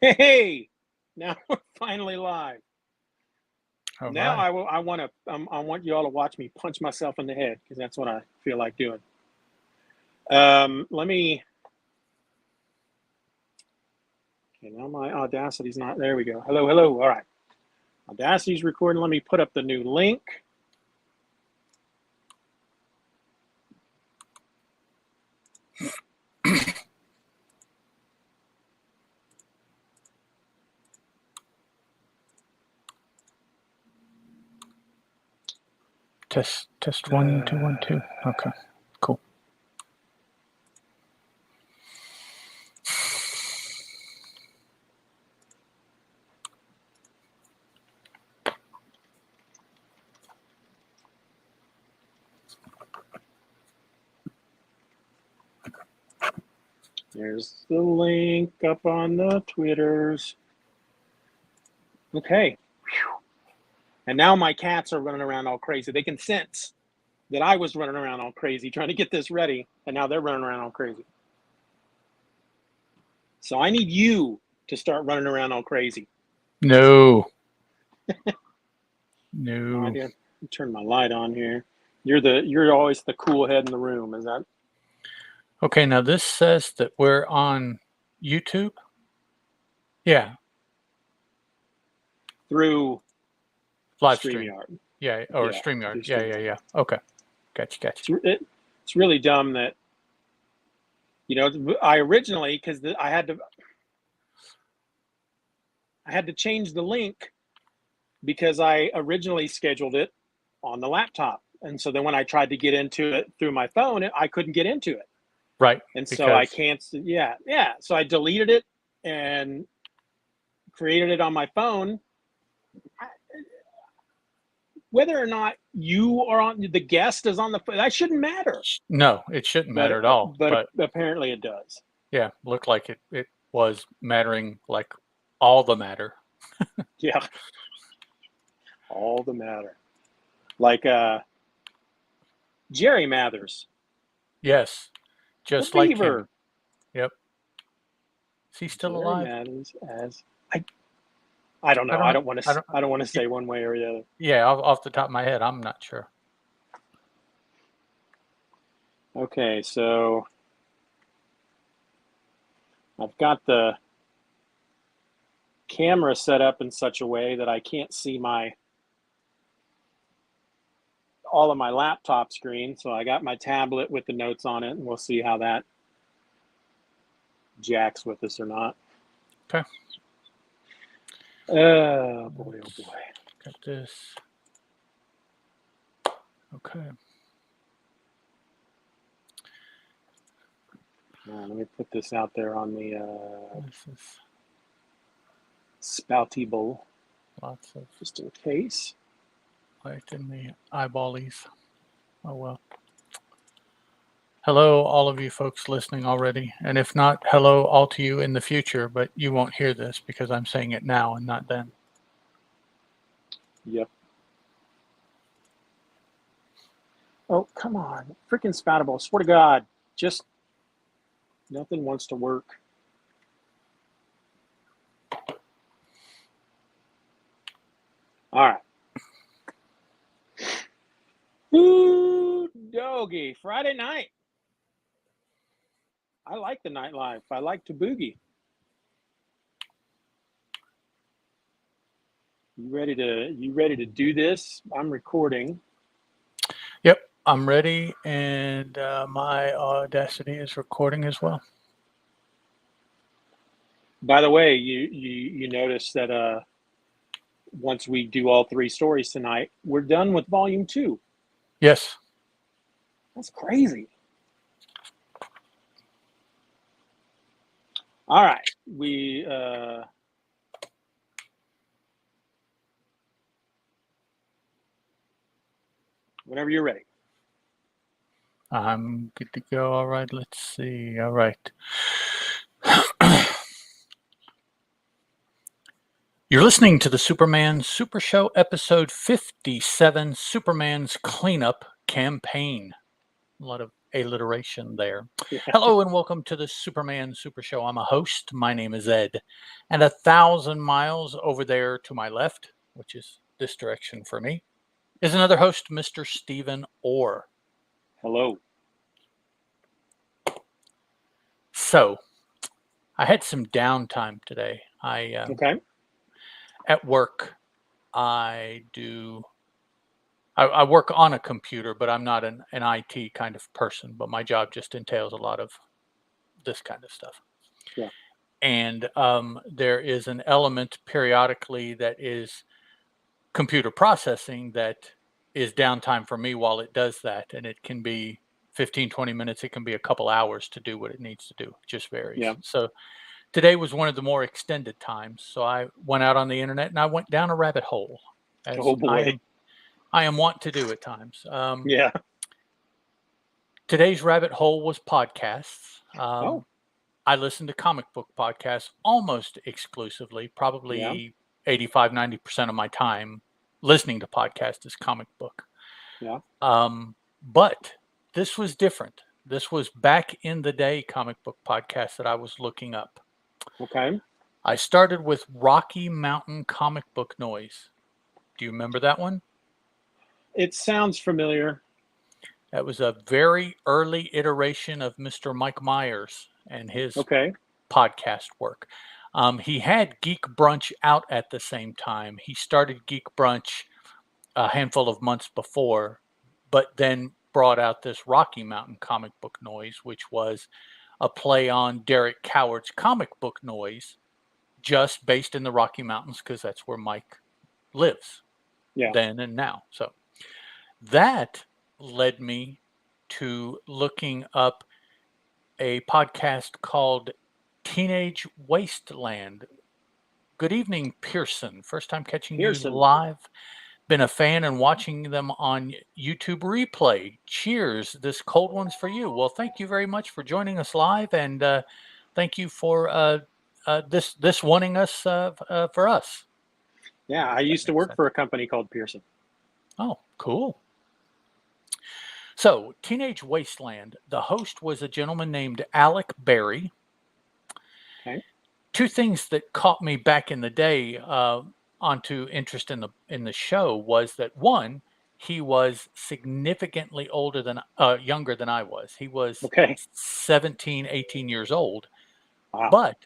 Hey, now we're finally live. All Now right. I want you all to watch me punch myself in the head because that's what I feel like doing. Let me. Okay, now my Audacity's not. There we go. Hello, hello. All right, Audacity's recording. Let me put up the new link. Test 1 2 1 2. Okay, cool. There's the link up on the Twitters. Okay. Whew. And now my cats are running around all crazy. They can sense that I was running around all crazy trying to get this ready, and now they're running around all crazy. So I need you to start running around all crazy. No. No, I No. did. Turn my light on here. You're always the cool head in the room. Is that Okay, now this says that we're on YouTube. Yeah, through live stream. StreamYard? Yeah, or Yeah, through StreamYard. Yeah. StreamYard. Okay, gotcha. It's really dumb that I originally because I had to change the link because I originally scheduled it on the laptop, and so then when I tried to get into it through my phone, I couldn't get into it. Right, And so I because canceled. Yeah. So I deleted it and created it on my phone. Whether or not you are on the guest is on the that shouldn't matter, no, it shouldn't matter at all. but But apparently it does. yeah, looked like it was mattering, like all the matter. Yeah, all the matter. Like Jerry Mathers, Yes, the just like him. Beaver. Yep. Is he still Jerry alive? Mathers as I don't I know. don't I know. don't want to. I don't want to say one way or the other. Yeah, off the top of my head, I'm not sure. Okay, so I've got the camera set up in such a way that I can't see all of my laptop screen. So I got my tablet with the notes on it, and we'll see how that jacks with us or not. Okay. Oh boy, oh boy. Got this. Okay. Let me put this out there on the This is spouty bowl, lots of just in case. light in the eyeballies. Oh well. Hello, all of you folks listening already. And if not, hello all to you in the future, but you won't hear this because I'm saying it now and not then. Yep. Oh, come on. Freaking spoutable. Swear to God. Just nothing wants to work. All right. Ooh, doggy. Friday night. I like the nightlife. I like to boogie. You ready to do this? I'm recording. Yep, I'm ready, and my Audacity is recording as well. By the way, you notice that once we do all three stories tonight, we're done with volume 2. Yes. That's crazy. All right. Whenever you're ready. I'm good to go. All right, let's see. All right. You're listening to the Superman Super Show, episode 57, Superman's Cleanup Campaign. A lot of alliteration there. Yeah. Hello and welcome to the Superman Super Show. I'm a host. My name is Ed. And 1,000 miles over there to my left, which is this direction for me, is another host, Mr. Steeven Orr. Hello. So, I had some downtime today. Okay. At work, I work on a computer, but I'm not an IT kind of person, but my job just entails a lot of this kind of stuff. Yeah. And there is an element periodically that is computer processing that is downtime for me while it does that. And it can be 15, 20 minutes. It can be a couple hours to do what it needs to do. It just varies. Yeah. So today was one of the more extended times. So I went out on the internet and I went down a rabbit hole, as Oh boy. I am wont to do at times. Yeah. Today's rabbit hole was podcasts. Oh. I listen to comic book podcasts almost exclusively, Yeah. probably 85, 90% of my time listening to podcasts is comic book. Yeah. But this was different. This was back in the day comic book podcasts that I was looking up. Okay. I started with Rocky Mountain Comic Book Noise. Do you remember that one? It sounds familiar. That was a very early iteration of Mr. Mike Myers and his Okay. podcast work. He had Geek Brunch out at the same time. He started Geek Brunch a handful of months before, but then brought out this Rocky Mountain Comic Book Noise, which was a play on Derek Coward's Comic Book Noise, just based in the Rocky Mountains because that's where Mike lives then and now. So that led me to looking up a podcast called Teenage Wasteland. Good evening, Pearson. First time catching you live. Been a fan and watching them on YouTube replay. Cheers. This cold one's for you. Well, thank you very much for joining us live, and thank you for this wanting us for us. Yeah, I used to work for a company called Pearson. Oh, cool. So, Teenage Wasteland, the host was a gentleman named Alec Berry. Okay. Two things that caught me back in the day onto interest in the show was that, one, he was significantly younger than I was. He was 17, 18 years old. Wow. But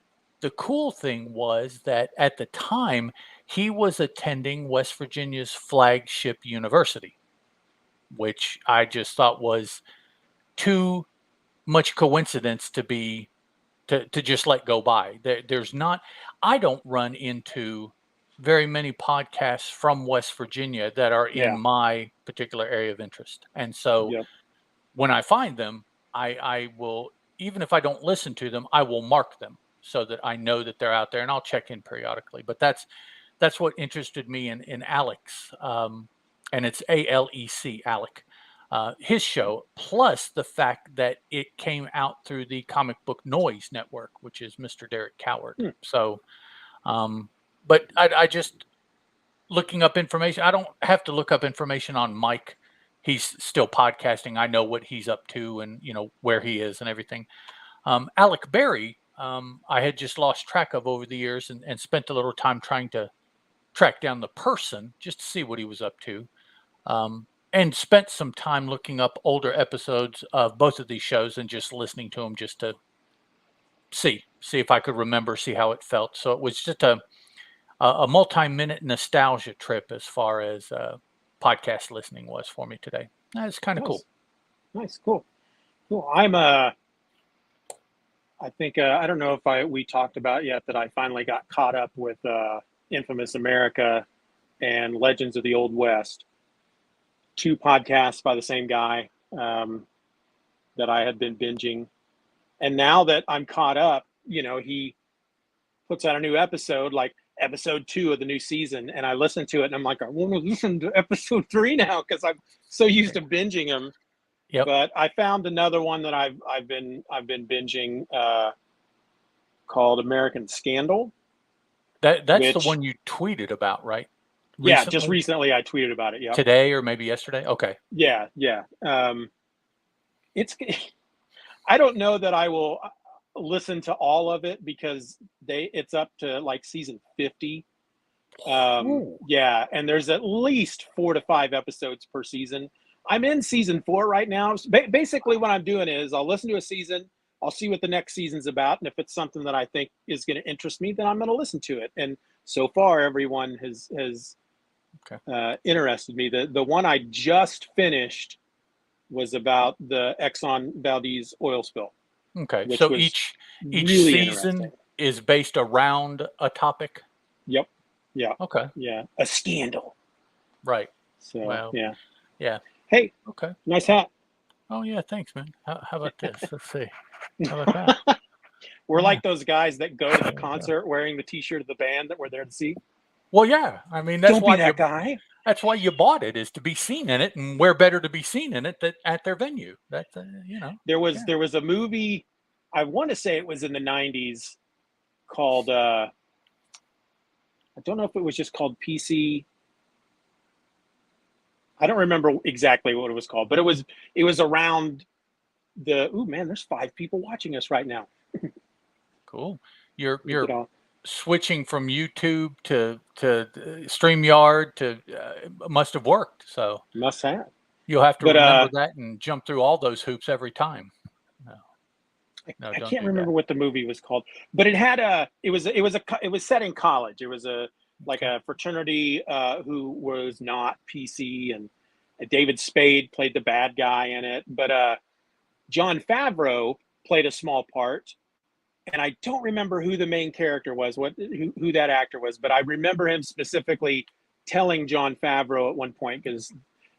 the cool thing was that at the time, he was attending West Virginia's flagship university, which I just thought was too much coincidence to just let go by. I don't run into very many podcasts from West Virginia that are in my particular area of interest. And so when I find them, I will, even if I don't listen to them, I will mark them so that I know that they're out there, and I'll check in periodically. But that's what interested me in Alex. And it's ALEC, Alec. His show, plus the fact that it came out through the Comic Book Noise Network, which is Mr. Derek Coward. So, but I just looking up information. I don't have to look up information on Mike. He's still podcasting. I know what he's up to and, where he is and everything. Alec Berry, I had just lost track of over the years and spent a little time trying to track down the person just to see what he was up to. And spent some time looking up older episodes of both of these shows and just listening to them just to see if I could remember, see how it felt. So it was just a multi-minute nostalgia trip as far as podcast listening was for me today. That's kind of cool. Nice, cool. I'm I think I don't know if we talked about yet that I finally got caught up with Infamous America and Legends of the Old West. 2 podcasts by the same guy that I had been binging. And now that I'm caught up, he puts out a new episode, like episode 2 of the new season. And I listen to it and I'm like, I want to listen to episode 3 now because I'm so used to binging them. Yep. But I found another one that I've been binging called American Scandal. That's the one you tweeted about, right? Yeah, just recently I tweeted about it. Yeah. Today or maybe yesterday. Okay. Yeah. It's I don't know that I will listen to all of it because it's up to like season 50. Ooh. Yeah, and there's at least 4 to 5 episodes per season. I'm in season 4 right now. Basically, what I'm doing is I'll listen to a season, I'll see what the next season's about, and if it's something that I think is going to interest me, then I'm going to listen to it. And so far, everyone has interested me. The one I just finished was about the Exxon Valdez oil spill, Okay. which So was each really season interesting. is based around a topic. Yep. Yeah. Okay. Yeah. A scandal. Right. So, Well, yeah. yeah. Hey, Okay. nice hat. Oh yeah, thanks, man. How about this? Let's see. How about that? We're Yeah. like those guys that go to the There we go. concert wearing the T-shirt of the band that we're there to see. Well, yeah. I mean, Don't be that guy. that's why you bought it, is to be seen in it, and where better to be seen in it that at their venue. That's There yeah. was a movie, I want to say it was in the '90s, called I don't know if it was just called PC. I don't remember exactly what it was called, but it was around the. Ooh, man, there's 5 people watching us right now. Cool. Look You're at all. switching from YouTube to StreamYard to must have worked. So Must have. you'll have to But remember that and jump through all those hoops every time. No, no, I don't can't do that. remember what the movie was called, but it had it was set in college. It was a like Okay. a fraternity who was not PC, and David Spade played the bad guy in it, but John Favreau played a small part, and I don't remember who the main character was, who that actor was, but I remember him specifically telling John Favreau at one point, because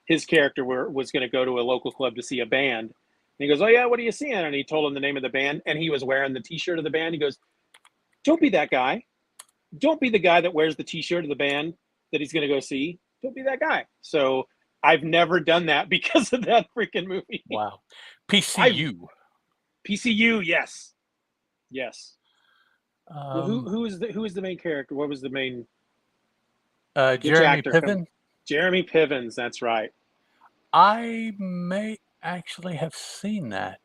his character was going to go to a local club to see a band. And he goes, "Oh yeah, what are you seeing?" And he told him the name of the band, and he was wearing the T-shirt of the band. He goes, "Don't be that guy. Don't be the guy that wears the T-shirt of the band that he's going to go see. Don't be that guy." So I've never done that because of that freaking movie. Wow. I PCU. PCU, yes, yes. Well, Um, who is the main character? What was the main? Which Jeremy actor? Piven. Jeremy Pivens. That's right. I may actually have seen that.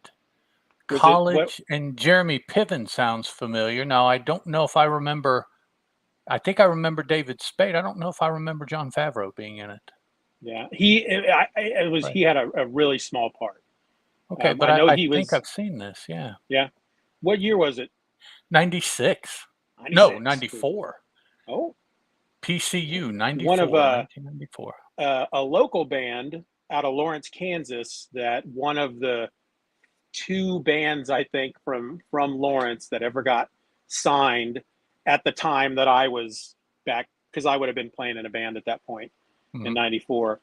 Was it what? College and Jeremy Piven sounds familiar. Now, I don't know if I remember. I think I remember David Spade. I don't know if I remember John Favreau being in it. Yeah, it was Right. he had a really small part. Okay, but I know I he think was. I've seen this. Yeah. Yeah. What year was it? 96. No, 96. 94. Oh, PCU one of 1994. a local band out of Lawrence, Kansas. That one of the 2 bands I think from Lawrence that ever got signed at the time that I was back, because I would have been playing in a band at that point in Mhm. '94.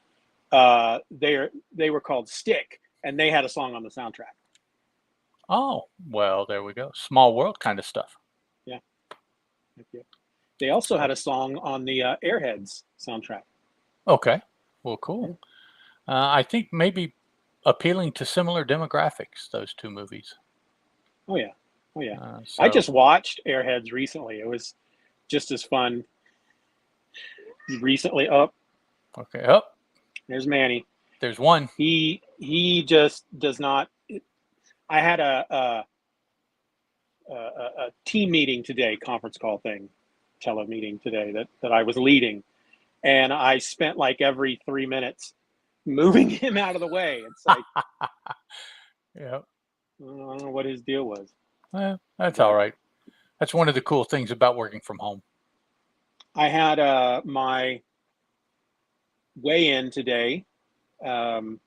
They were called Stick, and they had a song on the soundtrack. Oh, well, there we go. Small world kind of stuff. Yeah. They also had Cool. a song on the Airheads soundtrack. Okay. Well, cool. I think maybe appealing to similar demographics, those two movies. Oh yeah, oh yeah. I So, just watched Airheads recently. It was just as fun. Recently, okay. Oh, there's Manny. there's one. He just does not. I had a team meeting today, conference call thing, telemeeting today that I was leading, and I spent like every 3 minutes moving him out of the way. It's like Yeah. I don't know what his deal was, Well, that's all but right. That's one of the cool things about working from home. I had my weigh in today. Um,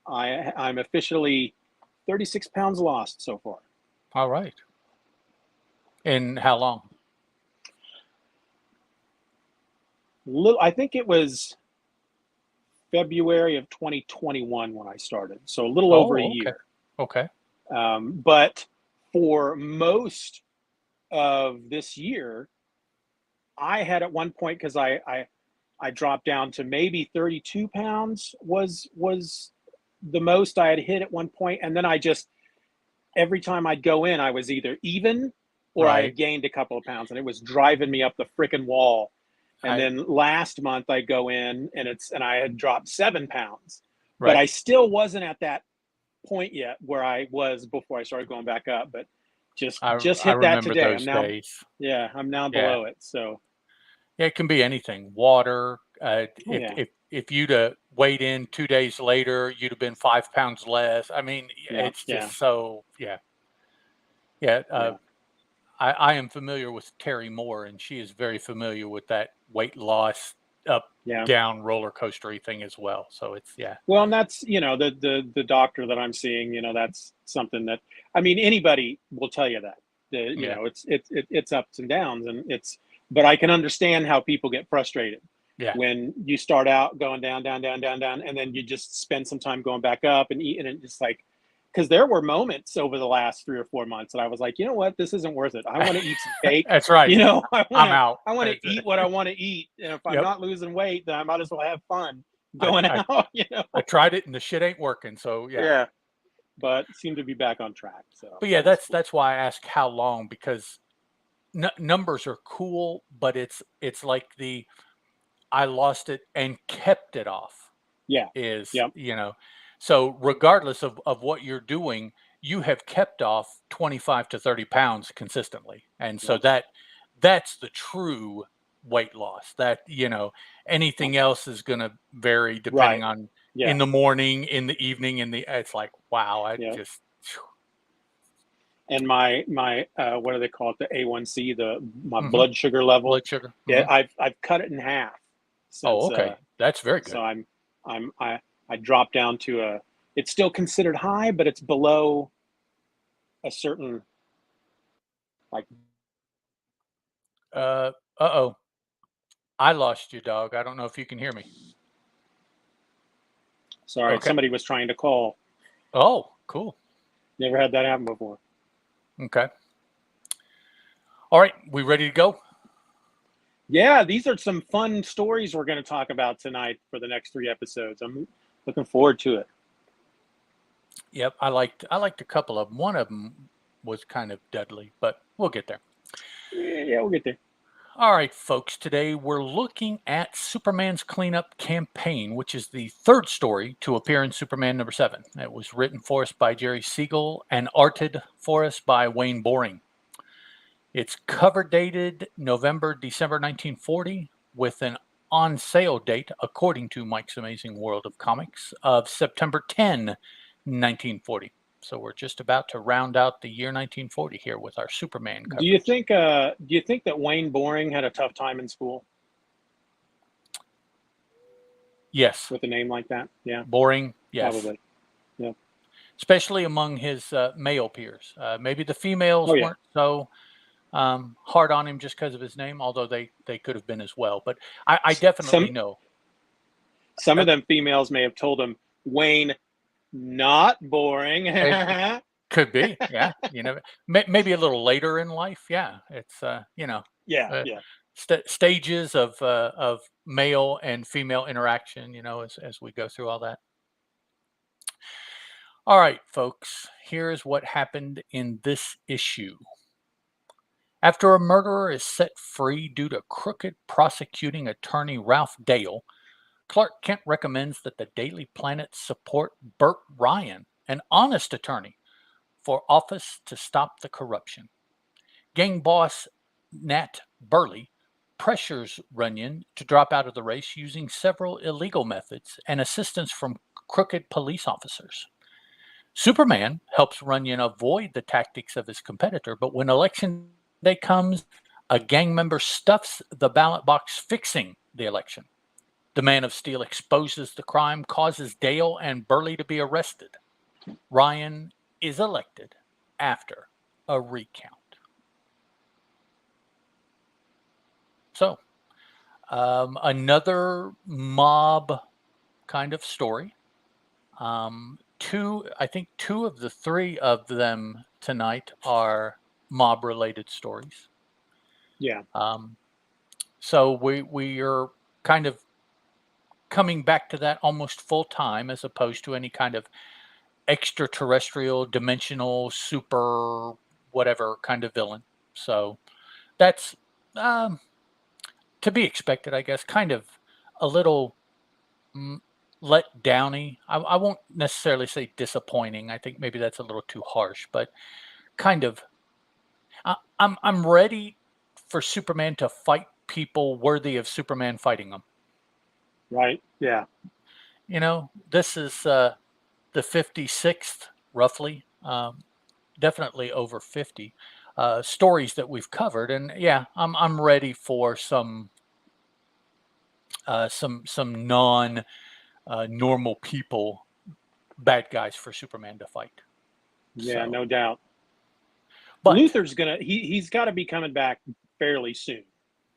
I'm officially 36 pounds lost so far. All right. And how long? I think it was February of 2021 when I started, so a little over a Oh, okay. year. Okay. But for most of this year, I had at one point, because I dropped down to maybe 32 pounds was the most I had hit at one point, and then I just every time I'd go in, I was either even or I Right. had gained a couple of pounds, and it was driving me up the freaking wall. And I then last month I go in and I had dropped 7 pounds, but right. I still wasn't at that point yet where I was before I started going back up, but just I hit that remember today. those days. I'm now Yeah. below it. So, Yeah, it can be anything. Water. oh yeah, If you'd have weighed in 2 days later, you'd have been 5 pounds less. I mean, yeah, it's yeah, just so yeah, yeah. yeah, I am familiar with Terry Moore, and she is very familiar with that weight loss up yeah. down roller coastery thing as well. So it's yeah, Well, and that's, the doctor that I'm seeing, that's something that, I mean, anybody will tell you that. yeah, It's ups and downs, and but I can understand how people get frustrated yeah, when you start out going down, down, down, down, down, and then you just spend some time going back up and eating, and it's like, because there were moments over the last 3 or 4 months that I was like, you know what, this isn't worth it. I want to eat some cake. that's right. I want I'm to, out. I want to eat what I want to eat, and if I'm Yep. not losing weight, then I might as well have fun I, going I out. I tried it and the shit ain't working. So yeah. Yeah, but seem to be back on track. So But yeah, that's cool. that's why I ask how long, because numbers are cool, but it's like the I lost it and kept it off Yeah, is, yep, so regardless of what you're doing, you have kept off 25 to 30 pounds consistently. And so yep, that's the true weight loss. That, yep. anything else is going to vary depending Right. on Yeah, in the morning, in the evening, it's like, wow, I yeah. just, And my what do they call it? The A1C, the my hmm blood sugar level. blood sugar. Yeah, I've cut it in half Oh, since. okay. That's very So good. I'm I dropped down to a. It's still considered high, but it's below a certain, like. Uh-oh. I lost you, dog. I don't know if you can hear me. Sorry, Okay. somebody was trying to call. Oh, cool. Never had that happen before. Okay. All right. We ready to go? Yeah, these are some fun stories we're going to talk about tonight for the next 3 episodes. I'm looking forward to it. Yep. I liked a couple of them. One of them was kind of deadly, but we'll get there. Yeah, we'll get there. All right, folks. Today we're looking at Superman's cleanup campaign, which is the third story to appear in Superman #7. It was written for us by Jerry Siegel and arted for us by Wayne Boring. It's cover dated December 1940, with an on sale date, according to Mike's Amazing World of Comics, of September 10, 1940. So we're just about to round out the year 1940 here with our Superman coverage. Do you think that Wayne Boring had a tough time in school Yes, with a name like that? Yeah, Boring, yes. probably. Yeah. Especially among his male peers. Maybe the Oh females yeah. weren't so hard on him just because of his name, although they could have been as well. But I definitely Some know. some Uh, of them females may have told him, Wayne, not boring. it could be, yeah. Maybe a little later in life. Yeah, it's Yeah, uh, yeah. stages of male and female interaction. As we go through all that. All right, folks. Here is what happened in this issue. After a murderer is set free due to crooked prosecuting attorney Ralph Dale, Clark Kent recommends that the Daily Planet support Burt Ryan, an honest attorney, for office to stop the corruption. Gang boss Nat Burley pressures Runyon to drop out of the race using several illegal methods and assistance from crooked police officers. Superman helps Runyon avoid the tactics of his competitor, but when election day comes, a gang member stuffs the ballot box, fixing the election. The Man of Steel exposes the crime, causes Dale and Burley to be arrested. Ryan is elected after a recount. So, another mob kind of story. I think two of the three of them tonight are mob related stories. Yeah. Um, so we are kind of coming back to that almost full time, as opposed to any kind of extraterrestrial, dimensional, super, whatever kind of villain. So that's um, to be expected, I guess. Kind of a little let downy. I won't necessarily say disappointing. I think maybe that's a little too harsh, but kind of. I'm ready for Superman to fight people worthy of Superman fighting them. Right. Yeah. You know, this is the 56th, roughly, definitely over 50 stories that we've covered, and yeah, I'm ready for some non normal people, bad guys for Superman to fight. Yeah. So, No doubt. but Luther's he's got to be coming back fairly soon.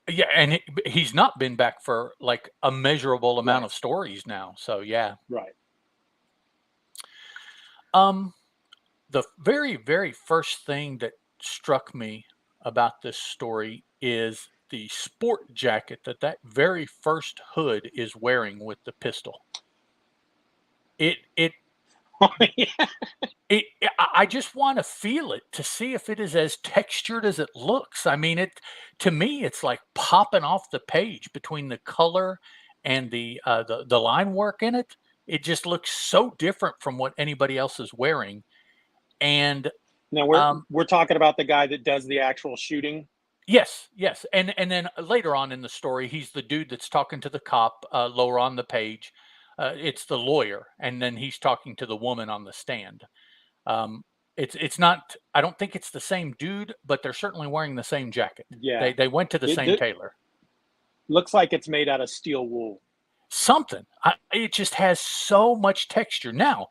yeah, and he's not been back for like a measurable amount Right. of stories now. So yeah. Right. Um, the very, very first thing that struck me about this story is the sport jacket that very first hood is wearing with the pistol. It it Yeah. I just want to feel it to see if it is as textured as it looks. I mean, it to me, it's like popping off the page between the color and the line work in it. It just looks so different from what anybody else is wearing. And Now um, we're talking about the guy that does the actual shooting. yes, yes, and then later on in the story, he's the dude that's talking to the cop lower on the page. It's the lawyer, and then he's talking to the woman on the stand. Um, it's not. I don't think it's the same dude, but they're certainly wearing the same jacket. Yeah. They went to the same It tailor. looks like it's made out of steel wool. Something. It just has so much texture. Now,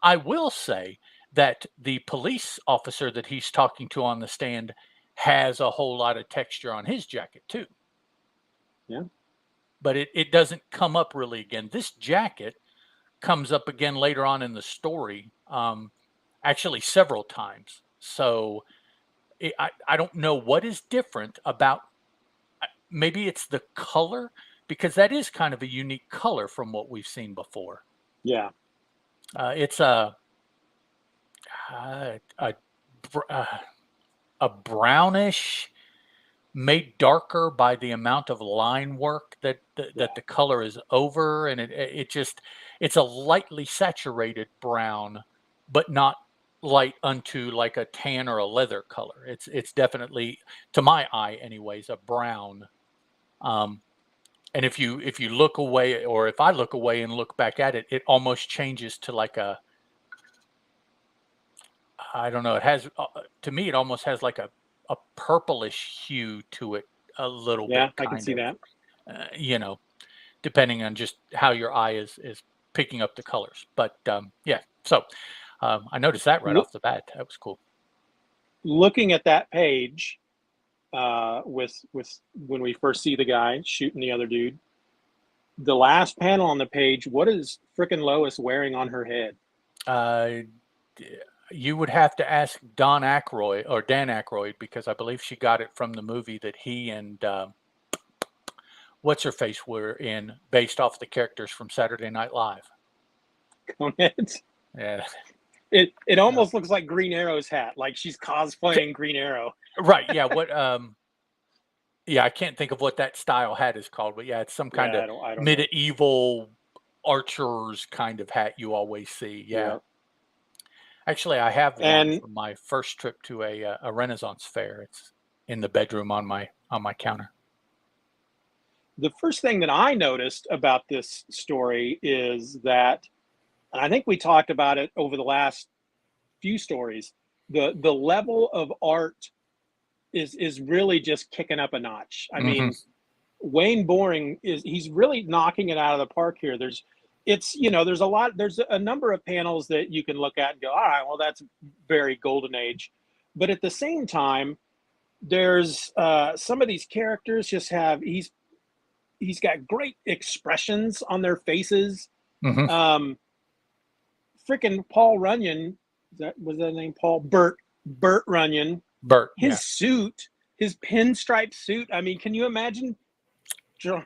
I will say that the police officer that he's talking to on the stand has a whole lot of texture on his jacket too. Yeah. But it doesn't come up really again. This jacket comes up again later on in the story, actually several times. So I don't know what is different about. Maybe it's the color because that is kind of a unique color from what we've seen before. Yeah. It's uh, a br- uh, a brownish, made darker by the amount of line work that Yeah. the color is over, and it just it's a lightly saturated brown, but not light unto like a tan or a leather color. It's definitely, to my eye anyways, a brown. Um, and if you look away, or if I look away and look back at it, it almost changes to like a, I don't know. It has to me, it almost has like a purplish hue to it, a little bit, Yeah. I can kind see of. that. You know, depending on just how your eye is picking up the colors. But yeah, so I noticed that right Look, off the bat. That was cool. looking at that page, with when we first see the guy shooting the other dude, the last panel on the page, what is frickin' Lois wearing on her head? Uh, you would have to ask Don Aykroyd or Dan Aykroyd because I believe she got it from the movie that he and what's her face were in, based off the characters from Saturday Night Live. Coneheads. Yeah. It almost looks like Green Arrow's hat, like she's cosplaying Green Arrow. Right. Yeah. What? Yeah, I can't think of what that style hat is called, but yeah, it's some kind Yeah, of I don't know. medieval archers kind of hat you always see. Yeah. Yeah. Actually, I have one And from my first trip to a Renaissance fair. It's in the bedroom on my counter. the first thing that I noticed about this story is that, and I think we talked about it over the last few stories, the level of art is really just kicking up a notch. I Hmm. mean, Wayne Boring he's really knocking it out of the park here. There's a number of panels that you can look at and go, all right, well, that's very golden age. But at the same time, there's some of these characters just have he's got great expressions on their faces. Hmm. Um, Freaking Paul Runyon, was that name Paul? Burt Runyon. Bert, yeah. His suit, his pinstripe suit. I mean, can you imagine drawing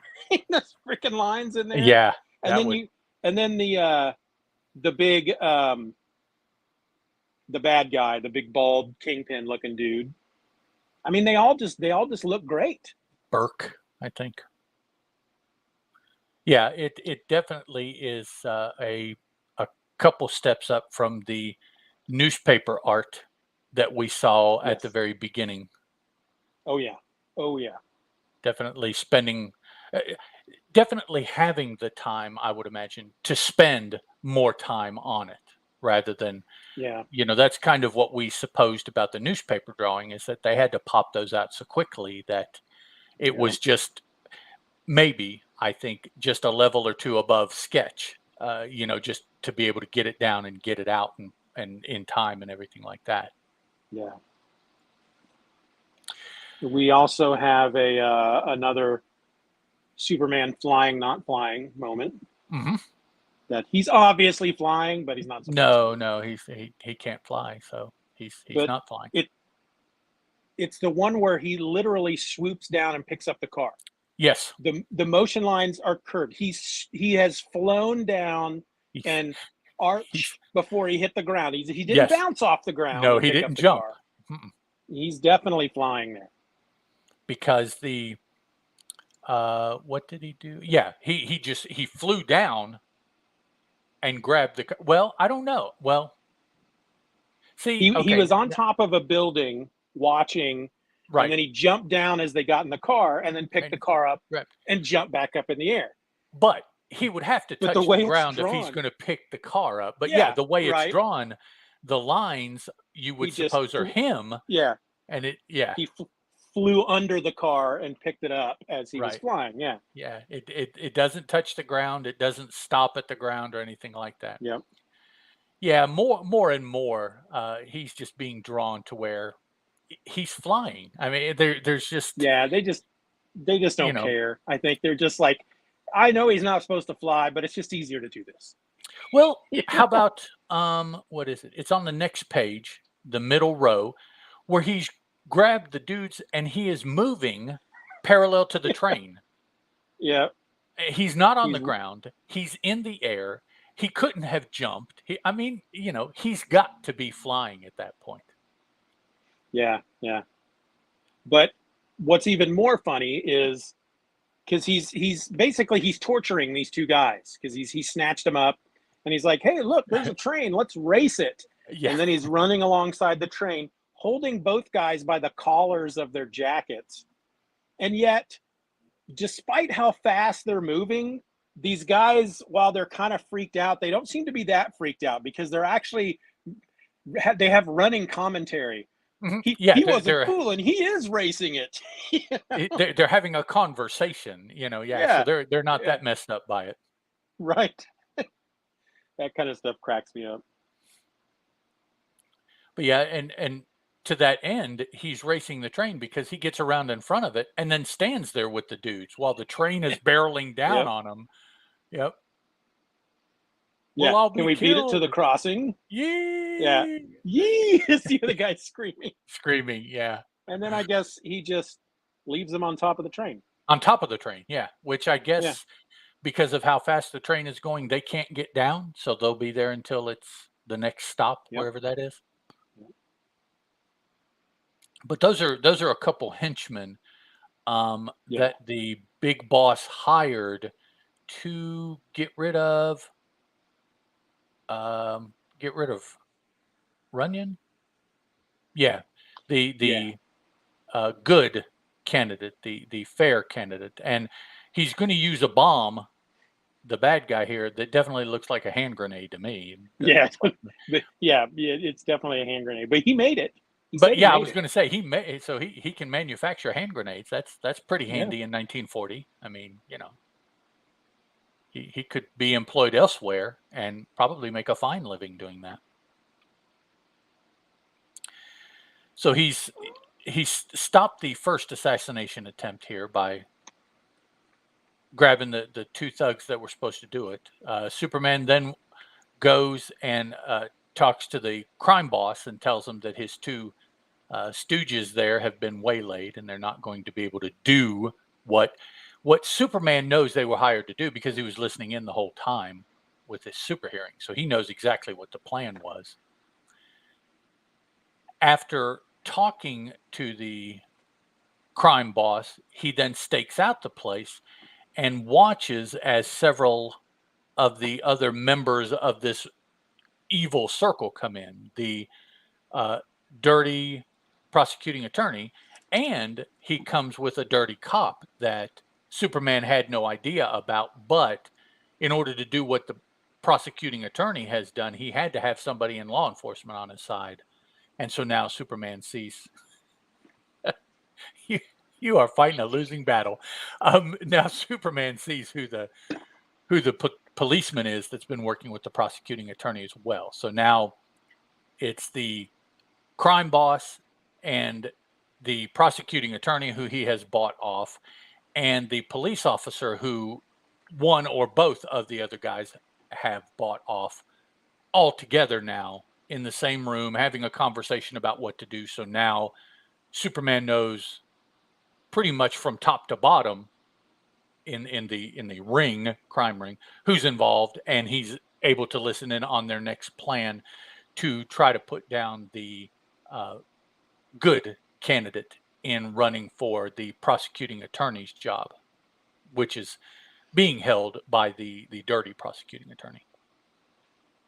those freaking lines in there? Yeah, And that then would. the big the bad guy, the big bald kingpin looking dude. I mean, they all just look great. Burke, I think. Yeah, it definitely is a couple steps up from the newspaper art that we saw at the Yes. very beginning. Oh yeah. Oh yeah. Definitely spending, uh, definitely having the time, I would imagine, to spend more time on it rather than, Yeah. that's kind of what we supposed about the newspaper drawing, is that they had to pop those out so quickly that it Yeah. was just maybe, I think, just a level or two above sketch, just to be able to get it down and get it out and in time and everything like that. Yeah. We also have a another Superman flying, not flying moment Hmm. that he's obviously flying, but he's not supposed to. No, no, he can't fly, so he's But not flying. it it's the one where he literally swoops down and picks up the car. Yes, The motion lines are curved. He has flown down he's and he's arched before he hit the ground. He didn't yes. bounce off the ground No, to he pick up didn't the jump. car. Mm-mm. He's definitely flying there. Because what did he do? Yeah, he flew down and grabbed well, I don't know. Well, see, He okay, was on top of a building watching, and right. then he jumped down as they got in the car, and then picked the And car up grabbed. and jumped back up in the air. But he would have to But the touch the way it's ground if he's drawn, gonna pick the car up. But yeah, yeah, the way it's right. drawn, the lines you He would just suppose are him, yeah, and yeah, he flew under the car and picked it up as he was right. flying. Yeah, Yeah, it doesn't touch the ground, it doesn't stop at the ground or anything like that. yep, Yeah, more and more, he's just being drawn to where he's flying. I mean, there's just, yeah. They just you don't know care. I think they're just like, I know he's not supposed to fly, but it's just easier to do this. well, You how know? about, what is it? It's on the next page, the middle row, where he's grabbed the dudes and he is moving parallel to the train. Yeah, He's not on the he's ground, he's in the air. He couldn't have jumped. I mean, he's got to be flying at that point. yeah, yeah. But what's even more funny is because he's basically he's torturing these two guys because he snatched them up and he's like, hey, look, there's a train, let's race it. Yeah. And then he's running alongside the train, holding both guys by the collars of their jackets. And yet, despite how fast they're moving, these guys, while they're kind of freaked out, they don't seem to be that freaked out because they're actually they have running commentary. Mhm. he Yeah, he wasn't fooling, he is racing it. they're having a conversation, yeah, so Yeah, they're not yeah, that messed up by it. right. That kind of stuff cracks me up. But yeah, and to that end, he's racing the train because he gets around in front of it and then stands there with the dudes while the train is barreling down Yep. on him. Yep. We'll Yeah. all Can be we beat it to the killed. crossing? Yeah. Yee! Yee! See the guy screaming. Screaming, yeah. And then I guess he just leaves them on top of the train. On top of the train, yeah, which I Yeah. guess because of how fast the train is going, they can't get down, so they'll be there until it's the next stop, Yep. wherever that is. But those are a couple henchmen Yeah. that the big boss hired to get rid of Runyon. Yeah, Yeah. the good candidate, the fair candidate, and he's going to use a bomb. The bad guy here that definitely looks like a hand grenade to me. It doesn't Yeah. look like. Yeah. It's definitely a hand grenade, but he made it. He But said he yeah, I made was it. going to say he can manufacture hand grenades. That's pretty Yeah. handy in 1940. I mean, he could be employed elsewhere and probably make a fine living doing that. So he's stopped the first assassination attempt here by grabbing the two thugs that were supposed to do it. Superman then goes and talks to the crime boss and tells him that his two stooges there have been waylaid and they're not going to be able to do what Superman knows they were hired to do because he was listening in the whole time with his super hearing. So he knows exactly what the plan was. After talking to the crime boss, he then stakes out the place and watches as several of the other members of this evil circle come in. The uh, dirty prosecuting attorney, and he comes with a dirty cop that Superman had no idea about. But in order to do what the prosecuting attorney has done, he had to have somebody in law enforcement on his side. And so now Superman sees you, you are fighting a losing battle. Now Superman sees who the policeman is that's been working with the prosecuting attorney as well. So now it's the crime boss and the prosecuting attorney who he has bought off, and the police officer who one or both of the other guys have bought off, all together now in the same room having a conversation about what to do. So now Superman knows pretty much from top to bottom in the crime ring, who's involved, and he's able to listen in on their next plan to try to put down the good candidate in running for the prosecuting attorney's job, which is being held by the dirty prosecuting attorney.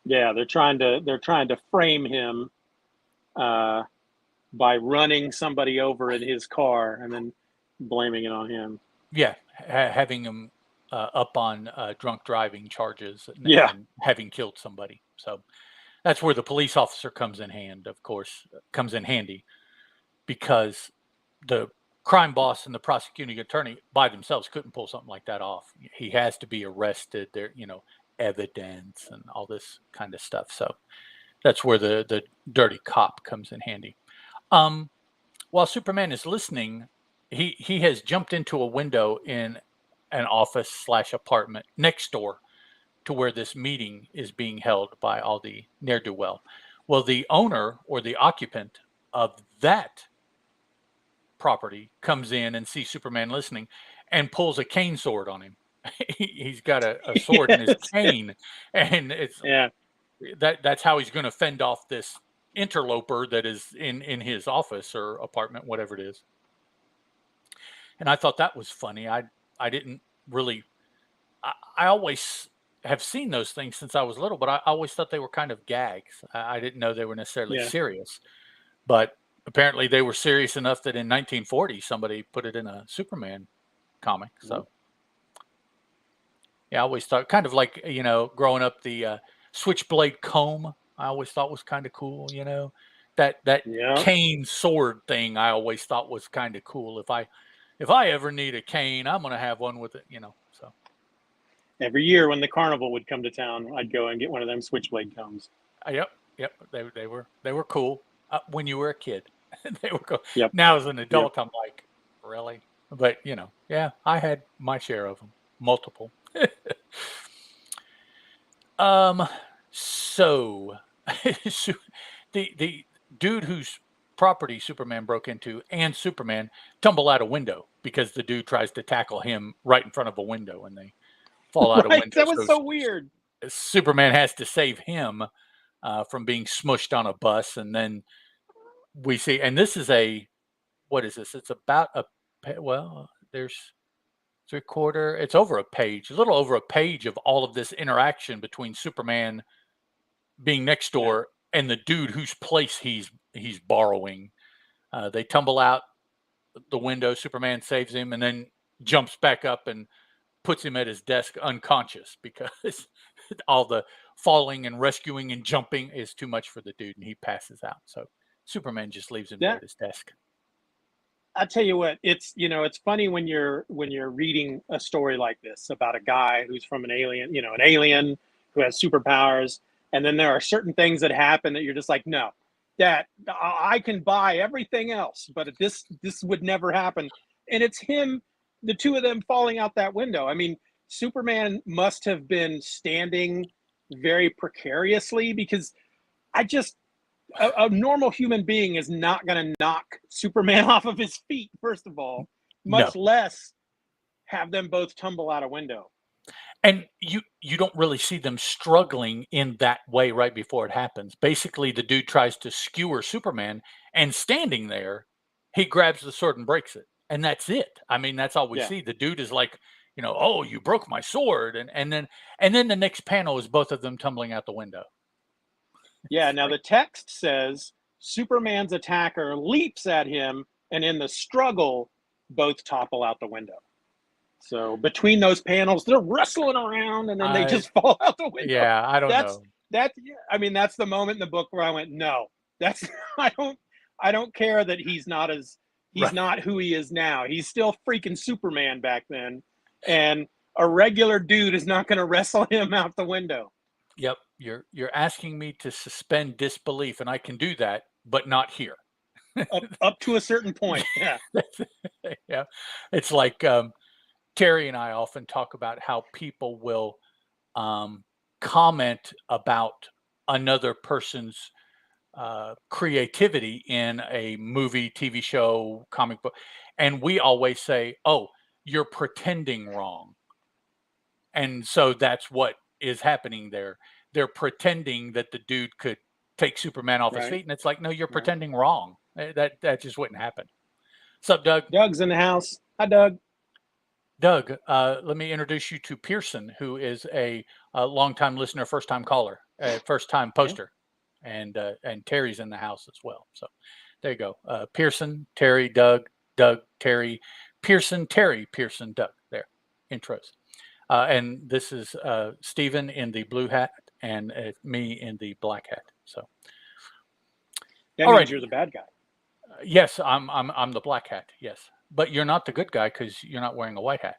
Yeah, they're trying to frame him by running somebody over in his car and then blaming it on him. Yeah, having him up on drunk driving charges and having killed somebody. So that's where the police officer comes in handy, because the crime boss and the prosecuting attorney by themselves couldn't pull something like that off. He has to be arrested. There, evidence and all this kind of stuff. So that's where the dirty cop comes in handy. While Superman is listening, he has jumped into a window in an office/apartment next door to where this meeting is being held by all the ne'er-do-well. Well, the owner or the occupant of that property comes in and sees Superman listening and pulls a cane sword on him. He's got a sword in his cane, and that's how he's going to fend off this interloper that is in his office or apartment, whatever it is. And I thought that was funny. I didn't really. I always have seen those things since I was little, but I always thought they were kind of gags. I didn't know they were necessarily serious, but apparently they were serious enough that in 1940 somebody put it in a Superman comic. So yeah, I always thought, kind of like, growing up, the switchblade comb I always thought was kind of cool. That cane sword thing I always thought was kind of cool. If I ever need a cane, I'm going to have one with it. So every year when the carnival would come to town, I'd go and get one of them switchblade combs. Yep. They were cool when you were a kid. They were cool. Yep. Now as an adult, I'm like, really? But yeah, I had my share of them, multiple. So the dude whose property Superman broke into and Superman tumble out a window because the dude tries to tackle him right in front of a window, and they fall out a window. That was so weird. Superman has to save him from being smushed on a bus, and then we see, and this is what is this? It's about there's it's over a page, a little over a page of all of this interaction between Superman being next door and the dude whose place he's borrowing. They tumble out the window. Superman saves him and then jumps back up and puts him at his desk unconscious because all the falling and rescuing and jumping is too much for the dude, and he passes out. So Superman just leaves him there at his desk. I tell you what, it's funny when you're reading a story like this about a guy who's from an alien who has superpowers, and then there are certain things that happen that you're just like, no, that I can buy everything else, but this would never happen. And it's him, the two of them falling out that window. I mean, Superman must have been standing very precariously, because a normal human being is not going to knock Superman off of his feet, first of all, much less have them both tumble out a window. And you don't really see them struggling in that way right before it happens. Basically, the dude tries to skewer Superman, and standing there, he grabs the sword and breaks it. And that's it. I mean, that's all we see. The dude is like oh, you broke my sword, and then the next panel is both of them tumbling out the window. Yeah. Now the text says Superman's attacker leaps at him, and in the struggle, both topple out the window. So between those panels, they're wrestling around, and then they just fall out the window. Yeah, I don't know. That's the moment in the book where I went, no, that's I don't care that he's not who he is now. He's still freaking Superman back then, and a regular dude is not going to wrestle him out the window. Yep, you're asking me to suspend disbelief, and I can do that, but not here. up to a certain point. Yeah. Yeah, it's like Terry and I often talk about how people will comment about another person's creativity in a movie, TV show, comic book, and we always say, "Oh, you're pretending wrong," and so that's what is happening there. They're pretending that the dude could take Superman off his feet, and it's like, no, you're pretending wrong. That just wouldn't happen. What's up, Doug? Doug's in the house. Hi, Doug. Doug, let me introduce you to Pearson, who is a longtime listener, first-time caller, first-time poster, and Terry's in the house as well. So there you go. Pearson, Terry, Doug, Terry, Pearson, Terry, Pearson, Doug. There, intros. And this is Steeven in the blue hat and me in the black hat. So that means you're the bad guy. Yes, I'm the black hat. Yes. But you're not the good guy because you're not wearing a white hat.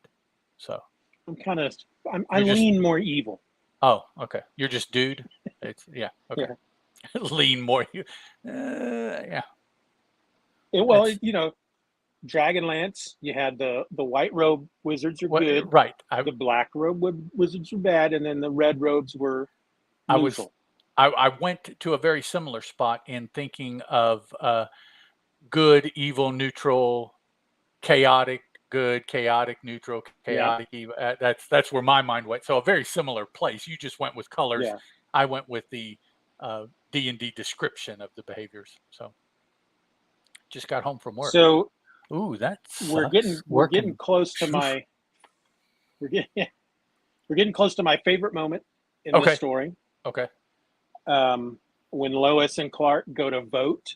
So I lean more evil. Oh, okay. You're just dude. Okay. Yeah. Lean more. Yeah. Dragonlance. You had the white robe wizards are good. Right. The black robe wizards were bad, and then the red robes were neutral. I went to a very similar spot in thinking of good, evil, neutral, chaotic, good, chaotic, neutral, chaotic, evil. That's where my mind went. So a very similar place. You just went with colors. Yeah. I went with the D&D description of the behaviors. So just got home from work. So ooh, we're getting close to my we're getting close to my favorite moment in this story. Okay. When Lois and Clark go to vote,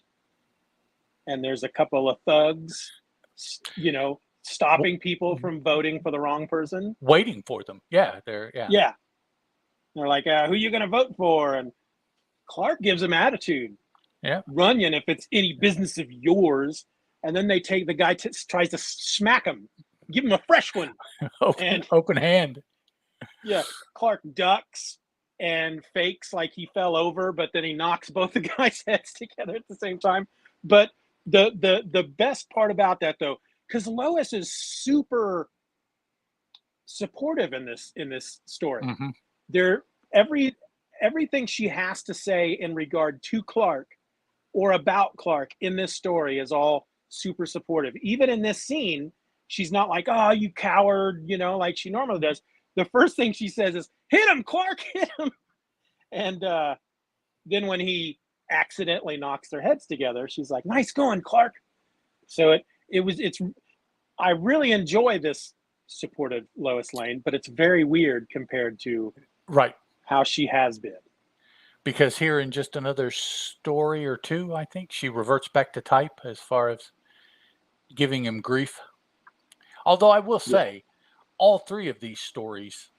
and there's a couple of thugs, stopping people from voting for the wrong person. Waiting for them. Yeah, Yeah. They're like, who are you going to vote for? And Clark gives them attitude. Yeah. Runyon, if it's any business of yours. And then they take the guy tries to smack him, give him a fresh one. Open hand. Yeah. Clark ducks and fakes like he fell over, but then he knocks both the guys' heads together at the same time. But the best part about that, though, because Lois is super supportive in this story. Mm-hmm. Everything she has to say in regard to Clark or about Clark in this story is all super supportive. Even in this scene, she's not like, "Oh, you coward," like she normally does. The first thing she says is, "Hit him, Clark, hit him." And then when he accidentally knocks their heads together, she's like, "Nice going, Clark." So I really enjoy this supportive Lois Lane, but it's very weird compared to how she has been. Because here in just another story or two, I think she reverts back to type as far as giving him grief. Although I will say, all three of these stories,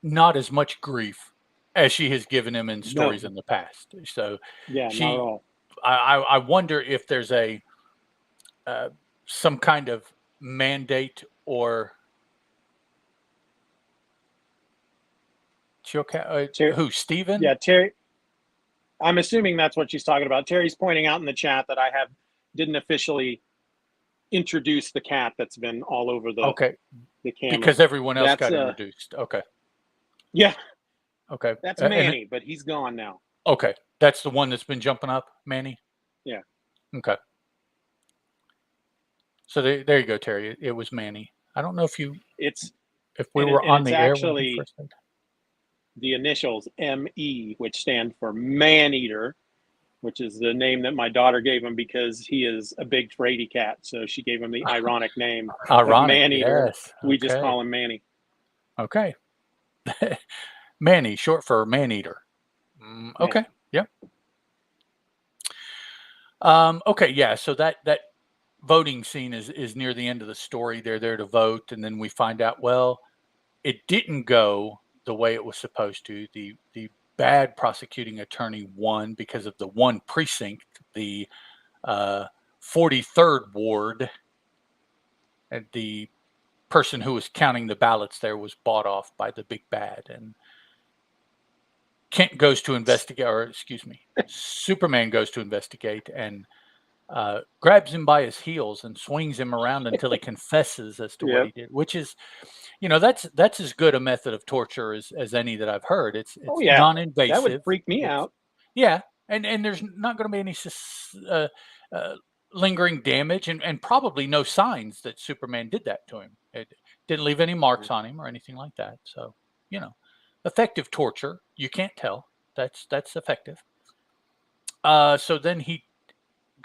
not as much grief as she has given him in stories in the past. So not at all. I wonder if there's some kind of mandate or who, Steeven? Yeah, Terry. I'm assuming that's what she's talking about. Terry's pointing out in the chat that I didn't officially introduce the cat that's been all over the camera. Because everyone else got introduced. Okay. Yeah. Okay. That's Manny, but he's gone now. Okay. That's the one that's been jumping up, Manny? Yeah. Okay. So there you go, Terry. It was Manny. I don't know if we were on the air. Actually, the initials ME, which stand for Man-Eater, which is the name that my daughter gave him because he is a big fraidy cat. So she gave him the ironic name of Man-Eater. Yes. We just call him Manny. Okay. Manny, short for man-eater. Man. Okay. Yeah. Okay. Yeah. So that voting scene is near the end of the story. They're there to vote, and then we find out, well, it didn't go the way it was supposed to. The bad prosecuting attorney won because of the one precinct, the uh, 43rd ward, and the person who was counting the ballots there was bought off by the big bad. And Kent goes to investigate, or excuse me, Superman goes to investigate and grabs him by his heels and swings him around until he confesses as to what Yep. he did, which is, that's as good a method of torture as any that I've heard. It's Oh it's yeah, that would non-invasive. freak me It's out. Yeah, and there's not going to be any uh, lingering damage, and probably no signs that Superman did that to him. It didn't leave any Yeah. marks on him or anything like that. So, effective torture. You can't tell. That's effective. So then he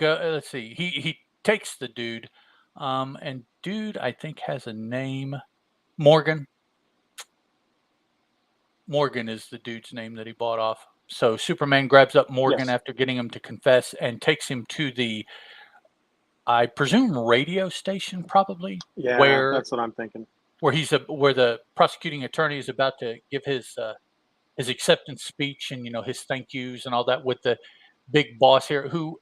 let's see. He takes the dude, and dude I think has a name. Morgan. Morgan is the dude's name that he bought off. So Superman grabs up Morgan Yes. after getting him to confess and takes him to the, I presume, radio station, probably Yeah, where that's what I'm thinking. where the prosecuting attorney is about to give his acceptance speech and his thank yous and all that with the big boss here, who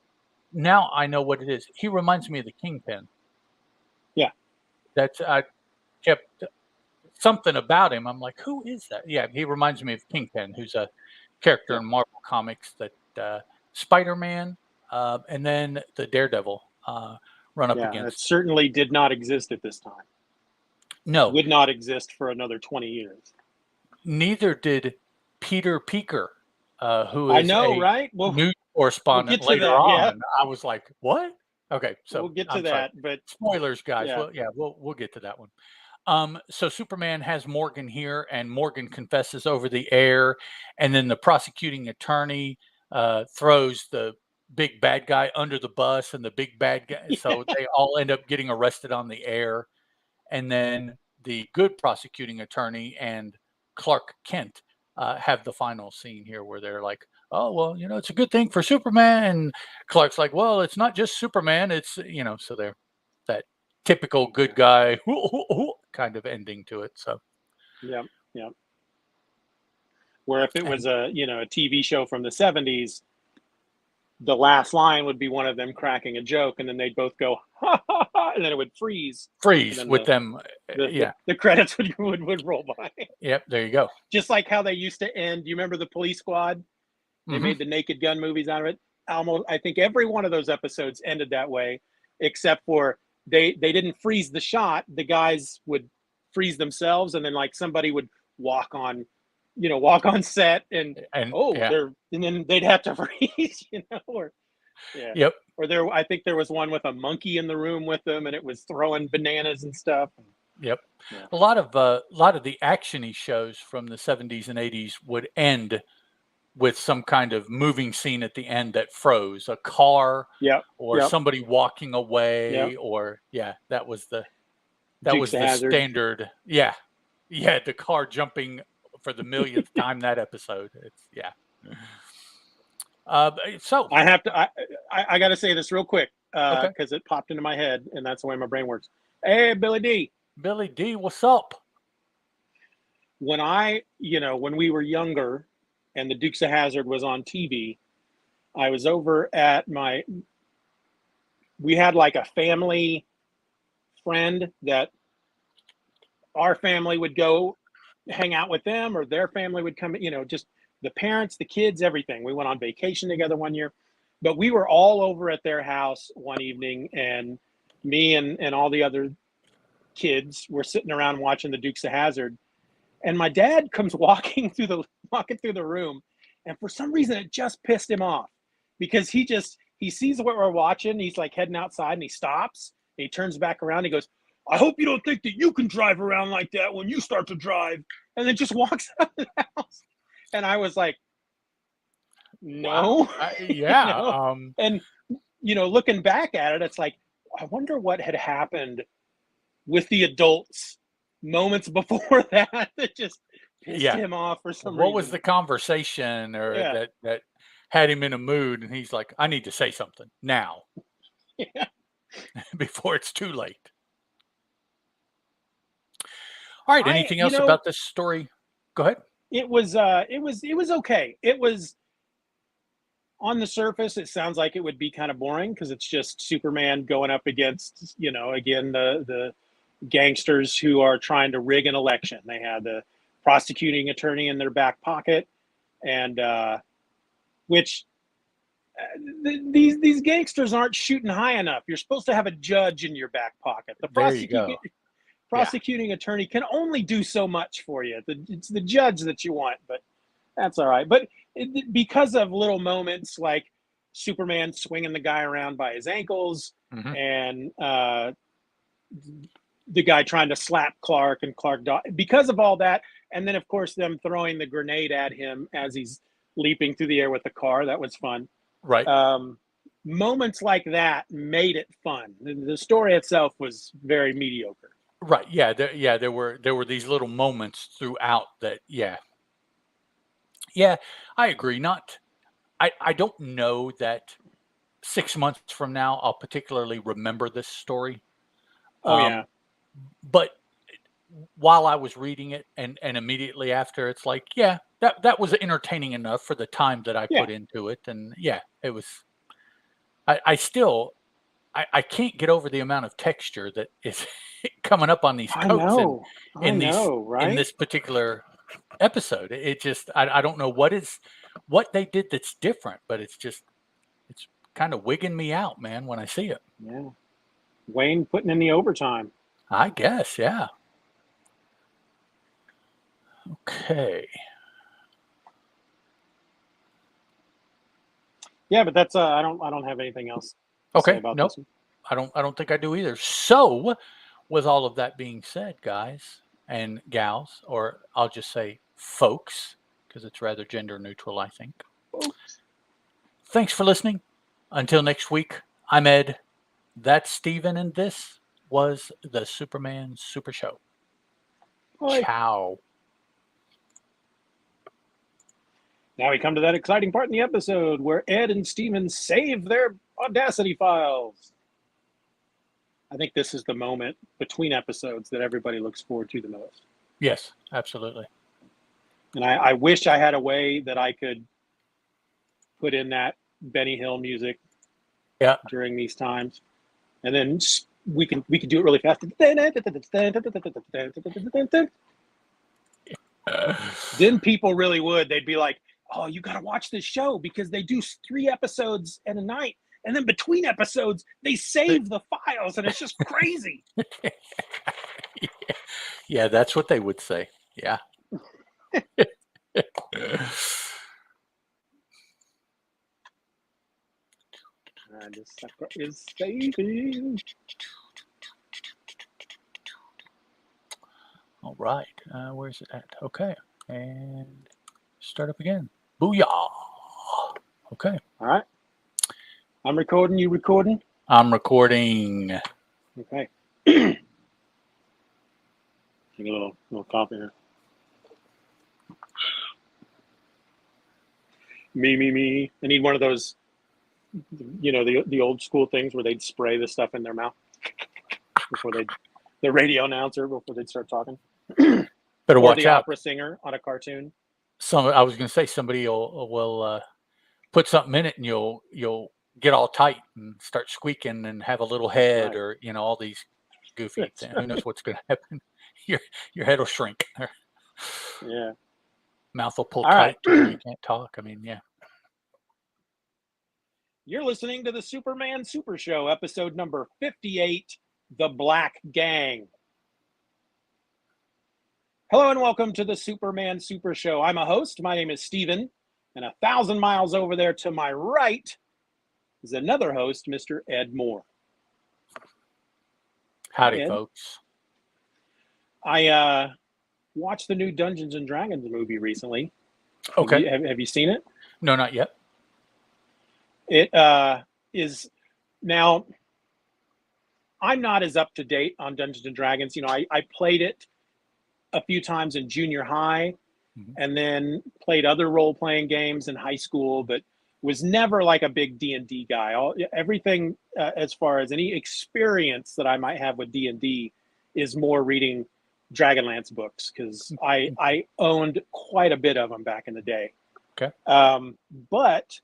now I know what it is. He reminds me of the Kingpin. Yeah. That's I kept something about him. I'm like, who is that? Yeah, he reminds me of Kingpin, who's a character Yep. in Marvel Comics that Spider-Man and then the Daredevil run up Yeah, it against. certainly did not exist at this time. No, Would not exist for another 20 years. neither did Peter Peeker, who I is know, a right? Well, news we'll correspondent get to later that. Yeah, on. I was like, what? Okay, we'll so get to I'm sorry. that. But Spoilers, guys. yeah, Well, yeah, we'll get to that one. So Superman has Morgan here, and Morgan confesses over the air, and then the prosecuting attorney throws the big bad guy under the bus, and the big bad guy. So they all end up getting arrested on the air, and then the good prosecuting attorney and Clark Kent have the final scene here, where they're like, "Oh well, it's a good thing for Superman," and Clark's like, "Well, it's not just Superman; it's so they're that typical good yeah, guy kind of ending to it. So, yeah, yeah. Where if it and was a TV show from the 70s, the last line would be one of them cracking a joke, and then they'd both go ha ha ha, and then it would freeze, and freeze then with the them. the the, Yeah. the credits would roll by. Yep. There you go. Just like how they used to end. Do you remember the Police Squad? They Hmm. made the Naked Gun movies out of it. Almost, I think every one of those episodes ended that way, except for they didn't freeze the shot. The guys would freeze themselves, and then like somebody would walk on, walk on set, and And oh, yeah. and then they'd have to freeze, or yeah, Yep. or there. I think there was one with a monkey in the room with them, and it was throwing bananas and stuff. Yep. Yeah, A lot of the actiony shows from the 70s and 80s would end with some kind of moving scene at the end that froze a car yep, or yep, somebody walking yep. away, or yeah, that Dukes was of the Hazard. standard. Yeah. Yeah, the car jumping for the millionth time that episode. It's yeah. So I have to. I got to say this real quick okay. because it popped into my head, and that's the way my brain works. Hey, Billy D. Billy D, what's up? When we were younger, and the Dukes of Hazard was on TV, I was over at my. We had like a family friend that our family would go hang out with them, or their family would come. Just the parents, the kids, everything. We went on vacation together one year, but we were all over at their house one evening, and me and all the other kids were sitting around watching the Dukes of Hazard, and my dad comes walking through the room, and for some reason it just pissed him off because he sees what we're watching. He's like heading outside, and he stops. And he turns back around. And he goes, "I hope you don't think that you can drive around like that when you start to drive," and then just walks out of the house. And I was like, Wow. "No," you Yeah. know. And looking back at it, it's like I wonder what had happened with the adults moments before that just pissed Yeah. him off for some What was reason. the conversation or Yeah. that had him in a mood and he's like, I need to say something now Yeah. before it's too late. All right. I, Anything you else know, about this story? Go ahead. it was okay. It was on the surface, it sounds like it would be kind of boring because it's just Superman going up against, again, the gangsters who are trying to rig an election. They had the prosecuting attorney in their back pocket, and which these gangsters aren't shooting high enough. You're supposed to have a judge in your back pocket. The There you go. Yeah. prosecuting attorney can only do so much for you. It's the judge that you want, but that's all right. But because of little moments like Superman swinging the guy around by his ankles, Mm-hmm. and the guy trying to slap Clark, and because of all that, and then of course them throwing the grenade at him as he's leaping through the air with the car, that was fun. Right. Moments like that made it fun. The story itself was very mediocre. Right. Yeah. There were these little moments throughout that. Yeah. Yeah. I agree. I don't know that 6 months from now I'll particularly remember this story. Oh yeah. But while I was reading it and immediately after, it's like, yeah, that was entertaining enough for the time that I Yeah. put into it. And yeah, it was, I still, I can't get over the amount of texture that is coming up on these I coats and know. I know, in right? this particular episode. It just, I don't know what they did that's different, but it's kind of wigging me out, man, when I see it. Yeah. Wayne putting in the overtime. I guess, yeah. Okay. Yeah, but that's I don't have anything else to say Okay. about Nope. this one. I don't think I do either. So, with all of that being said, guys and gals, or I'll just say folks, because it's rather gender neutral, I think. Folks. Thanks for listening. Until next week, I'm Ed. That's Steven, and this was the Superman Super Show. Bye. Ciao. Now we come to that exciting part in the episode where Ed and Steven save their Audacity files. I think this is the moment between episodes that everybody looks forward to the most. Yes, absolutely. And I wish I had a way that I could put in that Benny Hill music during these times. And then we could do it really fast. Then people really would. They'd be like, oh, you got to watch this show because they do 3 episodes in a night. And then between episodes, they save the files, and it's just crazy. Yeah, that's what they would say. Yeah. The sucker is saving. All right. Where's it at? Okay. And start up again. Booyah. Okay. All right. I'm recording. You recording? I'm recording. Okay. Take a little coffee here. Me. I need one of those, the old school things where they'd spray the stuff in their mouth before the radio announcer before they'd start talking. Better watch the out. Opera singer on a cartoon. I was going to say somebody will put something in it and you'll get all tight and start squeaking and have a little head, right. Or all these goofy things. Right. Who knows what's going to happen? Your head will shrink. Yeah. Mouth will pull all tight. Right. You can't talk. I mean, yeah. You're listening to the Superman Super Show, episode number 58, The Black Gang. Hello and welcome to the Superman Super Show. I'm a host. My name is Steven, and 1,000 miles over there to my right is another host, Mr. Ed Moore. Howdy, Ed. Folks. I watched the new Dungeons and Dragons movie recently. Okay. Have you seen it? No, not yet. It is now. I'm not as up to date on Dungeons and Dragons. I played it a few times in junior high, Mhm. and then played other role-playing games in high school, but was never like a big D&D guy. Everything as far as any experience that I might have with D&D is more reading Dragonlance books, because I owned quite a bit of them back in the day. Okay. But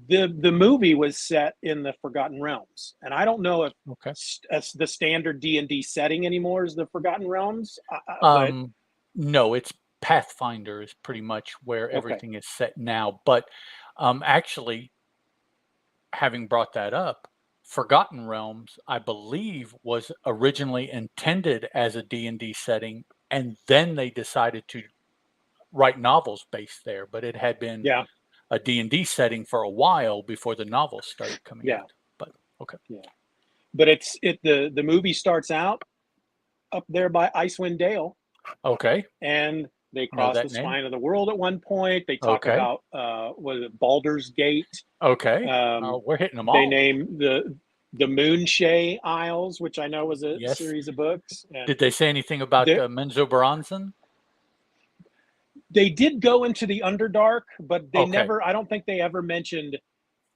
the movie was set in the Forgotten Realms, and I don't know if the standard D&D setting anymore is the Forgotten Realms. But no, it's Pathfinder is pretty much where everything is set now. But actually, having brought that up, Forgotten Realms, I believe, was originally intended as a D&D setting, and then they decided to write novels based there. But it had been a D&D setting for a while before the novels started coming out. But but the movie starts out up there by Icewind Dale. And they cross the spine of the world at one point. They talk about was it Baldur's Gate? We're hitting them all. They name the Moonshae Isles, which I know was a series of books. And did they say anything about Menzoberranzan? They did go into the Underdark, but they never. I don't think they ever mentioned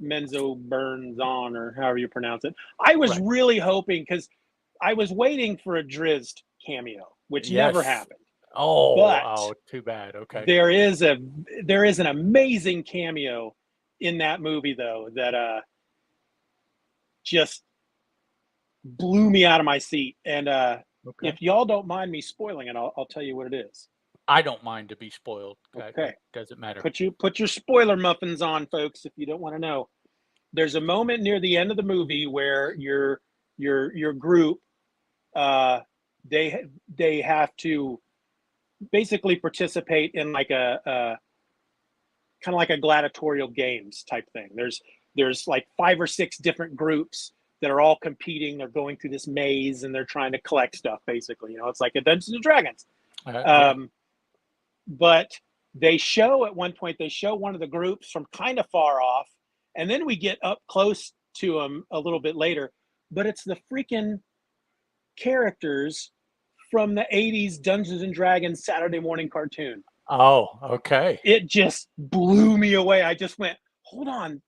Menzoberranzan, or however you pronounce it. I was really hoping, because I was waiting for a Drizzt cameo, which never happened. But too bad. There is an amazing cameo in that movie, though, that just blew me out of my seat. And if y'all don't mind me spoiling it, I'll tell you what it is. I don't mind to be spoiled. Okay, doesn't matter. Put your spoiler muffins on, folks, if you don't want to know. There's a moment near the end of the movie where your group, they have to basically participate in like a kind of like a gladiatorial games type thing. There's like 5 or 6 different groups that are all competing. They're going through this maze and they're trying to collect stuff, basically. It's like a Dungeons and Dragons. But they show at one point, one of the groups from kind of far off, and then we get up close to them a little bit later. But it's the freaking characters from the 80s Dungeons and Dragons Saturday morning cartoon. It just blew me away. I just went, hold on,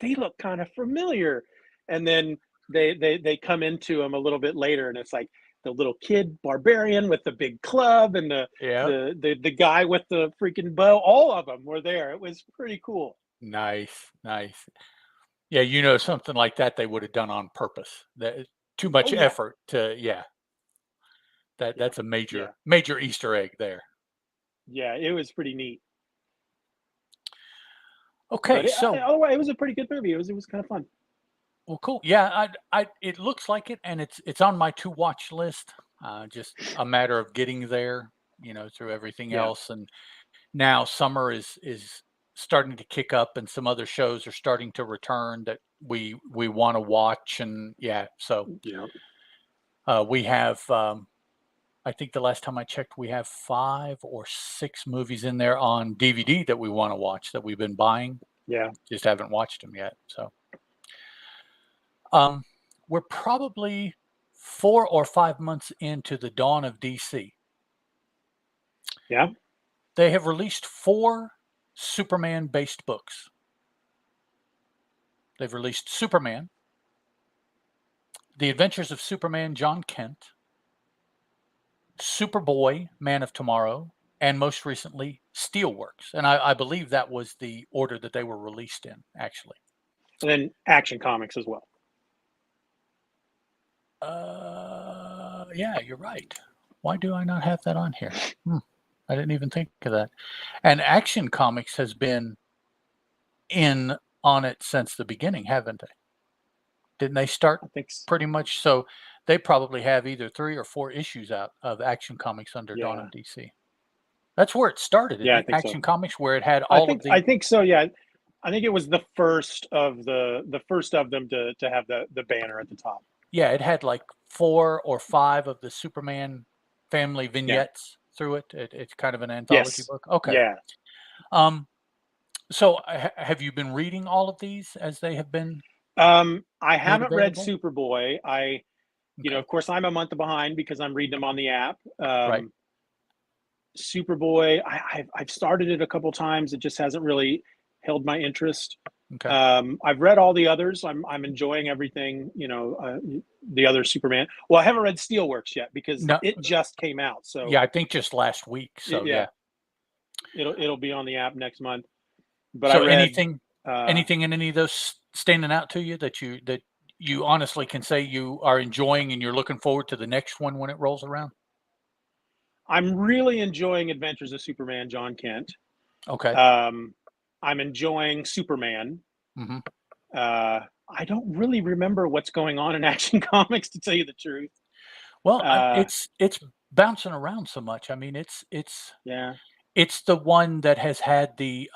they look kind of familiar. And then they come into them a little bit later, and it's like the little kid barbarian with the big club, and the guy with the freaking bow. All of them were there. It was pretty cool. Nice. Yeah, something like that they would have done on purpose. That too much effort to that's a major Easter egg there. Yeah, it was pretty neat. So it was a pretty good movie. It was kind of fun. Well, cool. Yeah, it looks like it, and it's on my to watch list. Just a matter of getting there, through everything else. And now summer is starting to kick up, and some other shows are starting to return that we want to watch. And so we have. I think the last time I checked, we have 5 or 6 movies in there on DVD that we want to watch that we've been buying. Just haven't watched them yet. So. We're probably 4 or 5 months into the dawn of DC. They have released 4 Superman-based books. They've released Superman, The Adventures of Superman, John Kent, Superboy, Man of Tomorrow, and most recently, Steelworks. And I believe that was the order that they were released in, actually. And then Action Comics as well. Yeah, you're right. Why do I not have that on here? I didn't even think of that. And Action Comics has been on it since the beginning, haven't they? Didn't they start pretty much? So they probably have either 3 or 4 issues out of Action Comics under Dawn of DC. That's where it started. I think Action Comics, where it had all of the. I think so. Yeah, I think it was the first of them to have the banner at the top. Yeah, it had like 4 or 5 of the Superman family vignettes through it. It's kind of an anthology book. Okay. Yeah. So have you been reading all of these as they have been? I haven't read Superboy. Okay. Of course, I'm a month behind because I'm reading them on the app. Right. Superboy, I've started it a couple times. It just hasn't really held my interest. Okay. I've read all the others. I'm enjoying everything. The other Superman. Well, I haven't read Steelworks yet because No. it just came out. So Yeah, I think just last week. So yeah, yeah. it'll be on the app next month. But I So read. anything in any of those standing out to you that you honestly can say you are enjoying and you're looking forward to the next one when it rolls around? I'm really enjoying Adventures of Superman, John Kent. Okay. Um, I'm enjoying Superman. Hmm. Uh, I don't really remember what's going on in Action Comics, to tell you the truth. Well, Uh, it's bouncing around so much. I mean, yeah. it's the one that has had the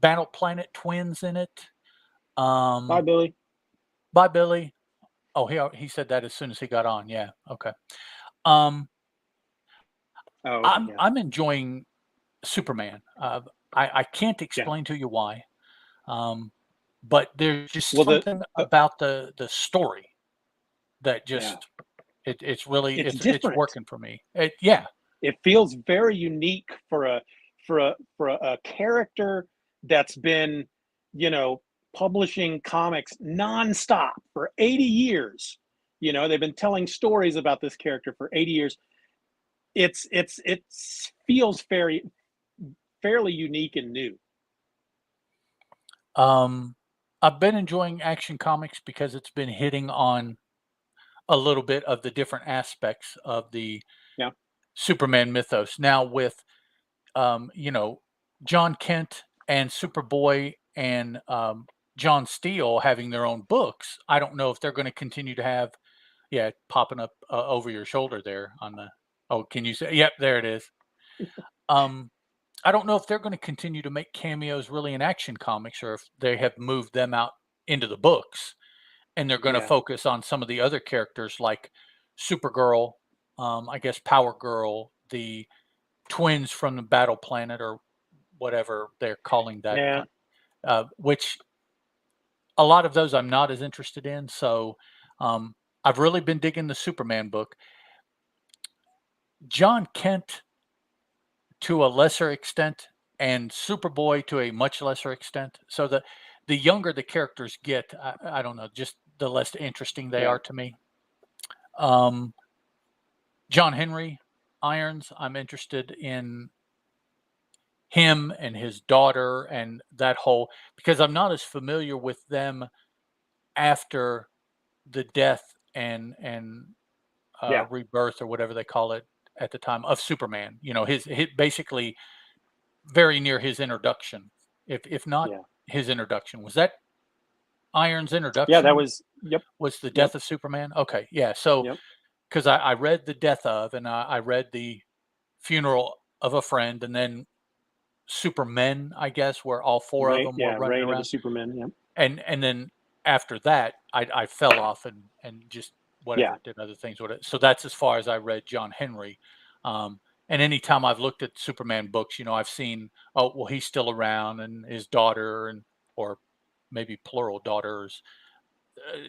Battle Planet twins in it. Bye, Um, Billy. by Billy. Oh, he said that as soon as he got on. Yeah. Okay. Um, Oh, okay. I'm Yeah. I'm enjoying Superman. I can't Yeah. explain to you why, um, but there's just Well, something the about the story that yeah, just it's really it's it's different. working for me. Yeah. It feels very unique for a character that's been, you know, publishing comics nonstop for 80 years. They've been telling stories about this character for 80 years. It feels fairly unique and new. Um, I've been enjoying Action Comics because it's been hitting on a little bit of the different aspects of the Yeah. Superman mythos. Now with John Kent and Superboy and John Steele having their own books, I don't know if they're going to continue to have, yeah, popping up over your shoulder there on the, oh, can you say, yep, there it is. Um, I don't know if they're going to continue to make cameos really in Action Comics or if they have moved them out into the books and they're going to Yeah. focus on some of the other characters like Supergirl, I guess Power Girl, the twins from the Battle Planet or whatever they're calling that, Yeah. which a lot of those I'm not as interested in. So I've really been digging the Superman book. John Kent to a lesser extent, and Superboy to a much lesser extent. So the younger the characters get, I don't know, just the less interesting they Yeah. are to me. Um, John Henry Irons, I'm interested in him and his daughter and that whole because I'm not as familiar with them after the death and Yeah. rebirth or whatever they call it at the time of Superman. His basically very near his introduction. If not Yeah. his introduction, was that Iron's Yeah. That introduction? was. Yep. Was the Yep. death of Superman? Okay, yeah. So Yep. because I read the death of, and I read the funeral of a friend, and then Supermen, I guess, where all four of them were Yeah. running Reign of the around, Superman. Yep. and then after that, I fell off and just Yeah. whatever did other things with it. So that's as far as I read John Henry. And anytime I've looked at Superman books, I've seen, oh well, he's still around, and his daughter, and or maybe plural daughters.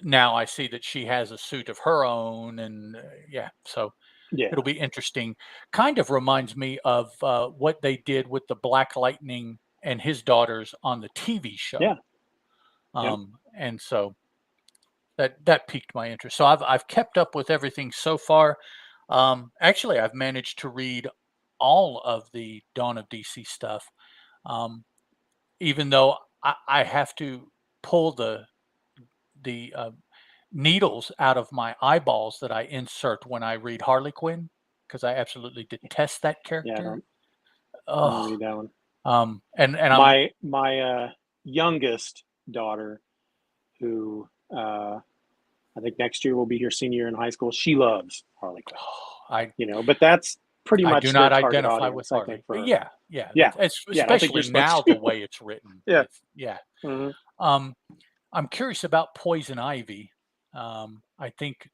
Now I see that she has a suit of her own, and yeah, so Yeah. it'll be interesting. Kind of reminds me of what they did with the Black Lightning and his daughters on the TV Yeah. show. Yep. And so that piqued my interest. So I've kept up with everything so far. Actually, I've managed to read all of the Dawn of DC stuff, um, even though I have to pull the needles out of my eyeballs that I insert when I read Harley Quinn because I absolutely detest that Yeah. character. I don't Oh, read that one. and I'm My youngest daughter, who I think next year will be her senior year in high school. She loves Harley Quinn. I But that's pretty I do much their not target identify with audience, I think. Harley. For Yeah, yeah, Yeah. it's Yeah. I don't think you're especially supposed now to. the way it's written. Yeah. It's yeah. Hmm. Um, I'm curious about Poison Ivy. I think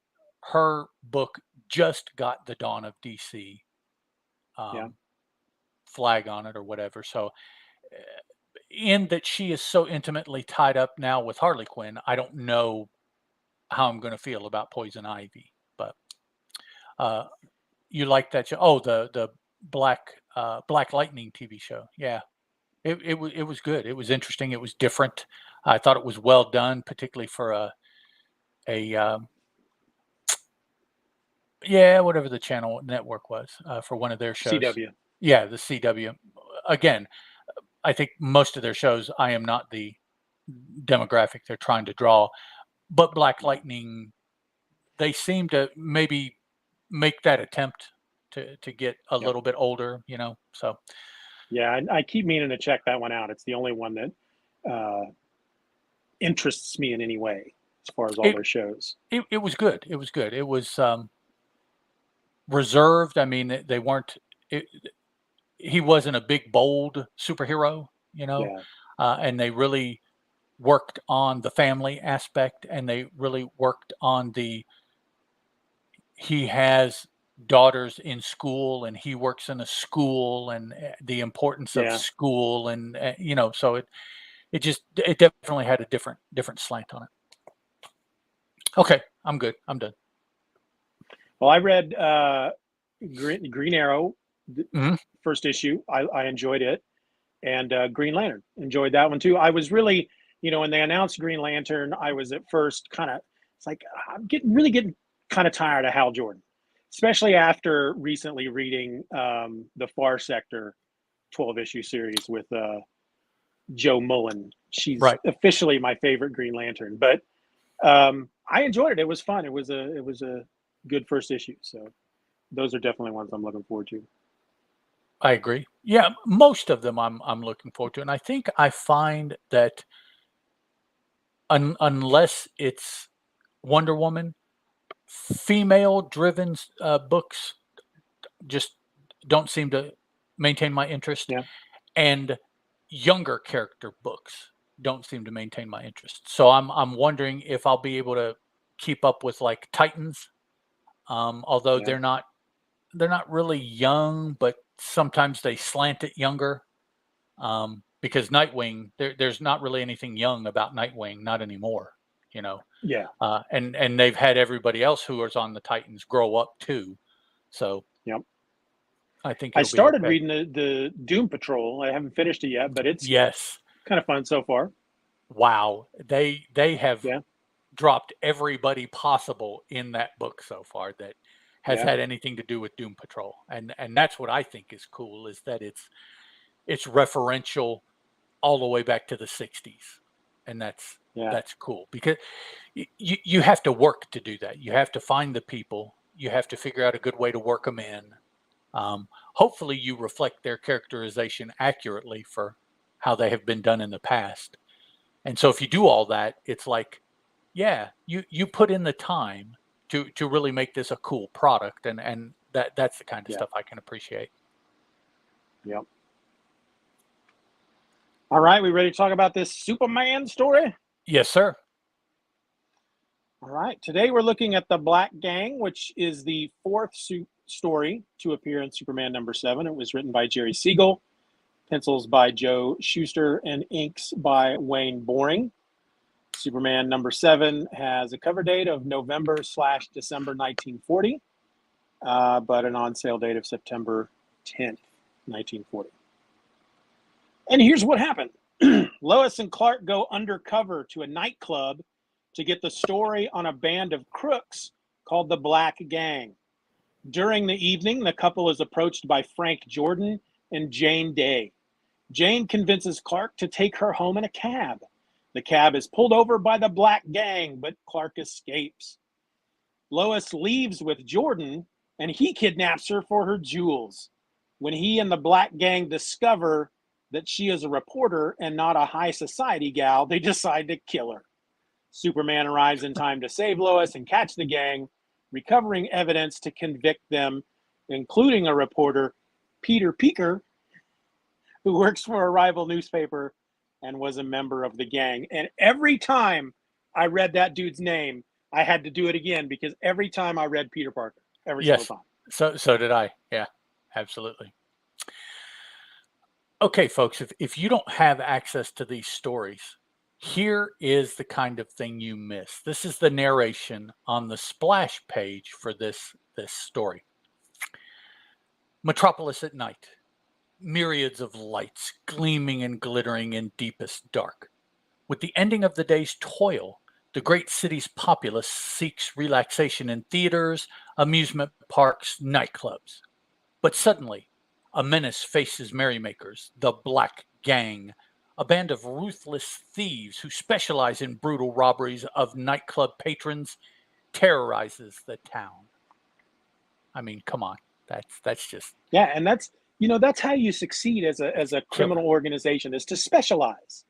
her book just got the Dawn of DC Yeah. um, flag on it or whatever. So, in that she is so intimately tied up now with Harley Quinn, I don't know how I'm going to feel about Poison Ivy. But You like that show? Oh, the Black Lightning TV show. Yeah, it was good. It was interesting. It was different. I thought it was well done, particularly for a yeah, whatever the channel network was for one of their shows. CW. Yeah, the CW. Again, I think most of their shows, I am not the demographic they're trying to draw, but Black Lightning, they seem to maybe make that attempt to get a Yep. little bit older, So Yeah, I keep meaning to check that one out. It's the only one that interests me in any way as far as all it their shows. it was good. It was good. It was reserved. I mean, they weren't. He wasn't a big bold superhero, Yeah, and they really worked on the family aspect, and they really worked on he has daughters in school, and he works in a school, and the importance of yeah. school, and so it definitely had a different slant on it. Okay, I'm good. I'm done. Well, I read Green Arrow, Mhm. first issue. I enjoyed it, and Green Lantern, enjoyed that one too. I was really, when they announced Green Lantern, I was at first it's like I'm getting kind of tired of Hal Jordan, especially after recently reading the Far Sector 12-issue series with Joe Mullen. She's Right. officially my favorite Green Lantern, but I enjoyed it. It was fun. It was a good first issue. So those are definitely ones I'm looking forward to. I agree. Yeah, most of them I'm looking forward to, and I think I find that unless it's Wonder Woman, female-driven books just don't seem to maintain my interest, Yeah, and younger character books don't seem to maintain my interest. So I'm wondering if I'll be able to keep up with like Titans, although yeah, they're not really young, but sometimes they slant it younger. Because Nightwing, there's not really anything young about Nightwing, not anymore, yeah, and they've had everybody else who was on the Titans grow up too, so yep. I think I it'll be started okay. reading the Doom Patrol. I haven't finished it yet, but it's Yes, kind of fun so far. wow, they have Yeah, dropped everybody possible in that book so far that has yeah, had anything to do with Doom Patrol, and that's what I think is cool, is that it's referential all the way back to the 60s, and yeah, that's cool because you have to work to do that. You have to find the people. You have to figure out a good way to work them in. Hopefully, you reflect their characterization accurately for how they have been done in the past. And so, if you do all that, it's like, yeah, you put in the time to really make this a cool product, and that's the kind of yeah, stuff I can appreciate. yep. All right, we ready to talk about this Superman story? Yes, sir. All right, today we're looking at the Black Gang, which is the fourth story to appear in Superman #7. It was written by Jerry Siegel, pencils by Joe Shuster, and inks by Wayne Boring. Superman #7 has a cover date of November/December 1940, but an on-sale date of September 10th, 1940. And here's what happened. Lois and Clark go undercover to a nightclub to get the story on a band of crooks called the Black Gang. During the evening, the couple is approached by Frank Jordan and Jane Day. Jane convinces Clark to take her home in a cab. The cab is pulled over by the Black Gang, but Clark escapes. Lois leaves with Jordan, and he kidnaps her for her jewels. When he and the Black Gang discover that she is a reporter and not a high society gal, they decide to kill her. Superman arrives in time to save Lois and catch the gang, recovering evidence to convict them, including a reporter, Peter Peeker, who works for a rival newspaper and was a member of the gang. And every time I read that dude's name, I had to do it again because every time I read Peter Parker, every single Yes. time. So did I. Yeah, absolutely. Okay, folks, if you don't have access to these stories, here is the kind of thing you miss. This is the narration on the splash page for this this story. Metropolis at night. Myriads of lights gleaming and glittering in deepest dark. With the ending of the day's toil, the great city's populace seeks relaxation in theaters, amusement parks, nightclubs. But suddenly, a menace faces merrymakers, the Black Gang, a band of ruthless thieves who specialize in brutal robberies of nightclub patrons, terrorizes the town. I mean, come on. That's just Yeah, and that's how you succeed as a killer. criminal organization, is to specialize.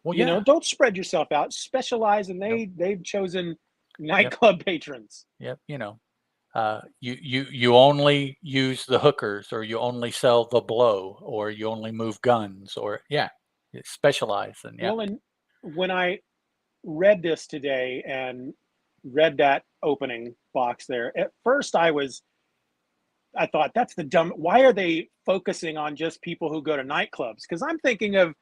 Well, yeah. Don't spread yourself out. Specialize, and Yep. they've chosen Yep. nightclub patrons. Yep. You only use the hookers, or you only sell the blow, or you only move guns, or specialize, and Well, and when I read this today and read that opening box there, at first I thought, that's the dumb. Why are they focusing on just people who go to nightclubs? Because I'm thinking of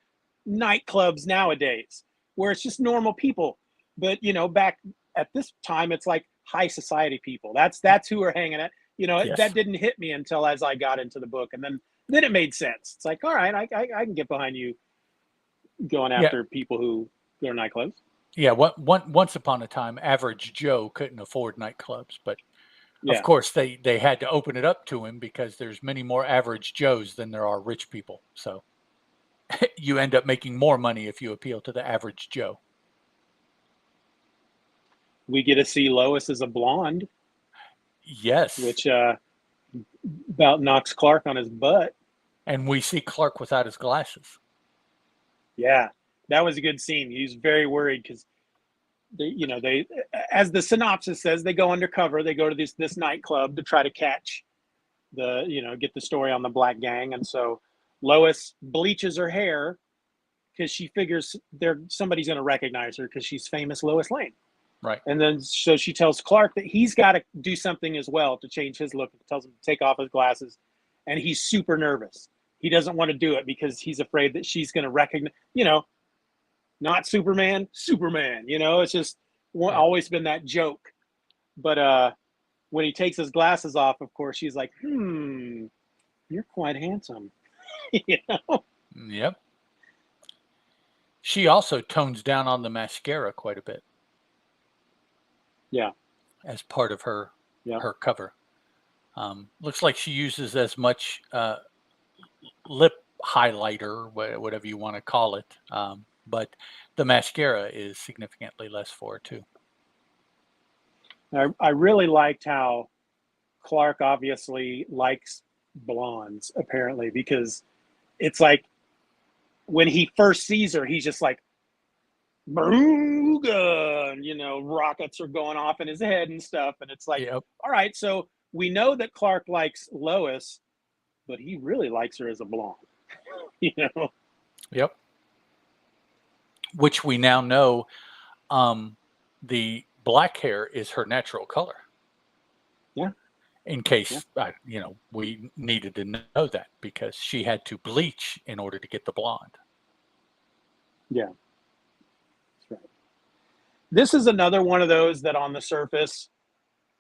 nightclubs nowadays where it's just normal people. But back at this time, it's like high society people. That's who are hanging out. yes, That didn't hit me until as I got into the book, and then it made sense. It's like, all right, I can get behind you going after people who go to nightclubs. yeah. Once upon a time, average Joe couldn't afford nightclubs, but Yeah. of course they had to open it up to him because there's many more average Joes than there are rich people. So you end up making more money if you appeal to the average Joe. We get to see Lois as a blonde. Yes. Which about knocks Clark on his butt. And we see Clark without his glasses. Yeah, that was a good scene. He was very worried because they, as the synopsis says, they go undercover. They go to this nightclub to try to catch get the story on the Black Gang. And so Lois bleaches her hair because she figures somebody's going to recognize her because she's famous Lois Lane. Right. And then so she tells Clark that he's got to do something as well to change his look. Tells him to take off his glasses, and he's super nervous. He doesn't want to do it because he's afraid that she's going to recognize, not Superman. It's just always been that joke. But when he takes his glasses off, of course, she's like, you're quite handsome. Yep. She also tones down on the mascara quite a bit. Yeah. As part of her cover. Looks like she uses as much lip highlighter, whatever you want to call it. But the mascara is significantly less for her too. I really liked how Clark obviously likes blondes, apparently, because it's like when he first sees her, he's just like, Booga, rockets are going off in his head and stuff. And it's like, all right, so we know that Clark likes Lois, but he really likes her as a blonde, Yep. Which we now know the black hair is her natural color. Yeah. In case, we needed to know that because she had to bleach in order to get the blonde. Yeah. This is another one of those that on the surface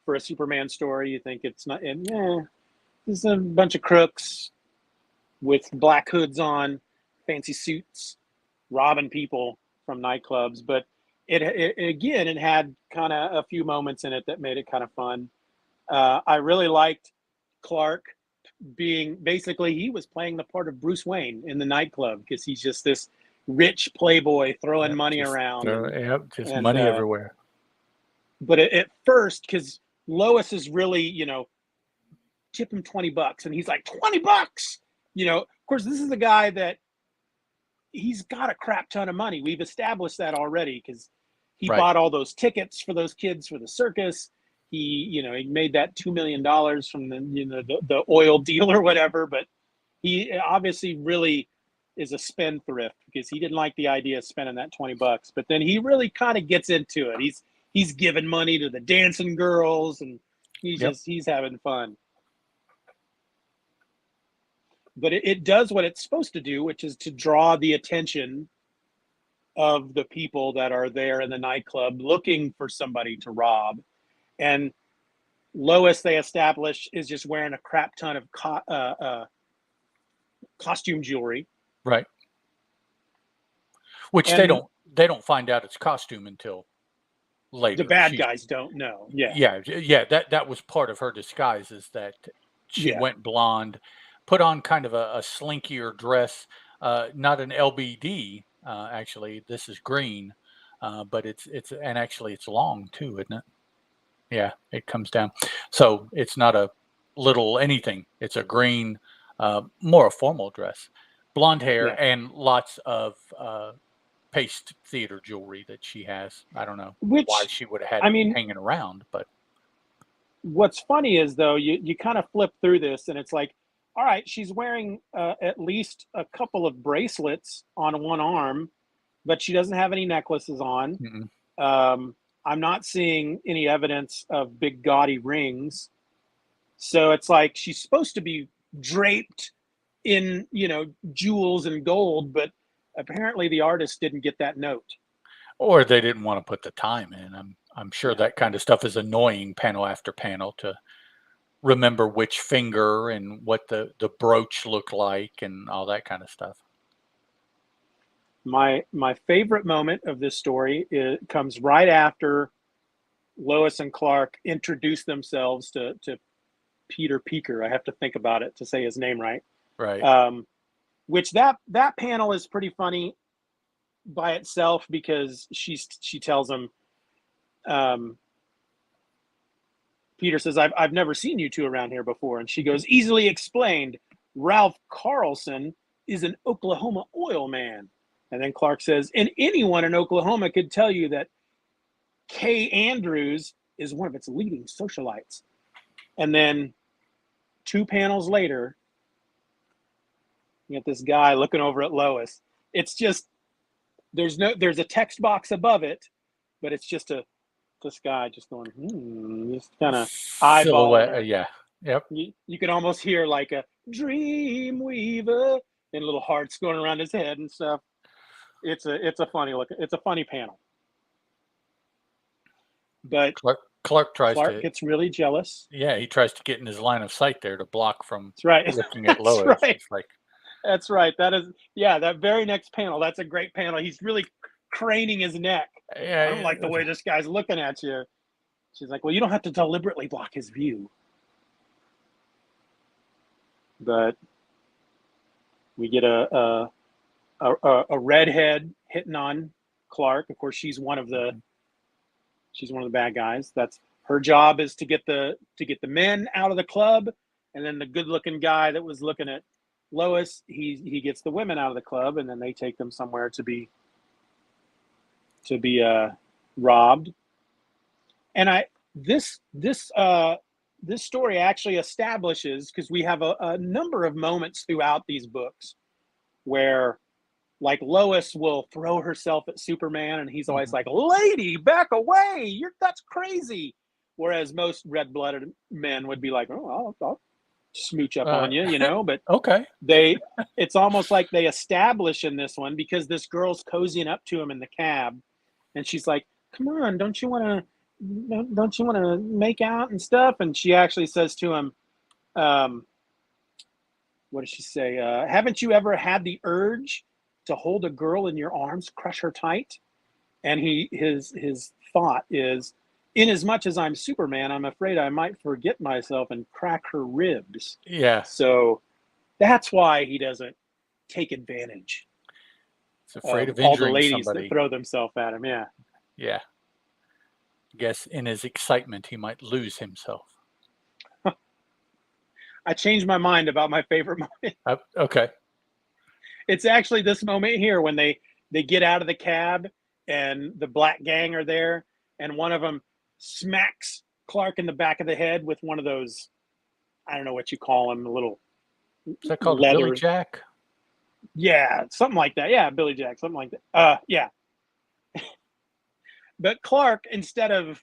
for a Superman story, you think it's not, there's a bunch of crooks with black hoods on, fancy suits, robbing people from nightclubs. But it had kind of a few moments in it that made it kind of fun. I really liked Clark basically he was playing the part of Bruce Wayne in the nightclub because he's just this rich playboy throwing money around. Just money everywhere. But at first, because Lois is really, tip him $20, and he's like, $20. Of course, this is a guy that he's got a crap ton of money. We've established that already because he bought all those tickets for those kids for the circus. He made that $2 million from the oil deal or whatever. But he obviously really is a spendthrift because he didn't like the idea of spending that $20. But then he really kind of gets into it. He's giving money to the dancing girls, and he's having fun. But it does what it's supposed to do, which is to draw the attention of the people that are there in the nightclub looking for somebody to rob. And Lois, they establish, is just wearing a crap ton of costume jewelry. Right. Which And they don't find out it's costume until later. the bad guys don't know. Yeah. That was part of her disguise, is that she Yeah. went blonde, put on kind of a slinkier dress, not an LBD. Actually, this is green, but and actually it's long too, isn't it? Yeah, it comes down. So it's not a little anything. It's a green, more a formal dress, blonde hair, Yeah. and lots of paste theater jewelry that she has. I don't know why Which, she would have had I it mean, hanging around, but what's funny is, though, you kind of flip through this and it's like, all right, she's wearing at least a couple of bracelets on one arm, but she doesn't have any necklaces on. mm-mm. Um, I'm not seeing any evidence of big gaudy rings. So it's like she's supposed to be draped in, jewels and gold, but apparently the artist didn't get that note. Or they didn't want to put the time in. I'm sure Yeah. that kind of stuff is annoying panel after panel to remember which finger and what the brooch looked like and all that kind of stuff. My favorite moment of this story comes right after Lois and Clark introduce themselves to Peter Peeker. I have to think about it to say his name right. Right. Which that panel is pretty funny by itself, because she tells him, Peter says, I've never seen you two around here before. And she goes, easily explained. Ralph Carlson is an Oklahoma oil man. And then Clark says, and anyone in Oklahoma could tell you that Kay Andrews is one of its leading socialites. And then 2 panels later, you get this guy looking over at Lois. It's just, there's a text box above it, but it's just this guy just going, just kind of eyeballing Silhouette. her. Yeah. Yep. You can almost hear like a dream weaver and little hearts going around his head and stuff. It's a funny look. It's a funny panel. But Clark tries Clark to. gets really jealous. Yeah, he tries to get in his line of sight there to block from That's right. looking at That's Lois. right. It's like, That's right. That very next panel. That's a great panel. He's really craning his neck. yeah, I don't like the way this guy's looking at you. She's like, well, you don't have to deliberately block his view. But we get a redhead hitting on Clark. Of course, she's one of the bad guys. That's her job, is to get the men out of the club, and then the good-looking guy that was looking at Lois, he gets the women out of the club, and then they take them somewhere to be robbed. And this story actually establishes, because we have a number of moments throughout these books where, like, Lois will throw herself at Superman, and he's always like, lady, back away, that's crazy. Whereas most red-blooded men would be like, oh, I'll smooch up on you, but okay. It's almost like they establish in this one, because this girl's cozying up to him in the cab, and she's like, come on, don't you want to make out and stuff? And she actually says to him, what does she say? Haven't you ever had the urge to hold a girl in your arms, crush her tight? And his thought is, inasmuch as I'm Superman, I'm afraid I might forget myself and crack her ribs. Yeah. So that's why he doesn't take advantage. He's afraid of all the injuring ladies somebody. that throw themselves at him. Yeah. Yeah. I guess in his excitement, he might lose himself. I changed my mind about my favorite moment. Okay. It's actually this moment here when they get out of the cab and the black gang are there, and one of them smacks Clark in the back of the head with one of those, I don't know what you call them, a little Is that called leather. a Billy Jack? Yeah, something like that. Yeah, Billy Jack, something like that. Yeah. But Clark, instead of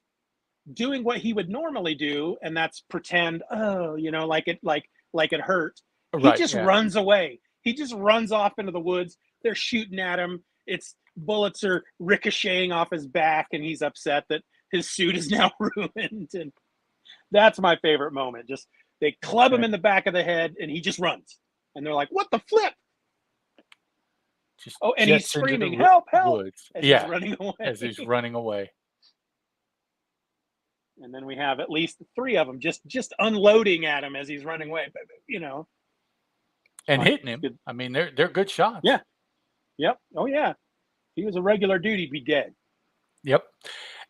doing what he would normally do, and that's pretend, like it hurt, he just runs away. He just runs off into the woods. They're shooting at him. Bullets are ricocheting off his back, and he's upset that his suit is now ruined. And That's my favorite moment. Just they club him Okay. in the back of the head, and he just runs. And they're like, "What the flip?" Just Oh, and he's jets into the screaming, "Help! Help!" woods. as he's Yeah, running as he's away. running away. And then we have at least three of them just unloading at him as he's running away. But it's And fun. hitting It's him. good. I mean, they're good shots. Yeah. Yep. Oh yeah. If he was a regular dude, he'd be dead. Yep.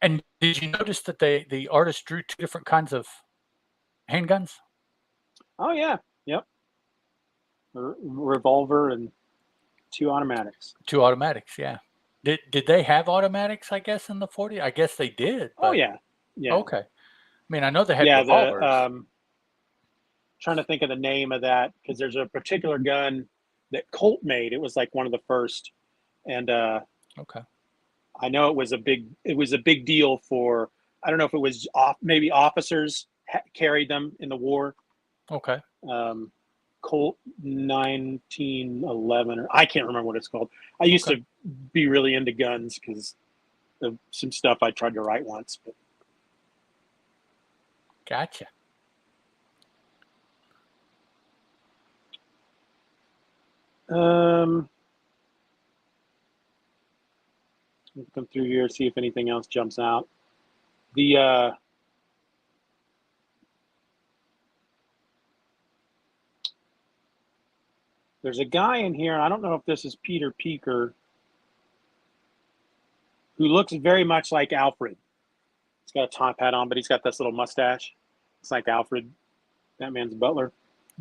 And did you notice that the artist drew two different kinds of handguns? Oh yeah. Yep. Revolver and two automatics. Two automatics, yeah. Did they have automatics, I guess, in the 40? I guess they did, Oh but yeah. Yeah. okay. I mean, I know they had Yeah. The revolvers. trying to think of the name of that because there's a particular gun that Colt made. It was like one of the first, and Okay. I know it was a big deal for. I don't know if it was maybe officers carried them in the war. Okay. Um, Colt 1911, or I can't remember what it's called. I used Okay. to be really into guns because of some stuff I tried to write once. Gotcha. But come through here, see if anything else jumps out. The there's a guy in here. I don't know if this is Peter Peeker, who looks very much like Alfred. He's got a top hat on, but he's got this little mustache. It's like Alfred, Batman's butler.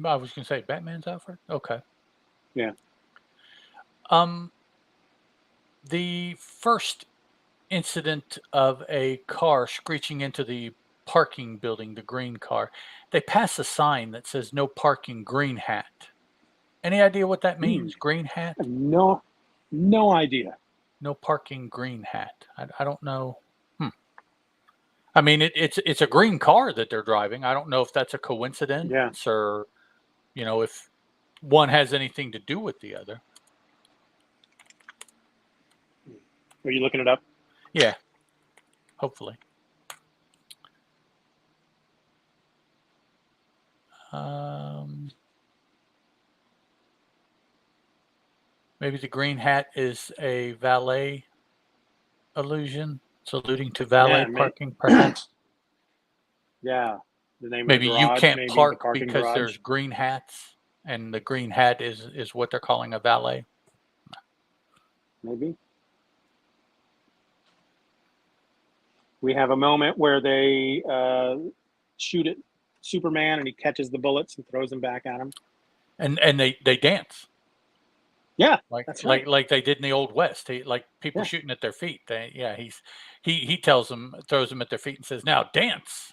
I was gonna say Batman's Alfred. Okay. Yeah. Um, the first incident of a car screeching into the parking building, the green car, they pass a sign that says "No parking, green hat." Any idea what that Hmm. means? Green I hat? have no idea. No parking, green hat. I don't know. Hmm. I mean, it's a green car that they're driving. I don't know if that's a Yeah. coincidence or if one has anything to do with the other. Are you looking it up? Yeah, hopefully. Um, Maybe the green hat is a valet allusion. It's alluding to valet Yeah. parking, perhaps. Yeah. The name of the Maybe you garage, can't maybe the park parking because garage. there's green hats, and the green hat is what they're calling a valet. Maybe. We have a moment where they shoot at Superman and he catches the bullets and throws them back at him. And they dance Yeah, like that's right. like like they did in the old West. Like people Yeah. shooting at their feet. He tells them, throws them at their feet and says, "Now dance."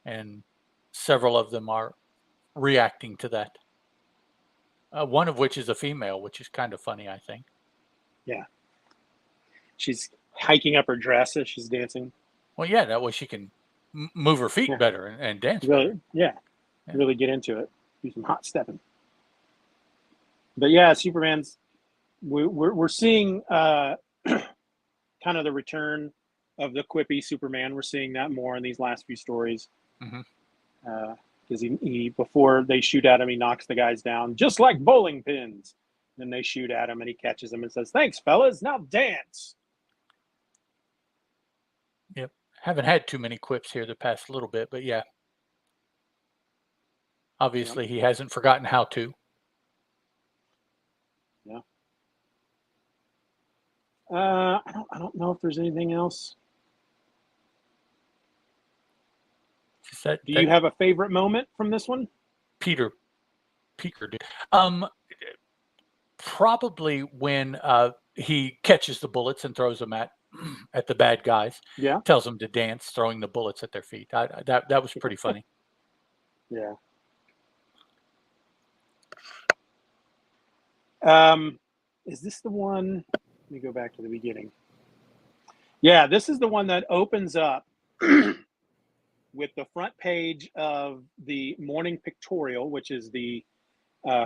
And several of them are reacting to that. One of which is a female, which is kind of funny, I think. Yeah. She's hiking up her dress as she's dancing. Well, yeah, that way she can move her feet Yeah. better and dance better. Really, yeah. Yeah. Really get into it. Do some hot stepping. But yeah, Superman's. We're seeing kind of the return of the quippy Superman. We're seeing that more in these last few stories. Hmm. Because he before they shoot at him, he knocks the guys down just like bowling pins. Then they shoot at him and he catches them and says, "Thanks, fellas. Now dance." Yep. Haven't had too many quips here the past little bit, but yeah, Yep. obviously he hasn't forgotten how to. Yeah. I don't know if there's anything else. Just Do that you have a favorite moment from this one? Peter Peeker did. Probably when he catches the bullets and throws them at the bad guys, Yeah. tells them to dance, throwing the bullets at their feet. That was pretty funny. Yeah. Is this the one? Let me go back to the beginning. Yeah, this is the one that opens up with the front page of the Morning Pictorial, which is the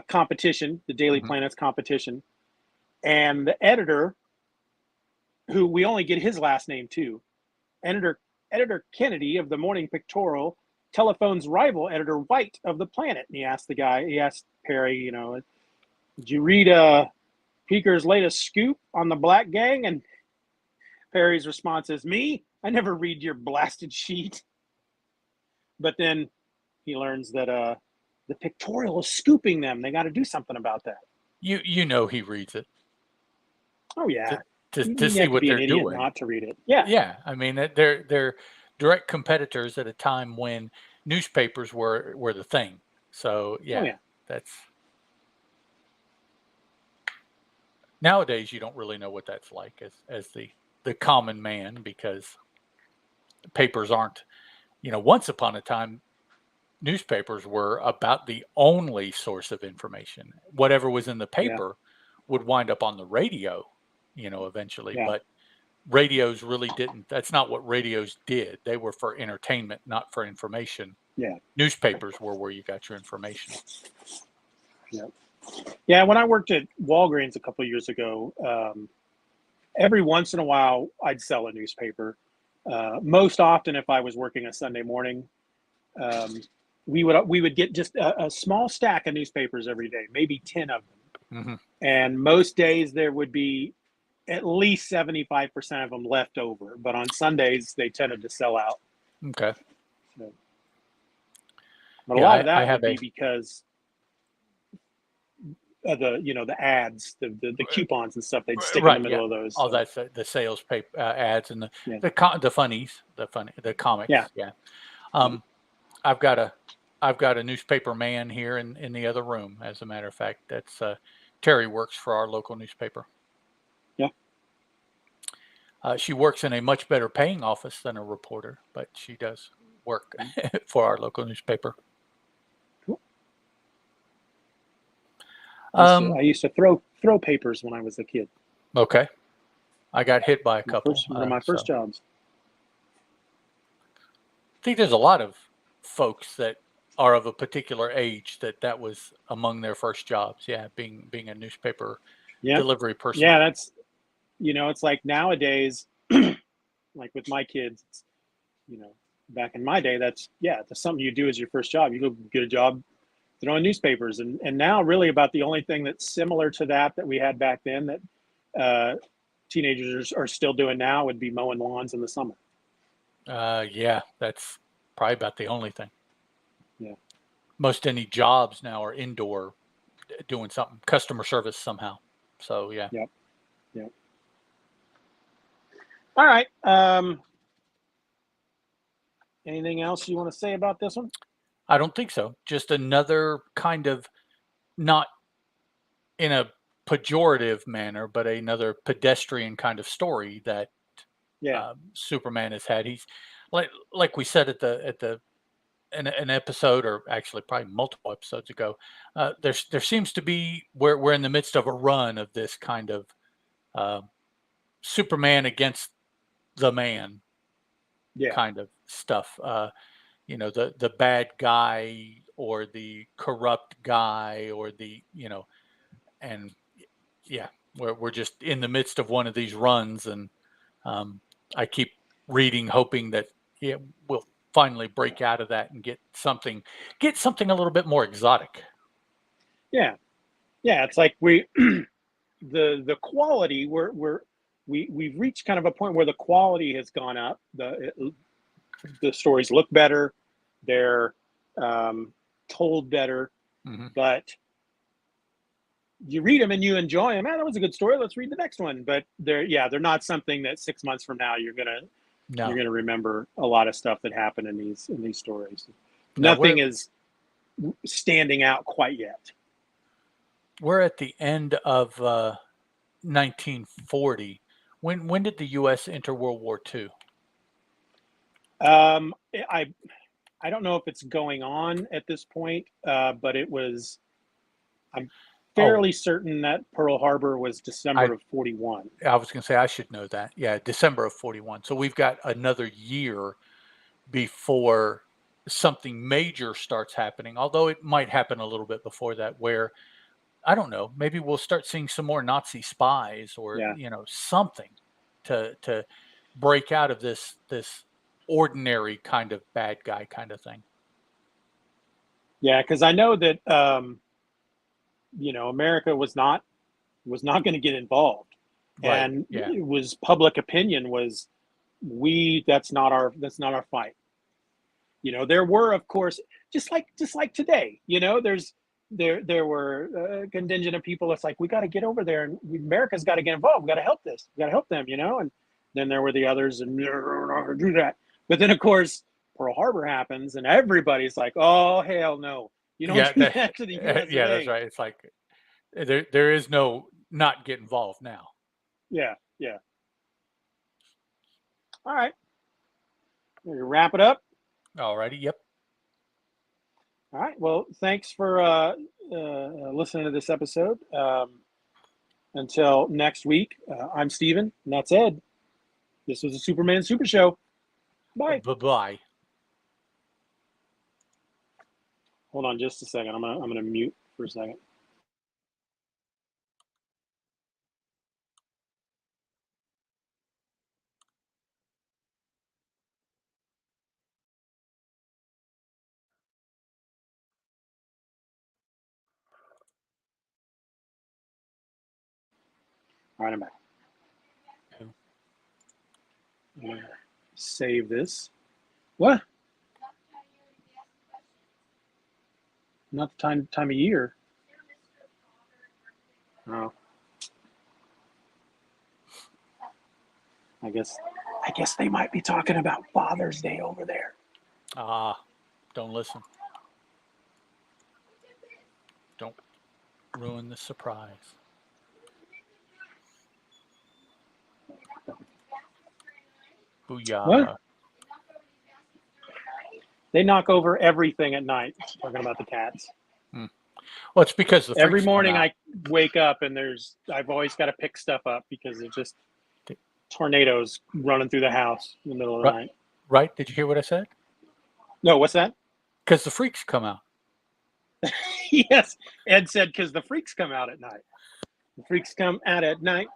competition, the Daily Hmm. Planet's competition. And the editor, who we only get his last name too, editor Kennedy of the Morning Pictorial, telephone's rival, Editor White of the Planet. And he asked Perry, did you read Peeker's latest scoop on the Black Gang? And Perry's response is, me? I never read your blasted sheet. But then he learns that the pictorial is scooping them. They got to do something about that. You know he reads it. Oh yeah, to see what they're doing. Not to read it. Yeah, yeah. I mean, they're direct competitors at a time when newspapers were the thing. So yeah. That's nowadays you don't really know what that's like as the common man, because papers aren't. Once upon a time, newspapers were about the only source of information. Whatever was in the paper would wind up on the radio, eventually. Yeah. But radios really didn't. That's not what radios did. They were for entertainment, not for information. Yeah. Newspapers were where you got your information. Yeah. Yeah. When I worked at Walgreens a couple of years ago, every once in a while I'd sell a newspaper. Most often, if I was working a Sunday morning, we would get just a small stack of newspapers every day, maybe 10 of them. Mm-hmm. And most days there would be at least 75% of them left over. But on Sundays, they tended to sell out. Okay. So, but a lot of that would be because of the ads, the coupons and stuff they'd stick in the middle of those. Oh, that's the sales paper ads and the funnies, the comics. Yeah. I've got a newspaper man here in the other room. As a matter of fact, that's Terry works for our local newspaper. Yeah. She works in a much better paying office than a reporter, but she does work for our local newspaper. Cool. I used to throw papers when I was a kid. Okay. I got hit by a couple. One of my first jobs. I think there's a lot of folks that are of a particular age that was among their first jobs. Yeah, being a newspaper delivery person. Yeah, that's it's like nowadays, like with my kids, it's, back in my day, that's something you do as your first job. You go get a job throwing newspapers, and now really about the only thing that's similar to that we had back then that teenagers are still doing now would be mowing lawns in the summer. Yeah, that's probably about the only thing. Yeah. Most any jobs now are indoor, doing something, customer service somehow. So yeah. Yep. All right. Anything else you want to say about this one? I don't think so. Just another kind of, not in a pejorative manner, but another pedestrian kind of story that Superman has had. He's like we said in an episode, or actually probably multiple episodes ago, there seems to be, we're in the midst of a run of this kind of Superman against the man kind of stuff. The bad guy or the corrupt guy or the, and we're just in the midst of one of these runs, and I keep reading, hoping that we'll finally break out of that and get something a little bit more exotic. Yeah, it's like the quality we've reached kind of a point where the quality has gone up. The stories look better, they're told better, but you read them and you enjoy them. That was a good story. Let's read the next one. But they're not something that 6 months from now you're gonna remember a lot of stuff that happened in these stories. Nothing is standing out quite yet. We're at the end of 1940. When did the U.S. enter World War II? I don't know if it's going on at this point, but it was. I'm fairly certain that Pearl Harbor was December of 41. I was going to say I should know that. Yeah, December of 41. So we've got another year before something major starts happening. Although it might happen a little bit before that, where I don't know, maybe we'll start seeing some more Nazi spies or something to break out of this ordinary kind of bad guy kind of thing. Yeah, because I know that America was not going to get involved, Right. and Yeah. it was public opinion was we that's not our fight. There were, of course, just like today. There were a contingent of people. It's like we got to get over there, and America's got to get involved. We got to help this. We got to help them. And then there were the others, and we're not going to do that. But then, of course, Pearl Harbor happens, and everybody's like, "Oh hell no! You don't Yeah. do that to the U.S. of Yeah. That's A." right. It's like there is no not get involved now. Yeah, yeah. All right, we wrap it up. Alrighty. Yep. All right. Well, thanks for listening to this episode. Until next week, I'm Steven, and that's Ed. This was a Superman Super Show. Bye. Bye bye. Hold on just a second. I'm gonna mute for a second. All right, I'm back. I'm gonna save this. What? Not the time of year. Oh. I guess they might be talking about Father's Day over there. Don't listen. Don't ruin the surprise. Booyah. What? They knock over everything at night. Talking about the cats. Well, it's because the Every freaks come morning out. I wake up and I've always got to pick stuff up because it's just tornadoes running through the house in the middle of the night. Right? Did you hear what I said? No, what's that? Because the freaks come out. Yes, Ed said because the freaks come out at night. The freaks come out at night.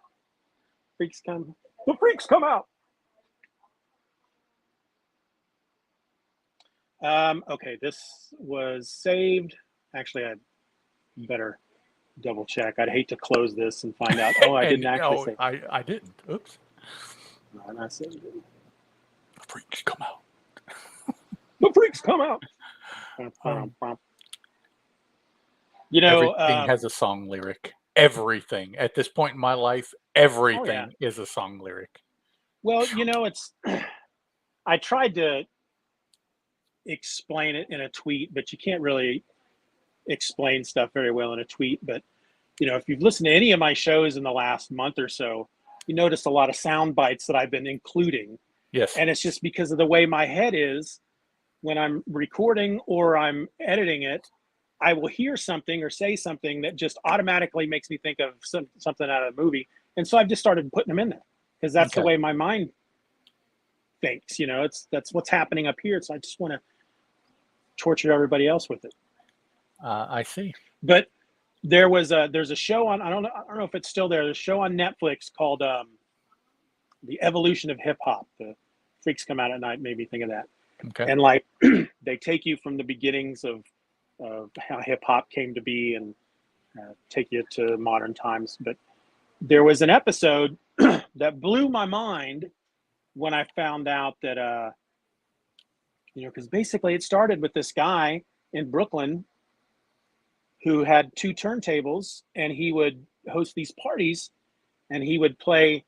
The freaks come out. Okay, this was saved. Actually, I better double check. I'd hate to close this and find out. Oh, I didn't actually save it. I didn't. Oops. No, I'm not saving it. The freaks come out. The freaks come out. Everything has a song lyric. Everything. At this point in my life, everything is a song lyric. Well, I tried to explain it in a tweet, but you can't really explain stuff very well in a tweet. But, if you've listened to any of my shows in the last month or so, you notice a lot of sound bites that I've been including. Yes. And it's just because of the way my head is when I'm recording or I'm editing it. I will hear something or say something that just automatically makes me think of something out of the movie. And so I've just started putting them in there because that's the way my mind thinks, that's what's happening up here. So I just want to torture everybody else with it. I see. But there's a show on, I don't know if it's still there. There's a show on Netflix called The Evolution of Hip Hop. The freaks come out at night made me think of that. Okay. And they take you from the beginnings of how hip hop came to be and take you to modern times. But there was an episode that blew my mind when I found out that, because basically it started with this guy in Brooklyn who had 2 turntables and he would host these parties and he would play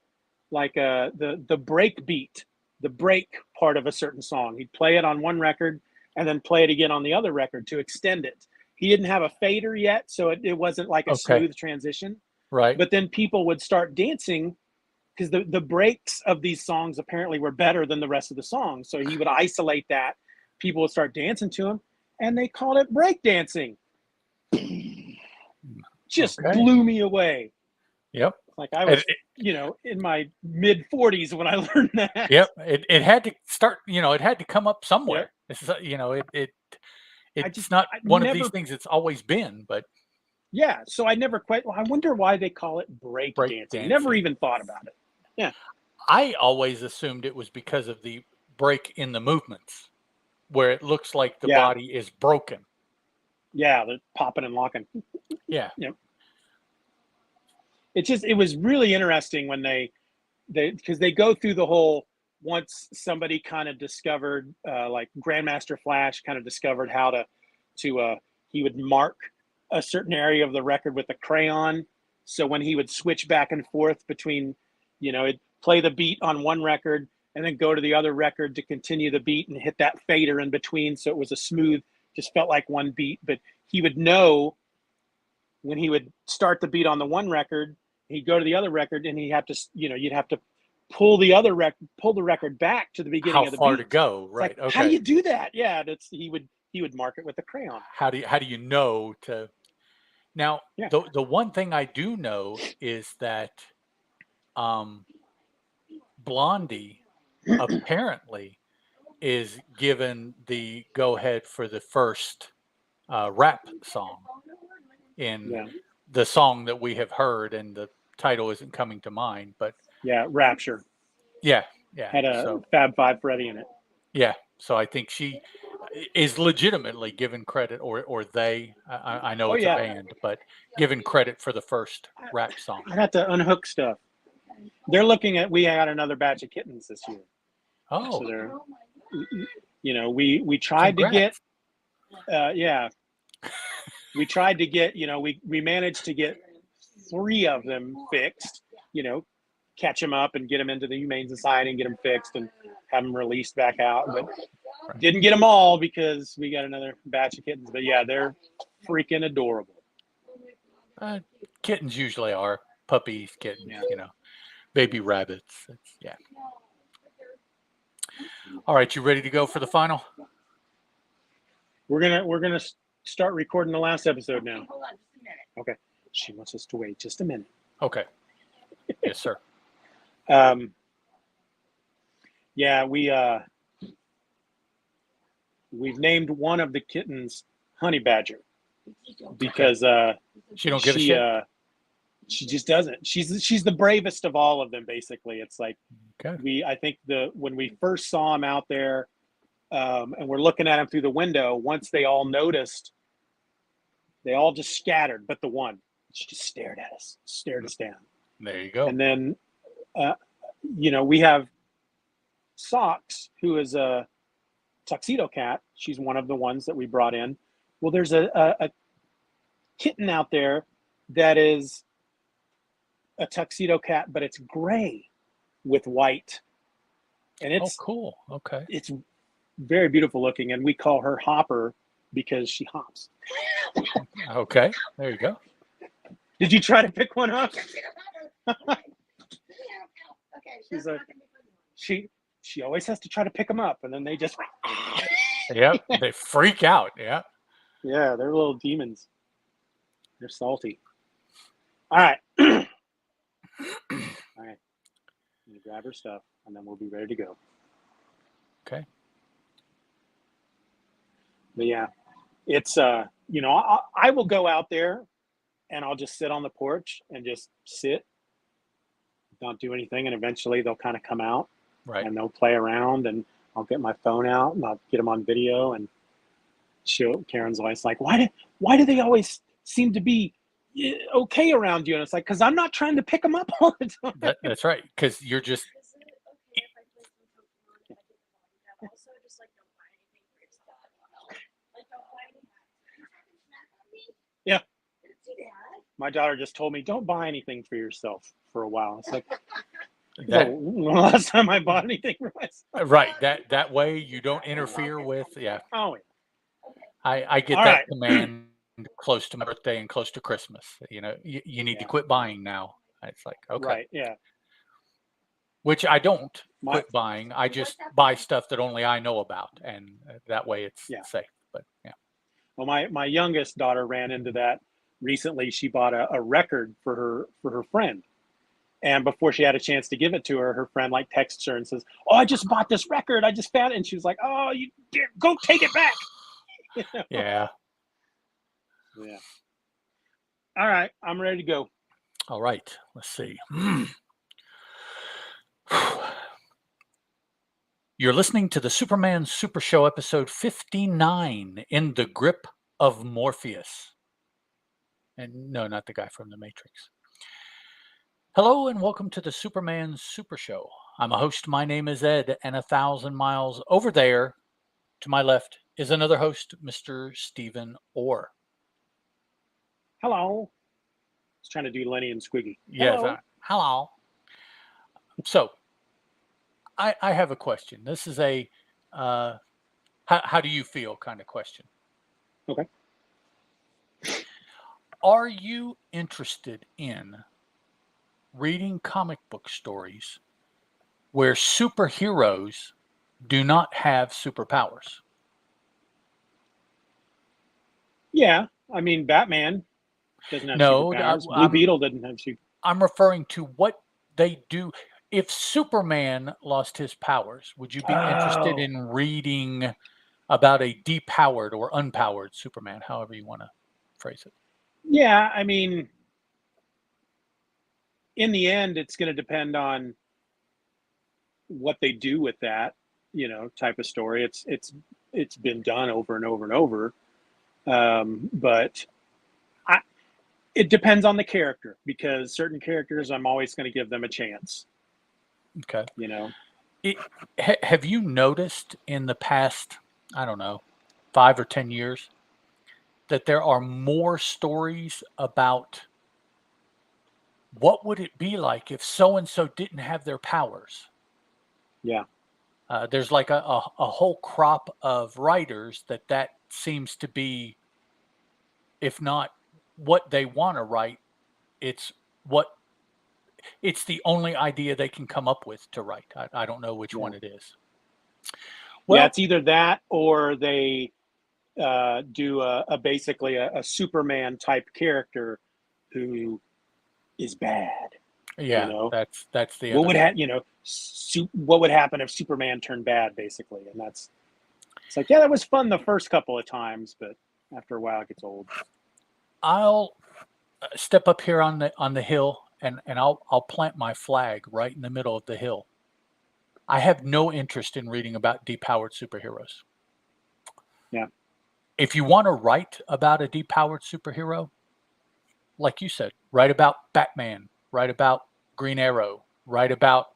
like the break beat, the break part of a certain song. He'd play it on one record and then play it again on the other record to extend it. He didn't have a fader yet, so it wasn't like a smooth transition. Right. But then people would start dancing because the breaks of these songs apparently were better than the rest of the songs. So he would isolate that. People would start dancing to him, and they called it break dancing. Just blew me away. Yep. Like I was, in my mid 40s when I learned that. Yep. It had to start, it had to come up somewhere. Yep. It's not one of these things it's always been, but. Yeah. So I never quite, I wonder why they call it break dancing. Never even thought about it. Yeah. I always assumed it was because of the break in the movements where it looks like the body is broken. Yeah, they're popping and locking. Yeah. It was really interesting when because they go through the whole, once somebody kind of discovered, like Grandmaster Flash kind of discovered how to he would mark a certain area of the record with a crayon. So when he would switch back and forth between, it'd play the beat on one record and then go to the other record to continue the beat and hit that fader in between. So it was a smooth, just felt like one beat, but he would know when he would start the beat on the one record, he'd go to the other record and he'd have to, you'd have to pull the record back to the beginning How of the far beat. to go? Right. Like, Okay. how do you do that? Yeah, he would mark it with a crayon. How do you know to? Now, Yeah. the one thing I do know is that Blondie apparently is given the go ahead for the first rap song in the song that we have heard, and the title isn't coming to mind, but Rapture. Yeah. Had a Fab Five Freddy in it. Yeah, so I think she is legitimately given credit, or they. I know it's a band, but given credit for the first rap song. I had to unhook stuff. They're looking at. We had another batch of kittens this year. Oh, so they're. We tried Congrats. to get. We tried to get. We managed to get 3 of them fixed. Catch them up and get them into the Humane Society and get them fixed and have them released back out. But didn't get them all because we got another batch of kittens. But yeah, they're freaking adorable. Kittens usually are puppies, kittens, baby rabbits. All right, you ready to go for the final? We're gonna start recording the last episode now. Hold on just a minute. Okay. She wants us to wait just a minute. Okay. Yes, sir. We've named one of the kittens Honey Badger because she don't give a shit. She just doesn't. She's the bravest of all of them. Basically, it's like I think when we first saw him out there, and we're looking at him through the window. Once they all noticed, they all just scattered, but the one, she just stared at us, stared us down. There you go. And then, we have Socks, who is a tuxedo cat. She's one of the ones that we brought in. Well, there's a kitten out there that is a tuxedo cat, but it's gray with white. And it's cool. Okay. It's very beautiful looking, and we call her Hopper because she hops. Okay, there you go. Did you try to pick one up? She always has to try to pick them up, and then they just. Yep, they freak out. Yeah. Yeah, they're little demons. They're salty. All right. All right. You grab her stuff, and then we'll be ready to go. Okay. But yeah, it's I will go out there, and I'll just sit on the porch and just sit, not do anything, and eventually they'll kind of come out, right? And they'll play around, and I'll get my phone out and I'll get them on video, and Karen's always like, why do they always seem to be okay around you? And it's like, because I'm not trying to pick them up all the time. That's right, because you're just. Also, just like don't buy anything for yourself. Like don't buy anything. Yeah. Do that. My daughter just told me, don't buy anything for yourself for a while. It's like, the last time I bought anything for myself. Right. That way you don't interfere with. Yeah. Oh, yeah. I get that command close to my birthday and close to Christmas. You need to quit buying now. It's like, okay. Right. Yeah. Which I don't quit buying. I just buy stuff that only I know about, and that way it's safe. But yeah. Well, my youngest daughter ran into that recently. She bought a record for her friend, and before she had a chance to give it to her, her friend texts her and says, "Oh, I just bought this record. I just found it." And she was like, "Oh, you go take it back." Yeah. Yeah. All right, I'm ready to go. All right. Let's see. You're listening to the Superman Super Show episode 59, In the Grip of Morpheus. And no, not the guy from The Matrix. Hello and welcome to the Superman Super Show. I'm a host. My name is Ed, and 1,000 miles over there to my left is another host, Mr. Steeven Orr. Hello. I was trying to do Lenny and Squiggy. Yes, Hello. hello. So, I have a question. This is a how do you feel kind of question. Okay. Are you interested in reading comic book stories where superheroes do not have superpowers? Yeah. I mean, Batman doesn't have No, superpowers. Blue Beetle doesn't have superpowers. I'm referring to what they do. If Superman lost his powers, would you be interested in reading about a depowered or unpowered Superman, however you want to phrase it? Yeah. I mean, in the end, it's going to depend on what they do with that, type of story. It's been done over and over and over. But it depends on the character, because certain characters, I'm always going to give them a chance. Okay. It, have you noticed in the past, I don't know, 5 or 10 years, that there are more stories about what would it be like if so-and-so didn't have their powers? Yeah. There's like a whole crop of writers that seems to be, if not what they want to write, it's the only idea they can come up with to write. I don't know which one it is. Well, it's either that or they do basically a Superman type character who is bad. Yeah, that's the what other would what would happen if Superman turned bad, basically, and it's like, yeah, that was fun the first couple of times, but after a while it gets old. I'll step up here on the hill and I'll plant my flag right in the middle of the hill. I have no interest in reading about depowered superheroes. Yeah. If you want to write about a depowered superhero, like you said, write about Batman, write about Green Arrow, write about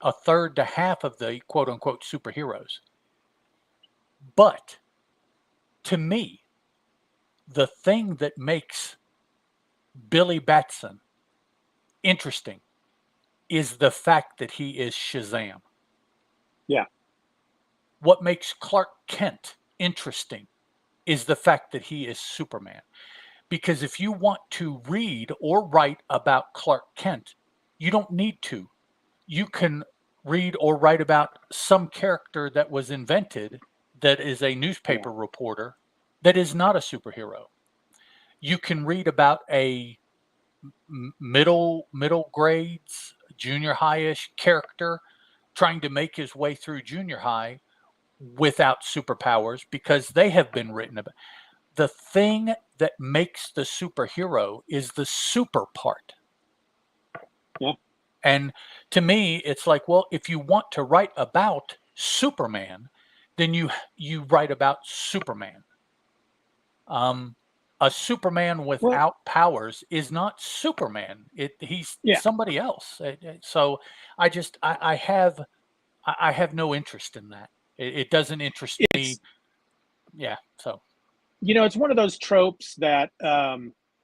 a third to half of the quote unquote superheroes. But to me, the thing that makes Billy Batson interesting is the fact that he is Shazam. Yeah. What makes Clark Kent interesting is the fact that he is Superman. Because if you want to read or write about Clark Kent, you don't need to. You can read or write about some character that was invented that is a newspaper reporter that is not a superhero. You can read about a middle grades, junior high-ish character trying to make his way through junior high without superpowers because they have been written about. The thing that makes the superhero is the super part. Yeah. And to me, it's like, well, if you want to write about Superman, then you write about Superman. A Superman without powers is not Superman. He's somebody else. So I have no interest in that. It doesn't interest me. Yeah. So, it's one of those tropes that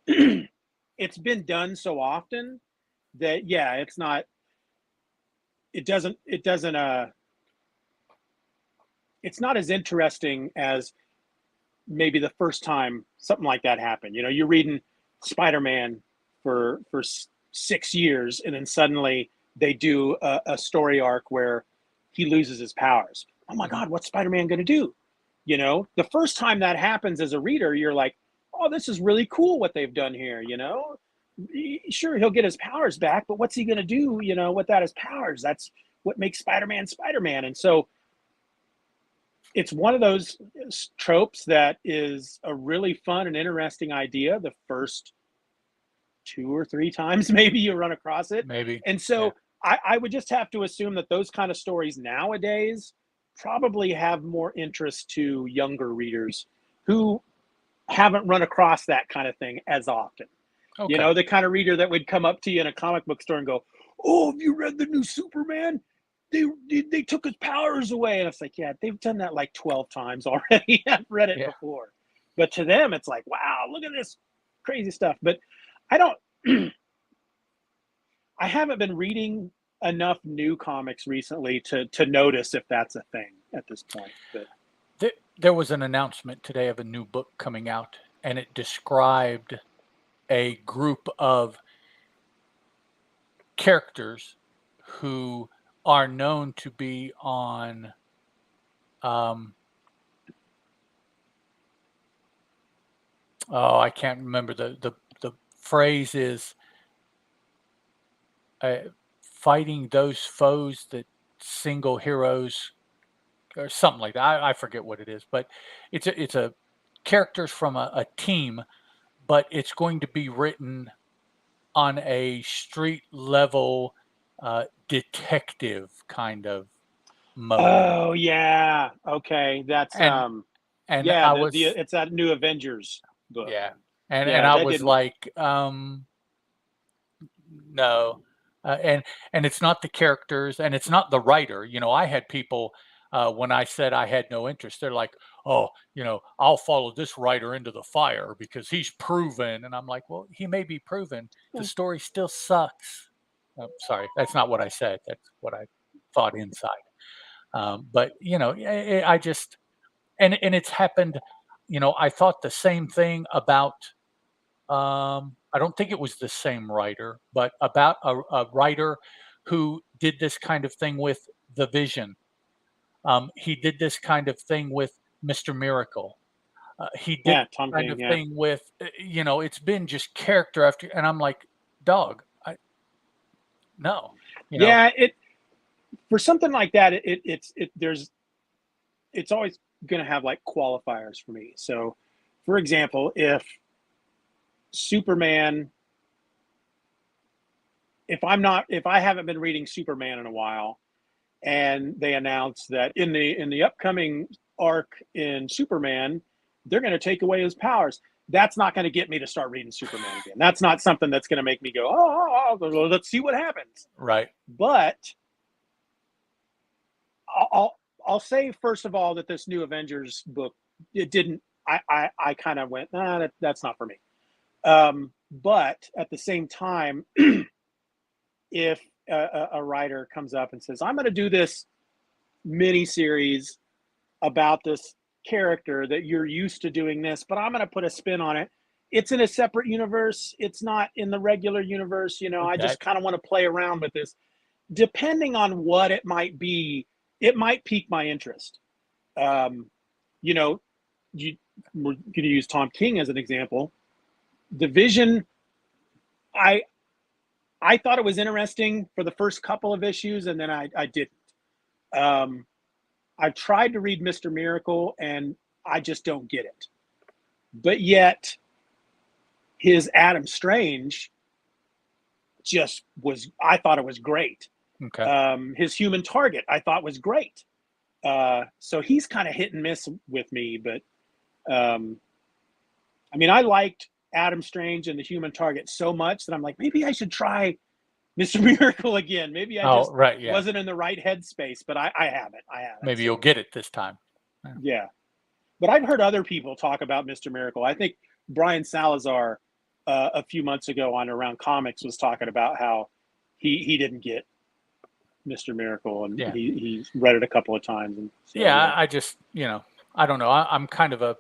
it's been done so often that, it's not, it's not as interesting as maybe the first time something like that happened. You're reading Spider-Man for 6 years, and then suddenly they do a story arc where he loses his powers. Oh my God, what's Spider-Man going to do? The first time that happens as a reader, you're like, oh, this is really cool what they've done here. Sure, he'll get his powers back, but what's he going to do, without his powers? That's what makes Spider-Man Spider-Man. And so it's one of those tropes that is a really fun and interesting idea the first 2 or 3 times maybe you run across it. Maybe. And so I would just have to assume that those kind of stories nowadays probably have more interest to younger readers who haven't run across that kind of thing as often. Okay. You know, the kind of reader that would come up to you in a comic book store and go, "Oh, have you read the new Superman? They took his powers away." And it's like, yeah, they've done that like 12 times already. I've read it Yeah. before. But to them, it's like, wow, look at this crazy stuff. But I don't, I haven't been reading enough new comics recently to notice if that's a thing at this point. But There was an announcement today of a new book coming out, and it described a group of characters who are known to be on I can't remember the phrase is fighting those foes that single heroes or something like that. I forget what it is, but it's a characters from a team, but it's going to be written on a street level detective kind of mode. oh yeah, okay, that's And yeah, I the was it's that new Avengers book. yeah, and Yeah, I that was didn't. like, no, and it's not the characters, and it's not the writer. You know, I had people when I said I had no interest, they're like, "Oh, you know, I'll follow this writer into the fire because he's proven." And I'm like, "Well, he may be proven. The story still sucks." Oh, sorry, that's not what I said. That's what I thought inside. But you know, I just and it's happened. You know, I thought the same thing about I don't think it was the same writer, but about a writer who did this kind of thing with the Vision. He did this kind of thing with Mr. Miracle. He did Yeah, Tom kind King. of Yeah, thing with, you know, it's been just character after, and I'm like, dog, no, you know, yeah. It for something like that, it's always going to have like qualifiers for me. So, for example, if Superman, if I haven't been reading Superman in a while, and they announce that in the upcoming arc in Superman, they're going to take away his powers. That's not going to get me to start reading Superman again. That's not something that's going to make me go, let's see what happens. right, But I'll say first of all that this new Avengers book, it didn't. I kind of went, that's not for me. But at the same time, if a writer comes up and says, I'm going to do this mini series about this character that you're used to doing this, but I'm going to put a spin on it. It's in a separate universe. It's not in the regular universe. You know, I that just kind of want to play around with this. Depending on what it might be, it might pique my interest. Um, you know, we're going to use Tom King as an example. The Vision, I I thought it was interesting for the first couple of issues, and then I didn't. Um, I've tried to read Mr. Miracle, and I just don't get it. But yet, his Adam Strange just was. I thought it was great. okay, His Human Target, I thought was great. So he's kind of hit and miss with me, but um, I mean, I liked Adam Strange and the Human Target so much that I'm like, maybe I should try Mr. Miracle again. Maybe I oh just right, yeah, wasn't in the right headspace, but I haven't. I haven't. maybe you'll So get it this time. Yeah. yeah, but I've heard other people talk about Mr. Miracle. I think Brian Salazar a few months ago on Around Comics was talking about how he didn't get Mr. Miracle, and Yeah. he read it a couple of times, and so Yeah, yeah. I just, you know, I don't know. I'm kind of a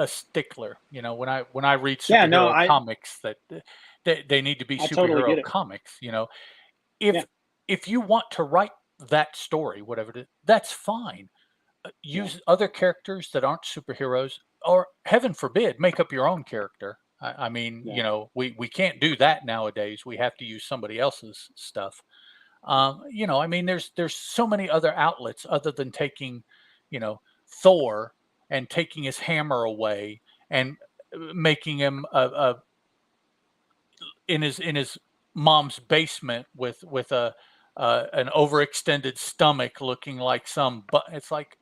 stickler, you know, when I read Yeah, no, superhero comics that they need to be I totally get superhero it. comics, you know. Yeah, If you want to write that story, whatever it is, that's fine. yeah, Use other characters that aren't superheroes, or heaven forbid, make up your own character. I mean, yeah. you know, we can't do that nowadays. We have to use somebody else's stuff. You know, I mean, there's so many other outlets other than taking, you know, Thor and taking his hammer away and making him in his mom's basement with a an overextended stomach looking like some. But it's like,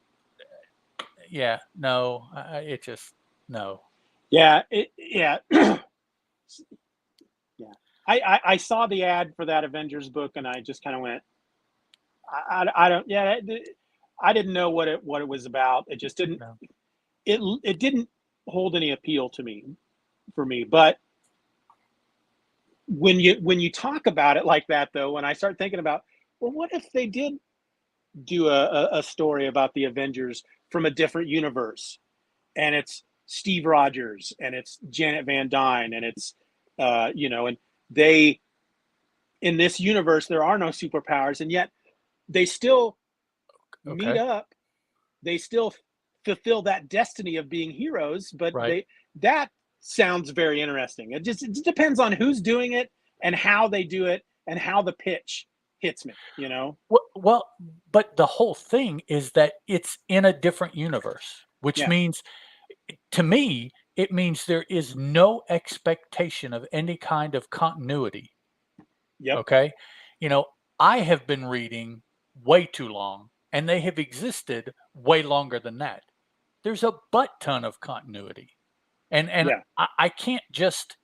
yeah, no, it just No. Yeah, yeah. Yeah. I saw the ad for that Avengers book, and I just kind of went, I don't, yeah, I didn't know what it was about. It just didn't, No. it didn't hold any appeal to me, for me. But when you talk about it like that, though, when I start thinking about, well, what if they did do a story about the Avengers from a different universe, and it's Steve Rogers, and it's Janet Van Dyne, and it's and they, in this universe there are no superpowers, and yet they still meet Okay. up, they still fulfill that destiny of being heroes, but Right. that sounds very interesting. It just depends on who's doing it and how they do it and how the pitch hits me, Well, but the whole thing is that it's in a different universe, which Yeah. means, to me, it means there is no expectation of any kind of continuity. Yep. Okay. You know, I have been reading way too long, and they have existed way longer than that. There's a butt ton of continuity. And Yeah. I can't just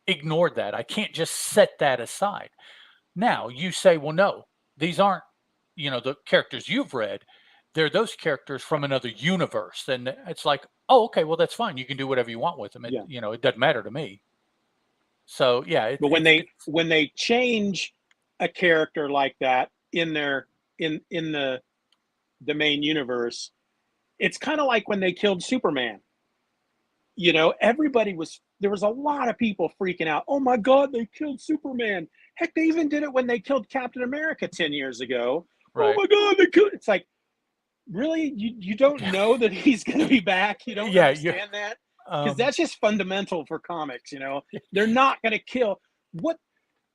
ignore that. I can't just set that aside. Now you say, well, no, these aren't, the characters you've read. They're those characters from another universe. And it's like, oh, okay, well, that's fine. You can do whatever you want with them. Yeah. It doesn't matter to me. So yeah, But when they change a character like that in their in the main universe, it's kind of like when they killed Superman. There was a lot of people freaking out. Oh my God, they killed Superman. Heck, they even did it when they killed Captain America 10 years ago. Oh right. my God, they killed. It's like, really? You don't know that he's going to be back? You don't Yeah. You, understand that? Because um, that's just fundamental for comics. They're not going to kill.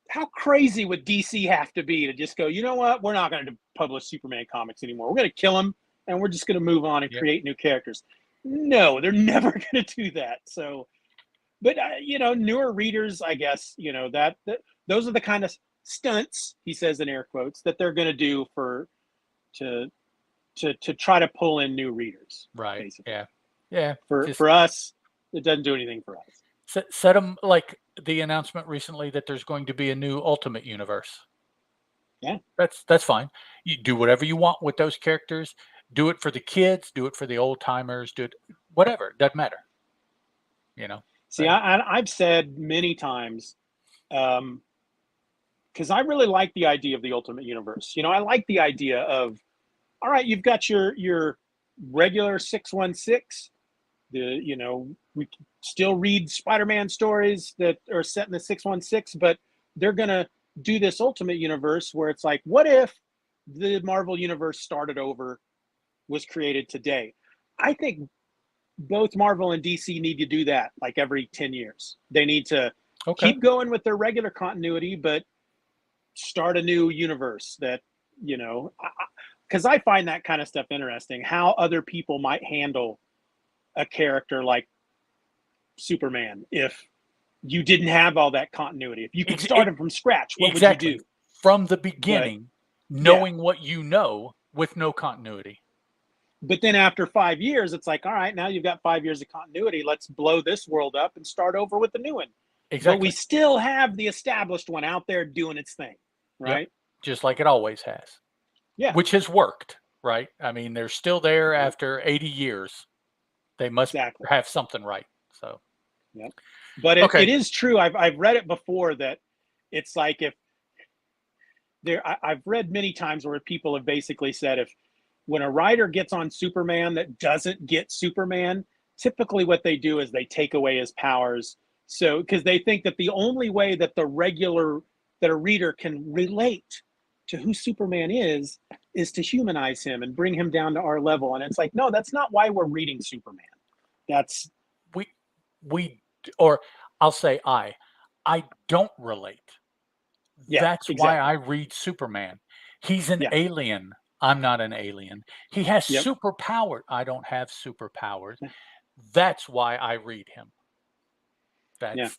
How crazy would DC have to be to just go, you know what? We're not going to publish Superman comics anymore. We're going to kill him, and we're just going to move on and yeah. create new characters. No, they're never going to do that. So, but newer readers, I guess, that those are the kind of stunts, he says in air quotes, that they're going to do to try to pull in new readers. Right. Basically. Yeah. Yeah. Just For us, it doesn't do anything for us. set them, like the announcement recently that there's going to be a new Ultimate Universe. Yeah. That's fine. You do whatever you want with those characters. Do it for the kids. Do it for the old timers. Do it, whatever. It doesn't matter. See, I've said many times, because I really like the idea of the Ultimate Universe. I like the idea of, all right, you've got your regular 616. We still read Spider-Man stories that are set in the 616, but they're gonna do this Ultimate Universe where it's like, what if the Marvel Universe started over, was created today? I think both Marvel and DC need to do that like every 10 years. They need to keep going with their regular continuity, but start a new universe that, because I find that kind of stuff interesting, how other people might handle a character like Superman if you didn't have all that continuity. If you could start him from scratch, what would you do? From the beginning, knowing what you know with no continuity. But then after 5 years, it's like, all right, now you've got 5 years of continuity. Let's blow this world up and start over with the new one. Exactly. But we still have the established one out there doing its thing, right? Yep. Just like it always has. Yeah. Which has worked, right? I mean, they're still there after 80 years. They must have something right. So, yeah. But it is true. I've read it before that it's like I've read many times where people have basically said when a writer gets on Superman that doesn't get Superman, typically what they do is they take away his powers. So, because they think that the only way that that a reader can relate to who Superman is to humanize him and bring him down to our level. And it's like, no, that's not why we're reading Superman. That's or I'll say I don't relate. Yeah, that's why I read Superman. He's an alien. I'm not an alien. He has superpower. I don't have superpowers. That's why I read him.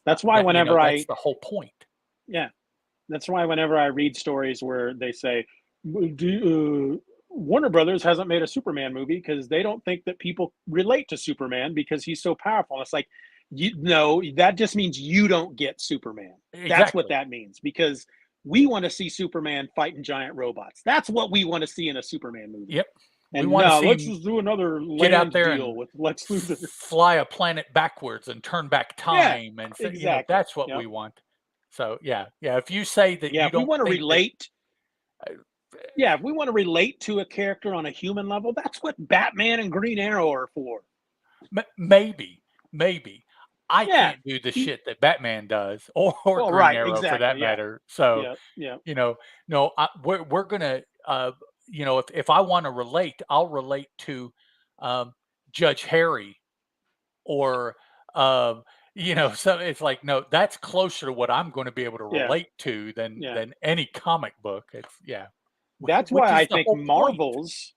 That's why whenever that's the whole point. Yeah. That's why whenever I read stories where they say, Warner Brothers hasn't made a Superman movie because they don't think that people relate to Superman because he's so powerful. And it's like, no, that just means you don't get Superman. That's what Exactly. that means, because we want to see Superman fighting giant robots. That's what we want to see in a Superman movie. Yep. We And want to no, see let's him just do another get out land there deal and with Lex Luthor. fly a planet backwards and turn back Yeah, time, and say, exactly. that's what Yep. we want. So yeah. If you say that Yeah, you if we don't want to think that, relate, yeah, if we want to relate to a character on a human level, that's what Batman and Green Arrow are for. maybe, I Yeah. can't do the shit that Batman does, or Well, Green right, Arrow for that exactly. Yeah. matter. So Yeah. Yeah. no, we're gonna, if I want to relate, I'll relate to um, Judge Harry, or so it's like, no, that's closer to what I'm going to be able to Yeah. relate to than Yeah. any comic book. It's That's which why is I the think whole point. Marvel's,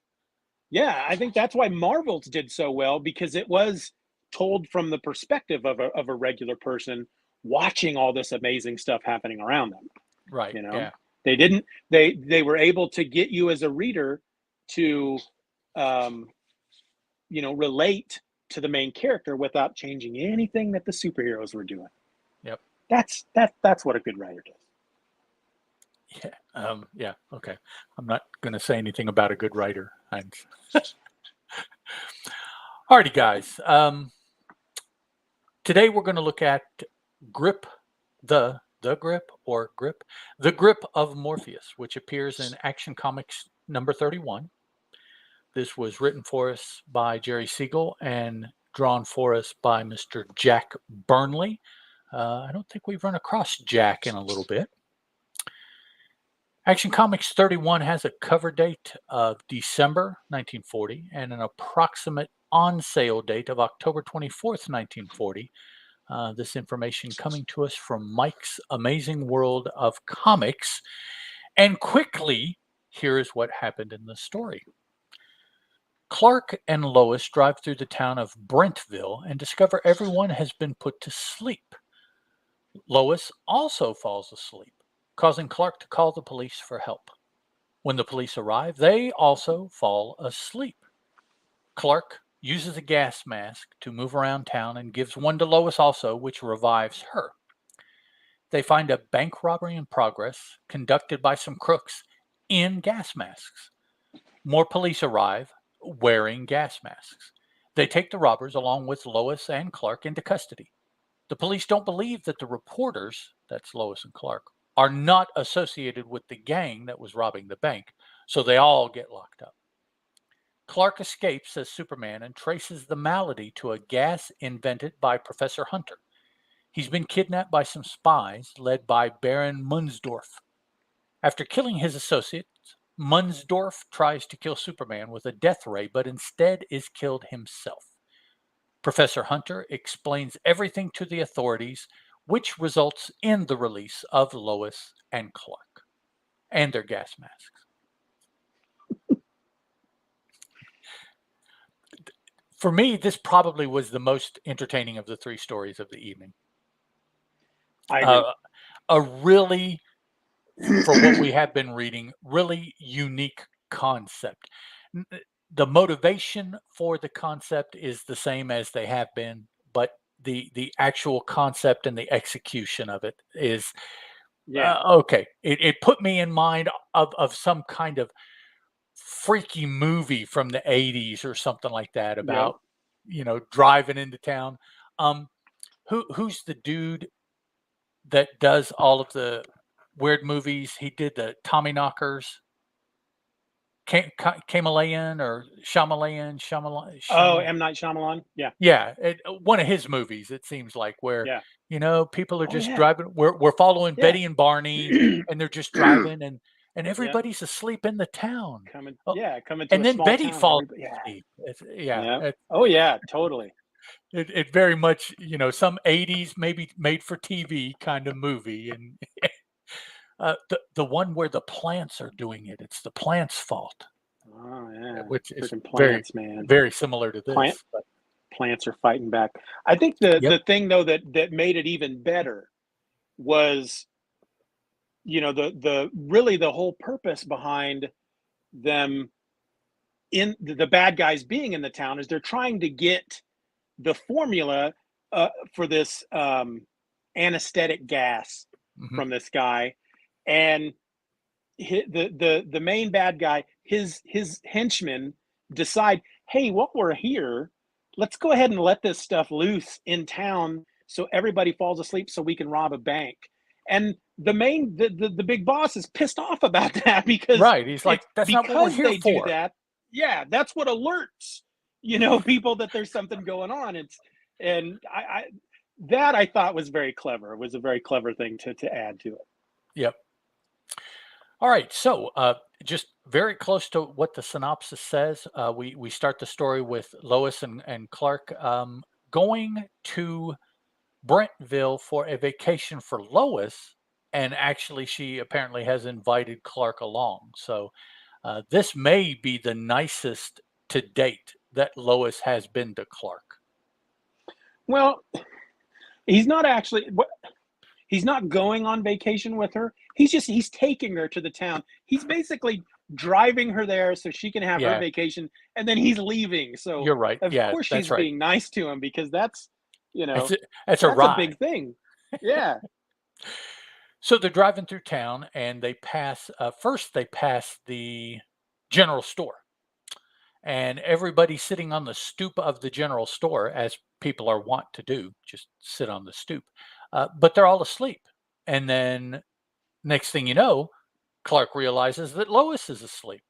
yeah, I think that's why Marvel's did so well, because it was told from the perspective of a regular person watching all this amazing stuff happening around them. Right. You know, Yeah. they didn't, they were able to get you as a reader to, um, relate to the main character without changing anything that the superheroes were doing. Yep. That's what a good writer does. Yeah. Yeah. Okay. I'm not going to say anything about a good writer. Alrighty, guys. Today we're going to look at Grip, the Grip, or Grip, the Grip of Morpheus, which appears in Action Comics number 31. This was written for us by Jerry Siegel and drawn for us by Mr. Jack Burnley. I don't think we've run across Jack in a little bit. Action Comics 31 has a cover date of December 1940 and an approximate on sale date of October 24th, 1940. This information coming to us from Mike's Amazing World of Comics. And quickly, here is what happened in the story. Clark and Lois drive through the town of Brentville and discover everyone has been put to sleep. Lois also falls asleep, causing Clark to call the police for help. When the police arrive, they also fall asleep. Clark uses a gas mask to move around town and gives one to Lois also, which revives her. They find a bank robbery in progress, conducted by some crooks in gas masks. More police arrive, wearing gas masks. They take the robbers along with Lois and Clark into custody. The police don't believe that the reporters, that's Lois and Clark, are not associated with the gang that was robbing the bank, so they all get locked up. Clark escapes as Superman and traces the malady to a gas invented by Professor Hunter. He's been kidnapped by some spies led by Baron Mundsdorf. After killing his associates, Mundsdorf tries to kill Superman with a death ray, but instead is killed himself. Professor Hunter explains everything to the authorities, which results in the release of Lois and Clark and their gas masks. For me, this probably was the most entertaining of the three stories of the evening. I agree. A really, for what we have been reading, really unique concept. The motivation for the concept is the same as they have been, but the actual concept and the execution of it is okay. It put me in mind of some kind of freaky movie from the 80s or something like that about driving into town. Who's the dude that does all of the weird movies? He did the Tommy Knockers. Kamalayan or Shyamalan. Oh, M. Night Shyamalan. Yeah. Yeah, one of his movies. It seems like where Yeah. people are Oh, just yeah. driving. We're following Yeah. Betty and Barney, and they're just driving, and Yeah. everybody's asleep in the town. Coming to And a then small Betty town. falls Yeah. asleep. Yeah. Oh, yeah, totally. It very much, some 80s, maybe made for TV kind of movie. And the one where the plants are doing it, it's the plants' fault, Oh, yeah. which is Freaking very, plants, man. very similar to this. But Plants are fighting back. I think the thing though that made it even better was, the really the whole purpose behind them in the bad guys being in the town is they're trying to get the formula for this anesthetic gas Mhm. from this guy, and the main bad guy, his henchmen decide, hey, while we're here, let's go ahead and let this stuff loose in town so everybody falls asleep so we can rob a bank. And the big boss is pissed off about that because Right. He's like, it's that's not what we're because here they do for. that. Yeah, that's what alerts people that there's something going on. It's and I that I thought was very clever. It was a very clever thing to add to it. Yep. All right. So, just very close to what the synopsis says. We start the story with Lois and Clark going to Brentville for a vacation for Lois, and actually, she apparently has invited Clark along. So, this may be the nicest to date that Lois has been to Clark. Well, he's not actually he's not going on vacation with her. He's taking her to the town. He's basically driving her there so she can have her Yeah, vacation, and then he's leaving. So you're right. of Yeah, course that's she's right. being nice to him because you That's know a, that's a that's a ride. big thing. Yeah. So they're driving through town, and they pass. First, they pass the general store, and everybody's sitting on the stoop of the general store, as people are wont to do, just sit on the stoop. But they're all asleep. And then next thing you know, Clark realizes that Lois is asleep.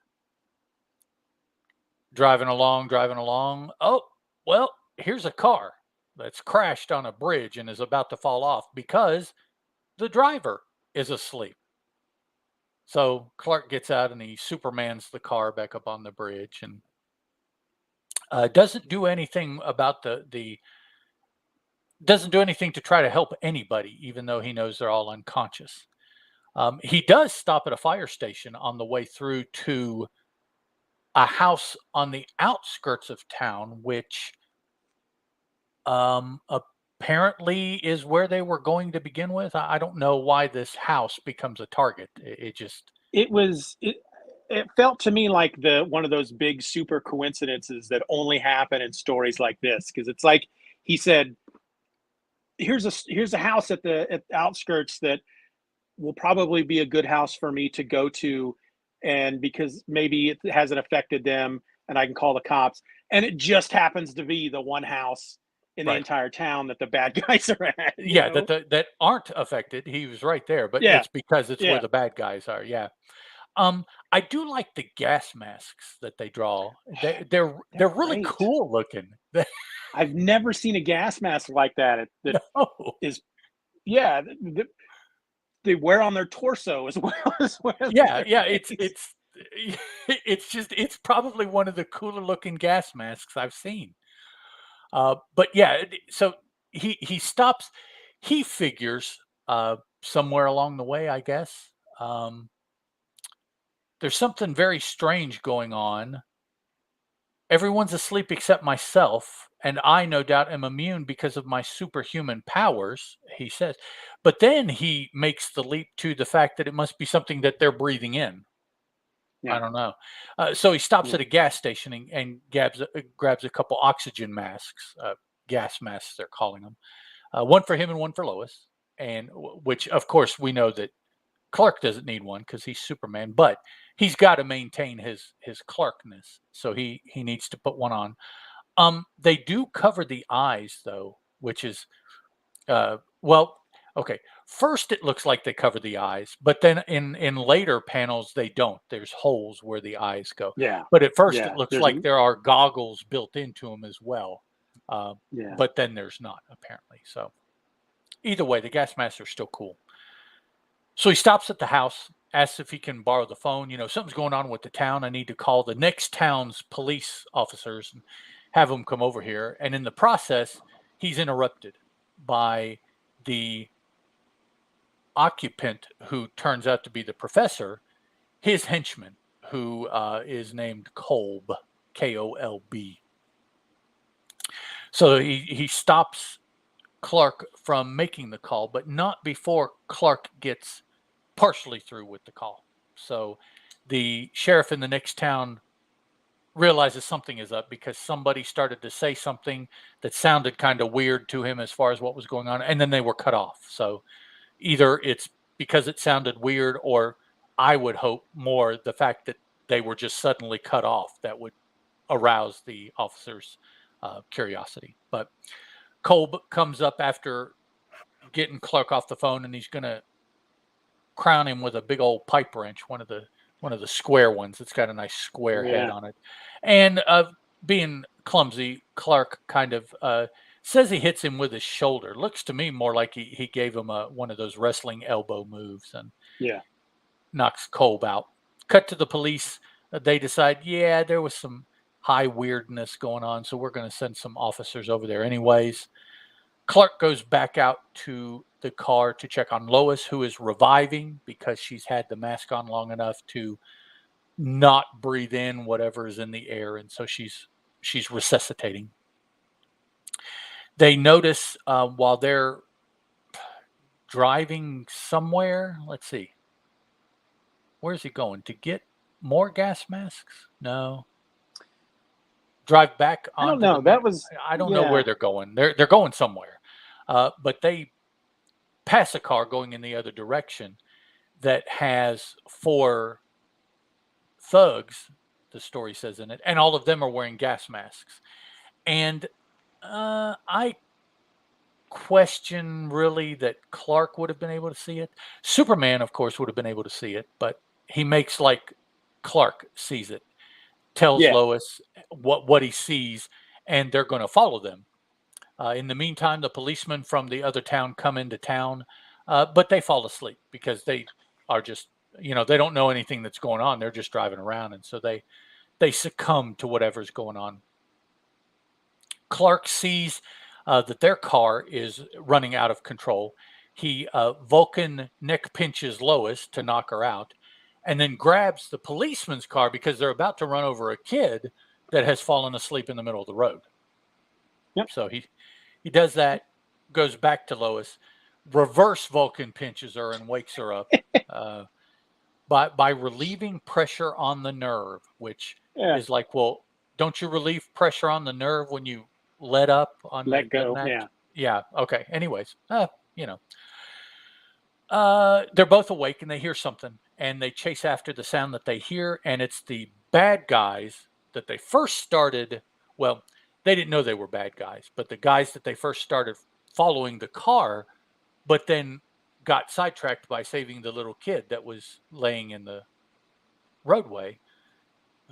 Driving along, driving along. Oh, well, here's a car that's crashed on a bridge and is about to fall off because the driver is asleep. So Clark gets out and he Supermans the car back up on the bridge and doesn't do anything about the doesn't do anything to try to help anybody, even though he knows they're all unconscious. He does stop at a fire station on the way through to a house on the outskirts of town, which apparently is where they were going to begin with. I don't know why this house becomes a target. It just, It was it felt to me like the one of those big super coincidences that only happen in stories like this because it's like he said here's a house at the outskirts that will probably be a good house for me to go to and because maybe it hasn't affected them and I can call the cops and it just happens to be the one house in the right. entire town that the bad guys are at, Yeah, that aren't affected. He was right there, but Yeah, it's because it's where yeah, the bad guys are. Yeah. I do like the gas masks that they draw. They're they're really great. cool looking. I've never seen a gas mask like that that No. is yeah, they wear on their torso as well as well as Yeah, their yeah, face. it's just it's probably one of the cooler looking gas masks I've seen. But yeah, so he stops. He figures somewhere along the way, I guess. Um, there's something very strange going on. Everyone's asleep except myself, and I no doubt am immune because of my superhuman powers, he says. But then he makes the leap to the fact that it must be something that they're breathing in. I Yeah, don't know. So he stops yeah. at a gas station and grabs a couple oxygen masks, gas masks, they're calling them. One for him and one for Lois. And which, of course, we know that Clark doesn't need one because he's Superman, but he's got to maintain his Clarkness, so he needs to put one on. They do cover the eyes though, which is well, okay. First, it looks like they cover the eyes, but then in later panels they don't. There's holes where the eyes go, Yeah, but at first it yeah. looks There's like a there are goggles built into them as well. Uh, yeah. but then there's not apparently. So either way, the gas masks are still cool. So he stops at the house, asks if he can borrow the phone. Something's going on with the town. I need to call the next town's police officers and have them come over here. And in the process, he's interrupted by the occupant who turns out to be the professor, his henchman, who is named Kolb, Kolb. So he stops Clark from making the call, but not before Clark gets partially through with the call. So the sheriff in the next town realizes something is up because somebody started to say something that sounded kind of weird to him as far as what was going on, and then they were cut off. So either it's because it sounded weird, or I would hope more the fact that they were just suddenly cut off that would arouse the officer's curiosity. But Cole comes up after getting Clark off the phone, and he's going to crown him with a big old pipe wrench, one of the square ones. It's got a nice square head on it. And being clumsy, Clark kind of says he hits him with his shoulder. Looks to me more like he gave him one of those wrestling elbow moves and knocks Kolb out. Cut to the police. They decide, yeah, there was some high weirdness going on, so we're going to send some officers over there anyways. Clark goes back out to the car to check on Lois, who is reviving because she's had the mask on long enough to not breathe in whatever is in the air, and so she's resuscitating. They notice while they're driving somewhere, let's see, where's he going? To get more gas masks? No. Drive back on. I don't know. I don't know where they're going. They're going somewhere. But they pass a car going in the other direction that has 4 thugs, the story says in it, and all of them are wearing gas masks. And I question really that Clark would have been able to see it. Superman, of course, would have been able to see it, but he makes like Clark sees it, tells Lois what he sees, and they're going to follow them. In the meantime, the policemen from the other town come into town, but they fall asleep because they are just, they don't know anything that's going on. They're just driving around, and so they succumb to whatever's going on. Clark sees that their car is running out of control. He Vulcan neck pinches Lois to knock her out, and then grabs the policeman's car because they're about to run over a kid that has fallen asleep in the middle of the road. Yep. So he does that, goes back to Lois, reverse Vulcan pinches her and wakes her up by relieving pressure on the nerve, which is like, well, don't you relieve pressure on the nerve when you let up on let go? Yeah. Okay. Anyways, they're both awake and they hear something and they chase after the sound that they hear, and it's the bad guys that they first started. Well, they didn't know they were bad guys, but the guys that they first started following the car, but then got sidetracked by saving the little kid that was laying in the roadway.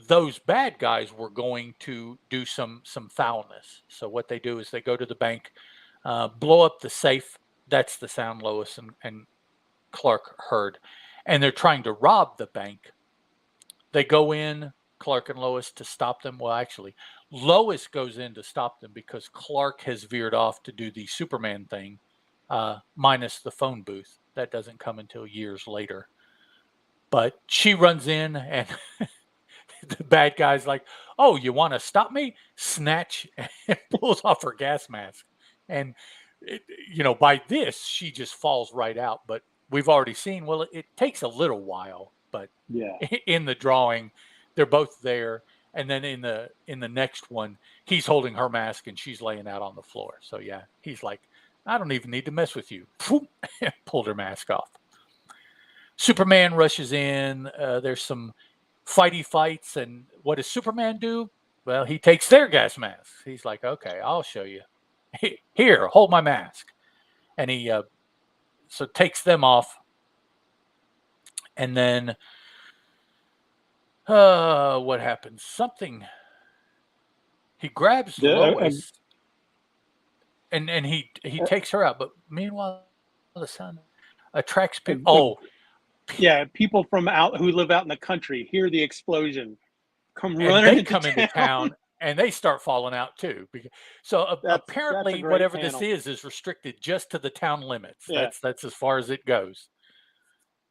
Those bad guys were going to do some foulness. So what they do is they go to the bank, blow up the safe. That's the sound Lois and Clark heard. And they're trying to rob the bank. They go in, Clark and Lois, to stop them. Well, actually, Lois goes in to stop them because Clark has veered off to do the Superman thing, minus the phone booth. That doesn't come until years later. But she runs in and the bad guy's like, oh, you want to stop me? Snatch, and pulls off her gas mask. And, by this, she just falls right out. But we've already seen, well, it takes a little while. But in the drawing, they're both there. And then in the next one, he's holding her mask and she's laying out on the floor. So, yeah, he's like, I don't even need to mess with you. Pulled her mask off. Superman rushes in. There's some fighty fights. And what does Superman do? Well, he takes their gas masks. He's like, okay, I'll show you. Here, hold my mask. And he so takes them off. And then what happens? He grabs Lois and he takes her out. But meanwhile, the sun attracts people. People from who live out in the country hear the explosion, come into town, and they start falling out too. So apparently, whatever this is restricted just to the town limits. Yeah. That's as far as it goes.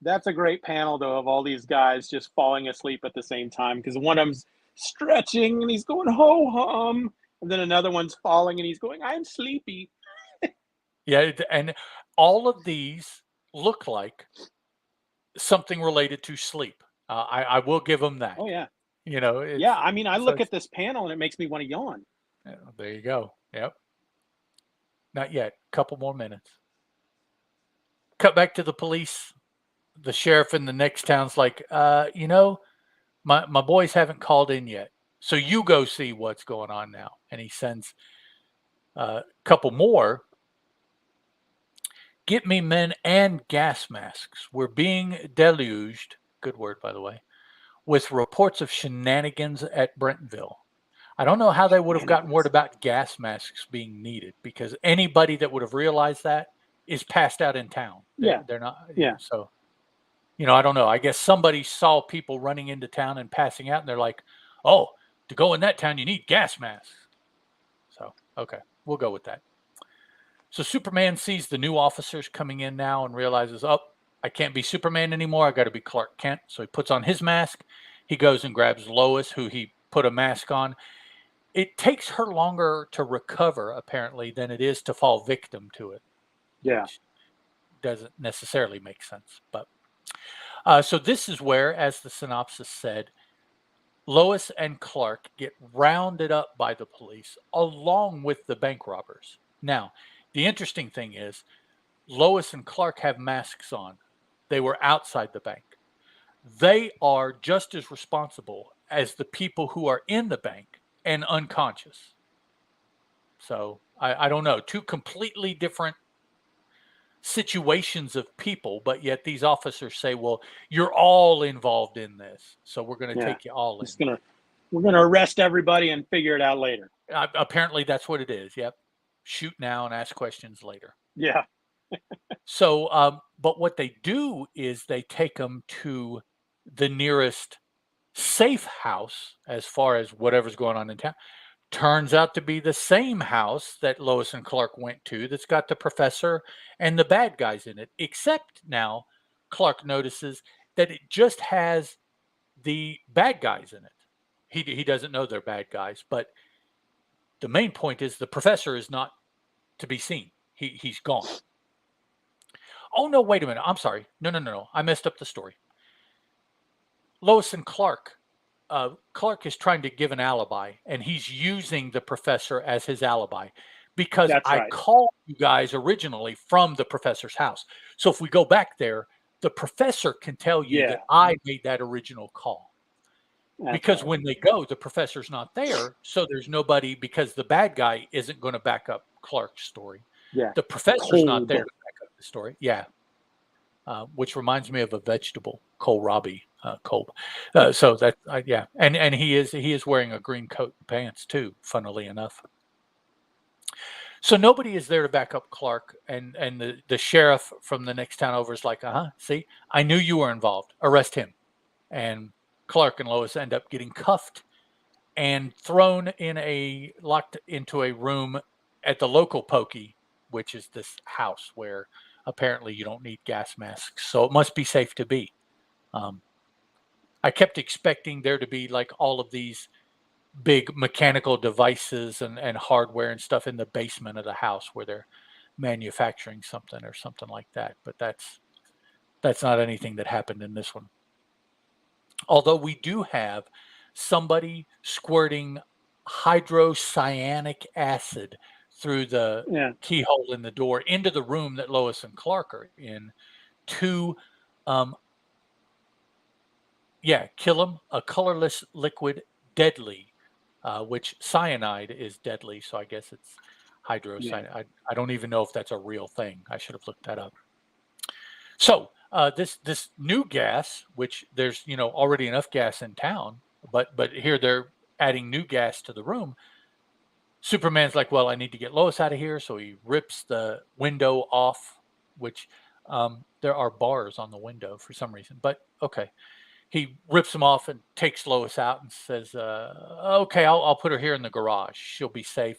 That's a great panel, though, of all these guys just falling asleep at the same time, because one of them's stretching and he's going ho hum, and then another one's falling and he's going, I'm sleepy. Yeah, and all of these look like something related to sleep. I will give them that. Oh, yeah. Yeah, I mean, I so look at this panel and it makes me want to yawn. there you go. Yep. Not yet. Couple more minutes. Cut back to the police. The sheriff in the next town's like, my boys haven't called in yet, so you go see what's going on now. And he sends a couple more. Get me men and gas masks. We're being deluged. Good word, by the way. With reports of shenanigans at Brentonville. I don't know how they would have gotten word about gas masks being needed, because anybody that would have realized that is passed out in town. They're not. Yeah. So, I don't know. I guess somebody saw people running into town and passing out, and they're like, oh, to go in that town, you need gas masks. So, okay, we'll go with that. So Superman sees the new officers coming in now and realizes, oh, I can't be Superman anymore. I got to be Clark Kent. So he puts on his mask. He goes and grabs Lois, who he put a mask on. It takes her longer to recover, apparently, than it is to fall victim to it. Yeah. Which doesn't necessarily make sense. But so this is where, as the synopsis said, Lois and Clark get rounded up by the police along with the bank robbers. Now, the interesting thing is, Lois and Clark have masks on. They were outside the bank. They are just as responsible as the people who are in the bank and unconscious. So I don't know. Two completely different situations of people, but yet these officers say, well, you're all involved in this, so we're going to take you all in. We're gonna arrest everybody and figure it out later. Apparently that's what it is. Yep. Shoot now and ask questions later. Yeah. So, but what they do is they take them to the nearest safe house as far as whatever's going on in town. Turns out to be the same house that Lois and Clark went to, that's got the professor and the bad guys in it. Except now Clark notices that it just has the bad guys in it. He doesn't know they're bad guys, but the main point is the professor is not to be seen. He's gone. Oh, no, wait a minute. I'm sorry. No. I messed up the story. Lois and Clark. Clark is trying to give an alibi, and he's using the professor as his alibi, because I called you guys originally from the professor's house. So if we go back there, the professor can tell you that I made that original call. Because when they go, the professor's not there, so there's nobody, because the bad guy isn't going to back up Clark's story. Yeah. The professor's not there to back up the story. Yeah. Which reminds me of a vegetable, kohlrabi, kolb. So that, yeah. And he is wearing a green coat and pants too, funnily enough. So nobody is there to back up Clark, and the sheriff from the next town over is like, see, I knew you were involved. Arrest him. And Clark and Lois end up getting cuffed and locked into a room at the local pokey, which is this house where apparently you don't need gas masks. So it must be safe to be. I kept expecting there to be like all of these big mechanical devices and hardware and stuff in the basement of the house where they're manufacturing something or something like that. But that's not anything that happened in this one. Although we do have somebody squirting hydrocyanic acid through the keyhole in the door into the room that Lois and Clark are in to, kill them. A colorless liquid, deadly, which cyanide is deadly. So I guess it's hydrocyanide. Yeah. I don't even know if that's a real thing. I should have looked that up. So this new gas, which there's already enough gas in town, but here they're adding new gas to the room. Superman's like, well, I need to get Lois out of here, so he rips the window off, which there are bars on the window for some reason, but okay. He rips them off and takes Lois out and says, okay, I'll put her here in the garage. She'll be safe.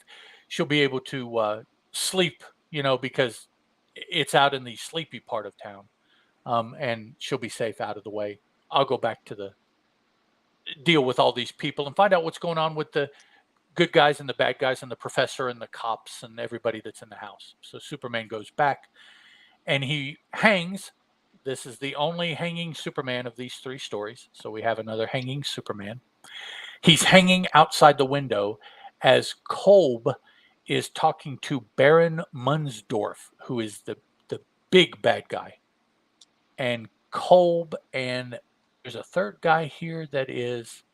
She'll be able to sleep, because it's out in the sleepy part of town. And she'll be safe out of the way. I'll go back to deal with all these people and find out what's going on with the good guys and the bad guys and the professor and the cops and everybody that's in the house. So Superman goes back and he hangs. This is the only hanging Superman of these three stories. So we have another hanging Superman. He's hanging outside the window as Kolb is talking to Baron Mundsdorf, who is the big bad guy. And Kolb, and there's a third guy here that is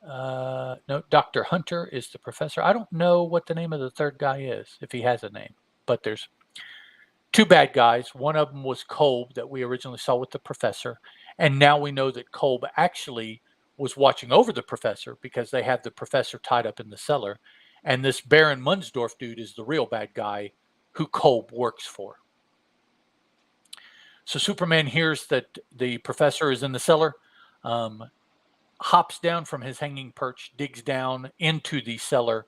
no, Dr. Hunter is the professor. I don't know what the name of the third guy is, if he has a name, but there's two bad guys. One of them was Kolb that we originally saw with the professor. And now we know that Kolb actually was watching over the professor because they have the professor tied up in the cellar. And this Baron Mundsdorf dude is the real bad guy who Kolb works for. So Superman hears that the professor is in the cellar, hops down from his hanging perch, digs down into the cellar,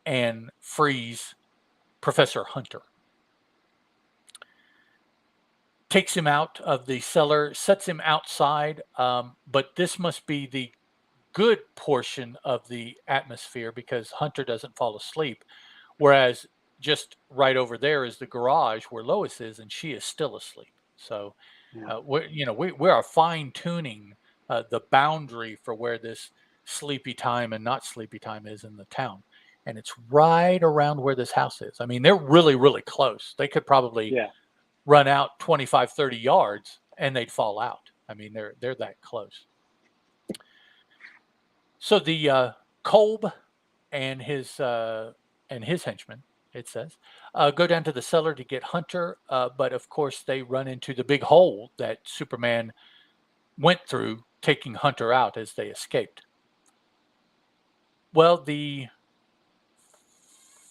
and frees Professor Hunter. Takes him out of the cellar, sets him outside, but this must be the good portion of the atmosphere because Hunter doesn't fall asleep, whereas just right over there is the garage where Lois is, and she is still asleep. So we are fine tuning the boundary for where this sleepy time and not sleepy time is in the town, and it's right around where this house is. I mean, they're really, really close. They could probably run out 25, 30 yards and they'd fall out. I mean, they're that close. So the Kolb and his henchmen, it says, go down to the cellar to get Hunter, but of course they run into the big hole that Superman went through, taking Hunter out as they escaped. Well, the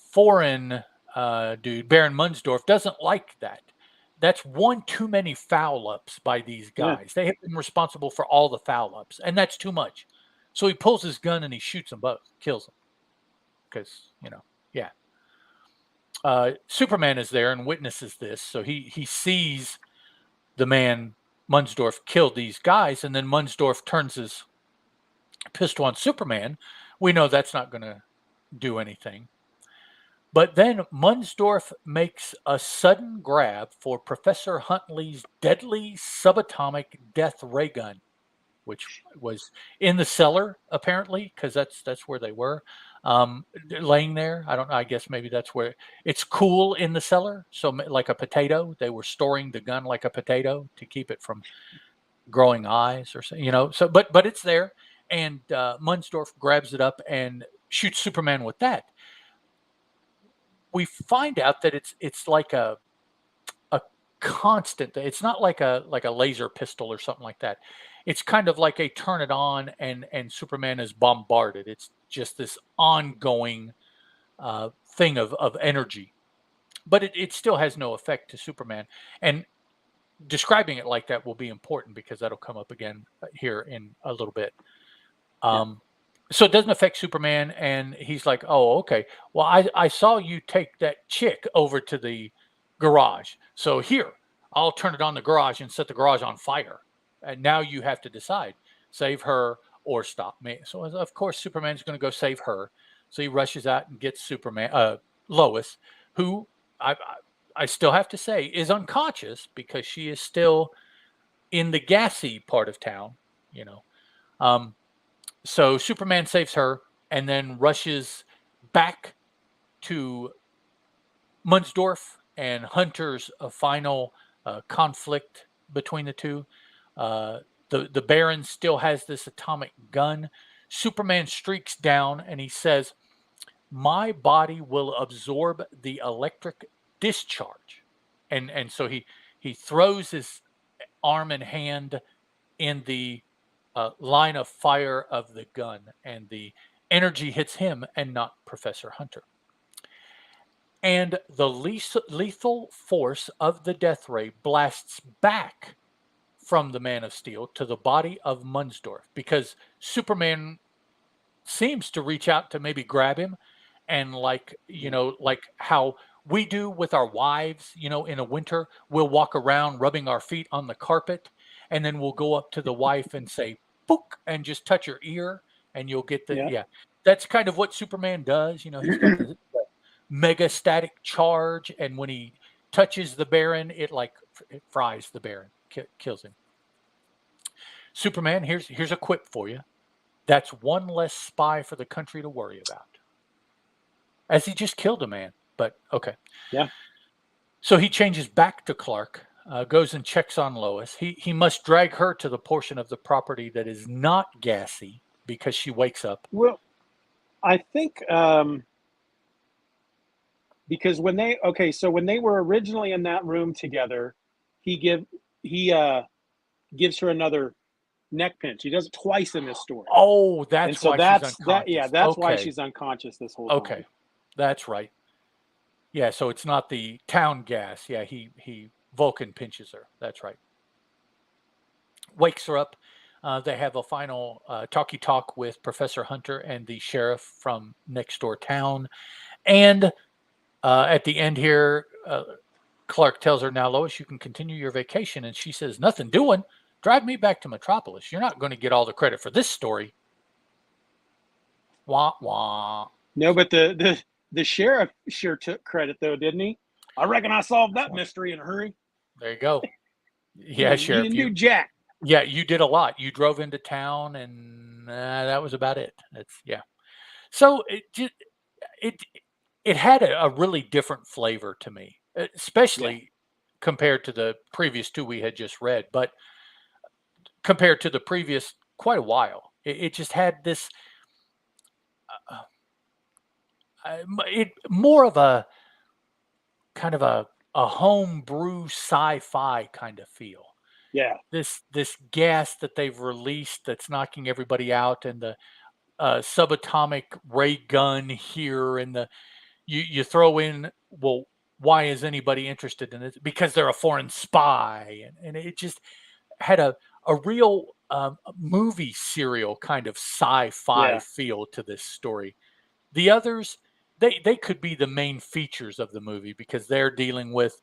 foreign dude, Baron Mundsdorf, doesn't like that. That's one too many foul ups by these guys. They have been responsible for all the foul ups, and that's too much. So he pulls his gun and he shoots them both, kills them. Because, Superman is there and witnesses this. So he sees the man Mundsdorf killed these guys, and then Mundsdorf turns his pistol on Superman. We know that's not going to do anything. But then Mundsdorf makes a sudden grab for Professor Huntley's deadly subatomic death ray gun, which was in the cellar, apparently, because that's where they were, laying there. I don't know. I guess maybe that's where it's cool in the cellar. So like a potato, they were storing the gun like a potato to keep it from growing eyes or so, So, but it's there, and Mundsdorf grabs it up and shoots Superman with that. We find out that it's like a constant. It's not like a laser pistol or something like that. It's kind of like a turn it on and Superman is bombarded. It's just this ongoing thing of energy, but it still has no effect to Superman. And describing it like that will be important because that'll come up again here in a little bit. So it doesn't affect Superman, and he's like, oh, okay. Well, I saw you take that chick over to the garage. So here, I'll turn it on the garage and set the garage on fire. And now you have to decide, save her or stop me. So, of course, Superman's going to go save her. So he rushes out and gets Lois, who I still have to say is unconscious because she is still in the gassy part of town, So Superman saves her and then rushes back to Mundsdorf and Hunter's final conflict between the two. The Baron still has this atomic gun. Superman streaks down and he says, my body will absorb the electric discharge. And so he throws his arm and hand in the line of fire of the gun, and the energy hits him and not Professor Hunter. And the lethal force of the death ray blasts back from the Man of Steel to the body of Mundsdorf because Superman seems to reach out to maybe grab him, and like how we do with our wives, in the winter, we'll walk around rubbing our feet on the carpet, and then we'll go up to the wife and say, book, and just touch her ear, and you'll get that's kind of what Superman does. He's got the mega static charge, and when he touches the Baron, it fries the Baron, kills him. Superman, here's a quip for you. That's one less spy for the country to worry about. As he just killed a man. But okay. Yeah. So he changes back to Clark, goes and checks on Lois. He must drag her to the portion of the property that is not gassy because she wakes up. Well, I think because when they were originally in that room together, he gives her another neck pinch. He does it twice in this story. Oh, And that's so why she's unconscious. that's why Okay. she's unconscious this whole time. Okay. That's right. Yeah, so it's not the town gas. Yeah, he Vulcan pinches her. That's right. Wakes her up. They have a final talkie talk with Professor Hunter and the sheriff from next door town. And at the end here, Clark tells her, "Now, Lois, you can continue your vacation." And she says, "Nothing doing. Drive me back to Metropolis. You're not going to get all the credit for this story." Wah, wah. No, but the sheriff sure took credit though, didn't he? I reckon I solved that mystery in a hurry. There you go. Yeah, He Sheriff. didn't do jack. Yeah, you did a lot. You drove into town, and that was about it. Yeah. So it had a really different flavor to me, especially compared to the previous two we had just read. But compared to the previous, quite a while, it just had this. More of a kind of a homebrew sci-fi kind of feel. Yeah. This gas that they've released that's knocking everybody out, and the subatomic ray gun here, and you throw in, well, why is anybody interested in it? Because they're a foreign spy, and it just had a real movie serial kind of sci-fi feel to this story. The others, they could be the main features of the movie because they're dealing with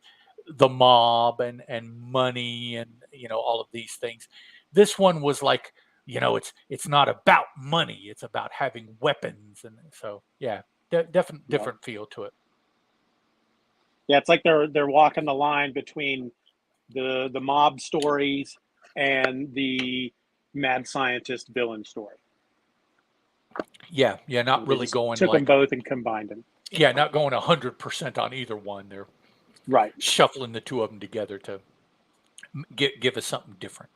the mob and money and all of these things. This one was like, it's not about money, it's about having weapons. And so different feel to it. Yeah, it's like they're walking the line between the mob stories and the mad scientist villain story. Yeah, not really going took like them both and combined them. Yeah, not going 100% on either one. They're right shuffling the two of them together to give us something different.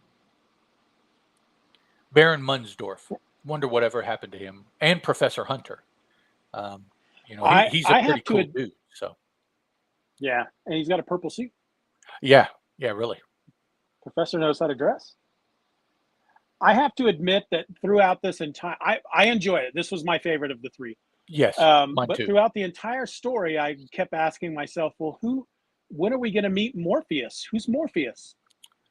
Baron Mundsdorf. Wonder whatever happened to him, and Professor Hunter. He's a pretty cool dude. So. Yeah, and he's got a purple suit. Yeah, really. Professor knows how to dress. I have to admit that throughout this entire, I enjoy it. This was my favorite of the three. Yes, mine but too. Throughout the entire story, I kept asking myself, well, when are we going to meet Morpheus? Who's Morpheus?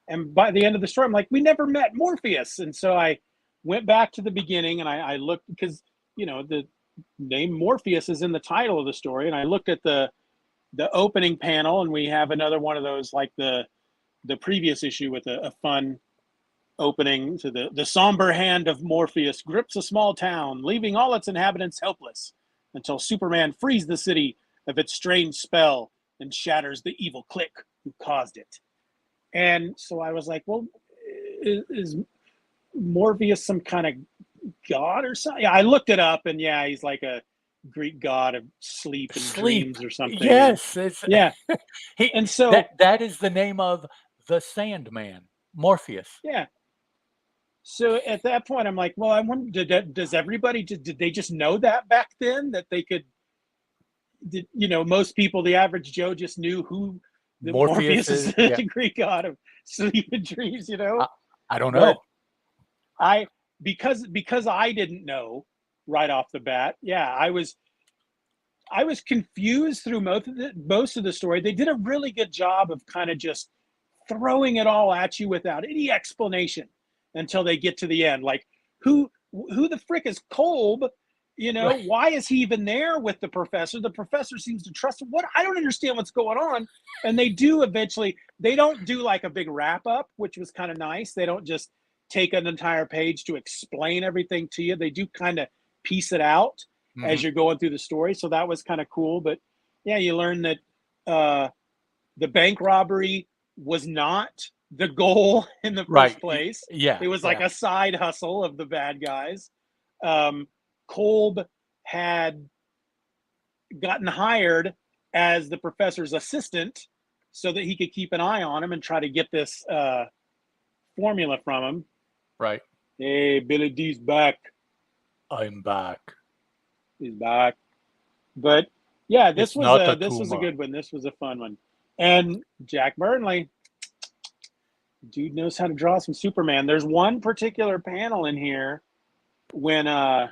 And by the end of the story, I'm like, we never met Morpheus. And so I went back to the beginning and I looked, because, the name Morpheus is in the title of the story. And I looked at the opening panel, and we have another one of those, like the previous issue with a fun opening to the somber hand of Morpheus grips a small town, leaving all its inhabitants helpless until Superman frees the city of its strange spell and shatters the evil clique who caused it. And so I was like, well, is Morpheus some kind of god or something? Yeah, I looked it up, and he's like a Greek god of sleep and dreams or something. Yes, and so that is the name of the Sandman, Morpheus. Yeah. So at that point, I'm like, well, I wonder, did they just know that back then, that they could, most people, the average Joe, just knew who the Morpheus is the Greek god of sleep and dreams, I don't know. But because I didn't know right off the bat. Yeah, I was confused through most of the story. They did a really good job of kind of just throwing it all at you without any explanation until they get to the end. Like, who the frick is Kolb? Right. Why is he even there with the professor? The professor seems to trust him. I don't understand what's going on. And they do eventually, they don't do like a big wrap up, which was kind of nice. They don't just take an entire page to explain everything to you. They do kind of piece it out as you're going through the story. So that was kind of cool. But yeah, you learn that the bank robbery was not the goal in the first place. Yeah. It was like a side hustle of the bad guys. Kolb had gotten hired as the professor's assistant so that he could keep an eye on him and try to get this formula from him. Right. Hey, Billy D's back. I'm back. He's back. But yeah, this It's was not a a this was a tumor. good one. This was a fun one. And Jack Burnley, dude knows how to draw some Superman. There's one particular panel in here when the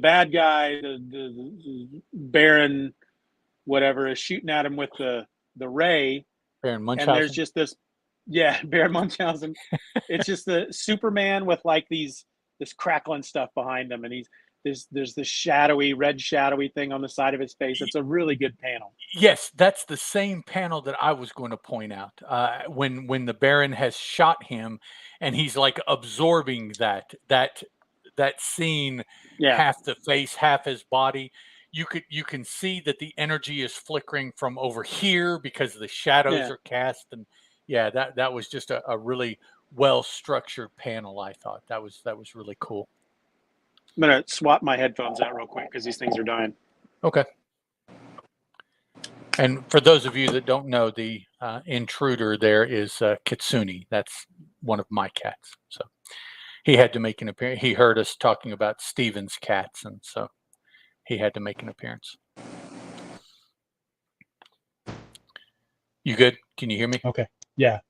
bad guy, the Baron whatever, is shooting at him with the ray, Baron and Munchausen. there's just this Baron Munchausen. It's just the Superman with like this crackling stuff behind him, and there's this red shadowy thing on the side of his face. It's a really good panel. Yes, that's the same panel that I was going to point out. When the Baron has shot him, and he's like absorbing that scene, Yeah. half the face, half his body. You can see that the energy is flickering from over here because the shadows are cast, and that was just a really well structured panel. I thought that was really cool. I'm gonna swap my headphones out real quick because these things are dying. Okay. And for those of you that don't know, the intruder there is Kitsune. That's one of my cats. So he had to make an appearance. He heard us talking about Steven's cats, and so he had to make an appearance. You good? Can you hear me? Okay. Yeah.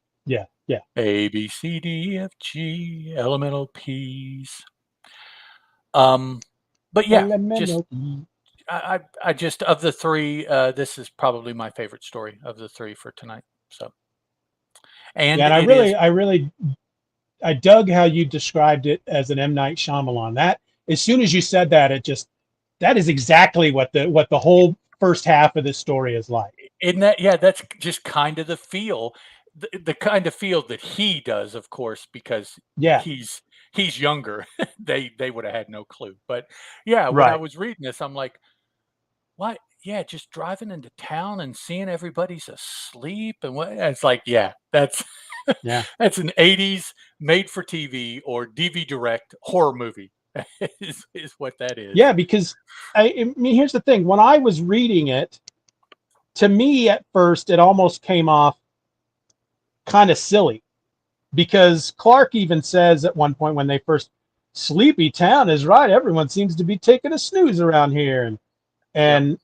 A, B, C, D, F, G, elemental P's. But yeah, I just of the three, this is probably my favorite story of the three for tonight. So, and I dug how you described it as an M. Night Shyamalan. That as soon as you said that, that is exactly what the whole first half of this story is like. Isn't that? Yeah, that's just kind of the feel, the kind of feel that he does, of course, because he's younger. they would have had no clue. But yeah, when I was reading this, I'm like, what? Yeah, just driving into town and seeing everybody's asleep, and what? It's like, that's that's an '80s made for TV or DV direct horror movie. is what that is. Yeah, because I mean, here's the thing: when I was reading it, to me at first it almost came off kind of silly, because Clark even says at one point when they first, "Sleepy Town is right. Everyone seems to be taking a snooze around here,"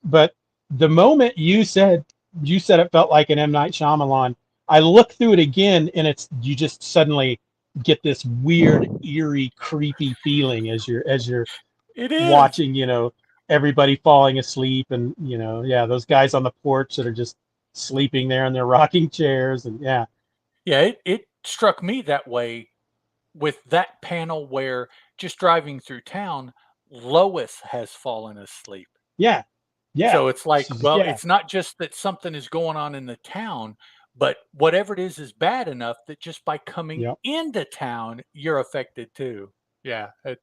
but the moment you said it felt like an M. Night Shyamalan, I looked through it again, and you just suddenly get this weird, eerie, creepy feeling as you're watching, everybody falling asleep, and those guys on the porch that are just sleeping there in their rocking chairs, and it struck me that way with that panel where just driving through town, Lois has fallen asleep. Yeah. So it's like, well, it's not just that something is going on in the town, but whatever it is bad enough that just by coming into town, you're affected too. Yeah, I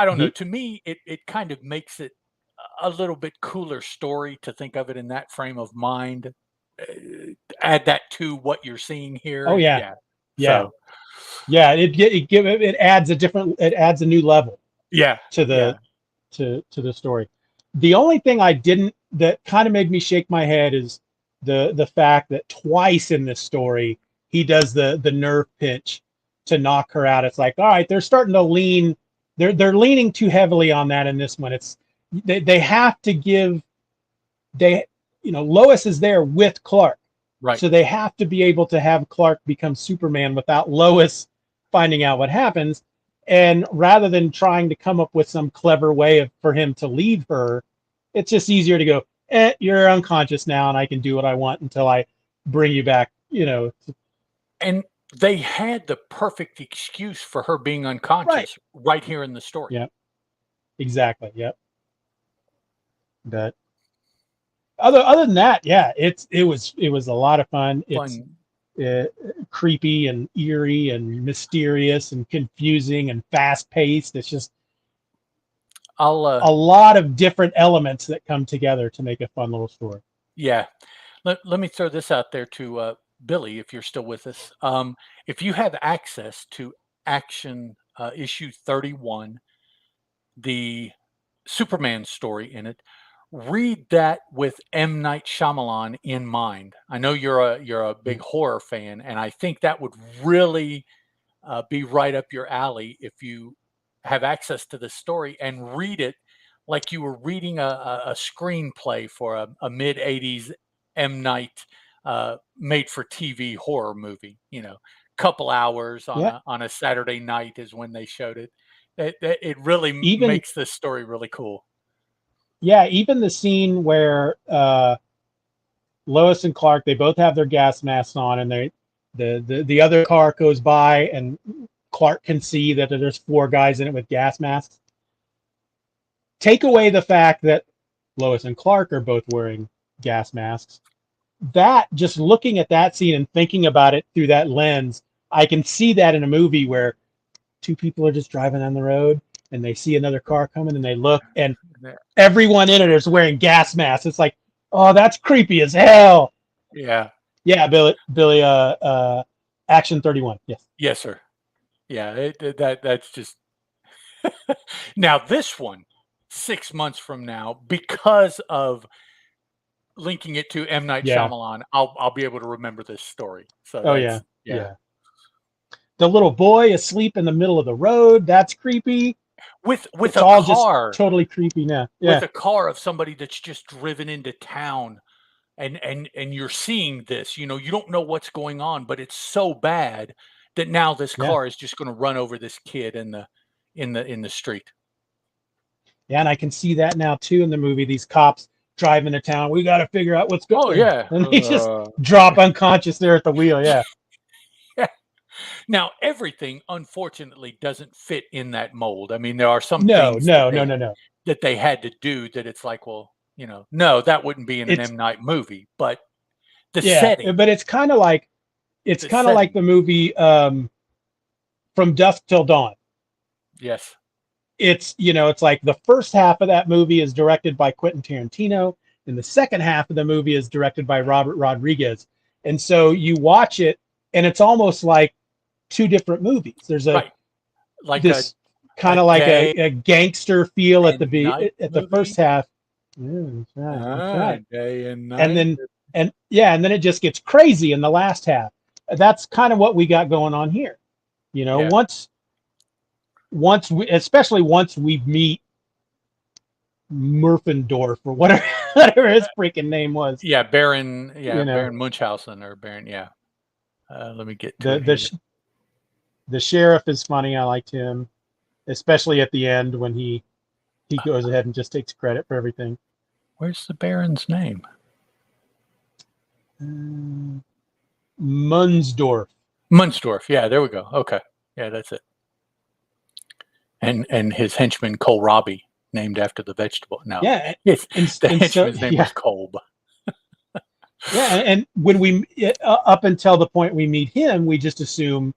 don't know. To me, it kind of makes it a little bit cooler story to think of it in that frame of mind. Add that to what you're seeing here. Oh yeah. So, it adds a new level. To the story. The only thing that kind of made me shake my head is the fact that twice in this story he does the nerve pinch to knock her out. It's like, all right, they're starting to lean. They're leaning too heavily on that in this one. They have to give. Lois is there with Clark, right? So they have to be able to have Clark become Superman without Lois finding out what happens. And rather than trying to come up with some clever way for him to leave her, it's just easier to go, you're unconscious now, and I can do what I want until I bring you back, And they had the perfect excuse for her being unconscious right here in the story. Yeah, exactly. Yep. But other than that, it was a lot of fun. It's creepy and eerie and mysterious and confusing and fast paced. It's just a lot of different elements that come together to make a fun little story. Yeah. Let me throw this out there too. Billy, if you're still with us, if you have access to Action issue 31, the Superman story in it, read that with M. Night Shyamalan in mind. I know you're a big horror fan, and I think that would really be right up your alley if you have access to the story and read it like you were reading a screenplay for a mid 80s M. Night made for TV horror movie. Couple hours Yeah. on a Saturday night is when they showed it. It really Even makes this story really cool. yeah, even the scene where Lois and Clark, they both have their gas masks on, and the other car goes by, and Clark can see that there's 4 guys in it with gas masks. Take away the fact that Lois and Clark are both wearing gas masks. That, just looking at that scene and thinking about it through that lens, I can see that in a movie where 2 people are just driving on the road and they see another car coming and they look, and everyone in it is wearing gas masks. It's like, oh, that's creepy as hell. Yeah. Yeah, Billy, Action 31. Yes. Yes, sir. Yeah, that's just now this one, 6 months from now, because of linking it to M. Night Yeah. Shyamalan, I'll be able to remember this story. So Oh that's, yeah. The little boy asleep in the middle of the road, that's creepy. With It's a all car, just totally creepy now. Yeah. with a car of somebody that's just driven into town, and you're seeing this. You don't know what's going on, but it's so bad that now this Yeah. car is just going to run over this kid in the street. Yeah, and I can see that now too in the movie. These cops drive into town. We got to figure out what's going on. Oh yeah, And they just drop unconscious there at the wheel. Yeah. Now everything, unfortunately, doesn't fit in that mold. I mean, there are some No, things no. that they had to do that it's like, well, no, that wouldn't be in an It's M. Night movie. But the yeah, setting, but it's kind of like the movie From Dusk Till Dawn. yes, It's it's like the first half of that movie is directed by Quentin Tarantino, and the second half of the movie is directed by Robert Rodriguez. And so you watch it, and it's almost like 2 different movies. There's right, like this kind of like a gangster feel at the first half. Yeah, that's right. That's right. Day and night, And then and then it just gets crazy in the last half. That's kind of what we got going on here. Yeah. Once we meet Murfendorf or whatever his freaking name was. yeah, Baron Munchausen or Baron. Yeah, let me get to the sheriff is funny. I liked him, especially at the end when he goes ahead and just takes credit for everything. Where's the Baron's name? Munsdorf. Yeah, there we go. Okay, yeah, that's it. And his henchman kohlrabi, named after the vegetable. No, yeah, the henchman's name was Kolb. Yeah, and when we up until the point we meet him, we just assume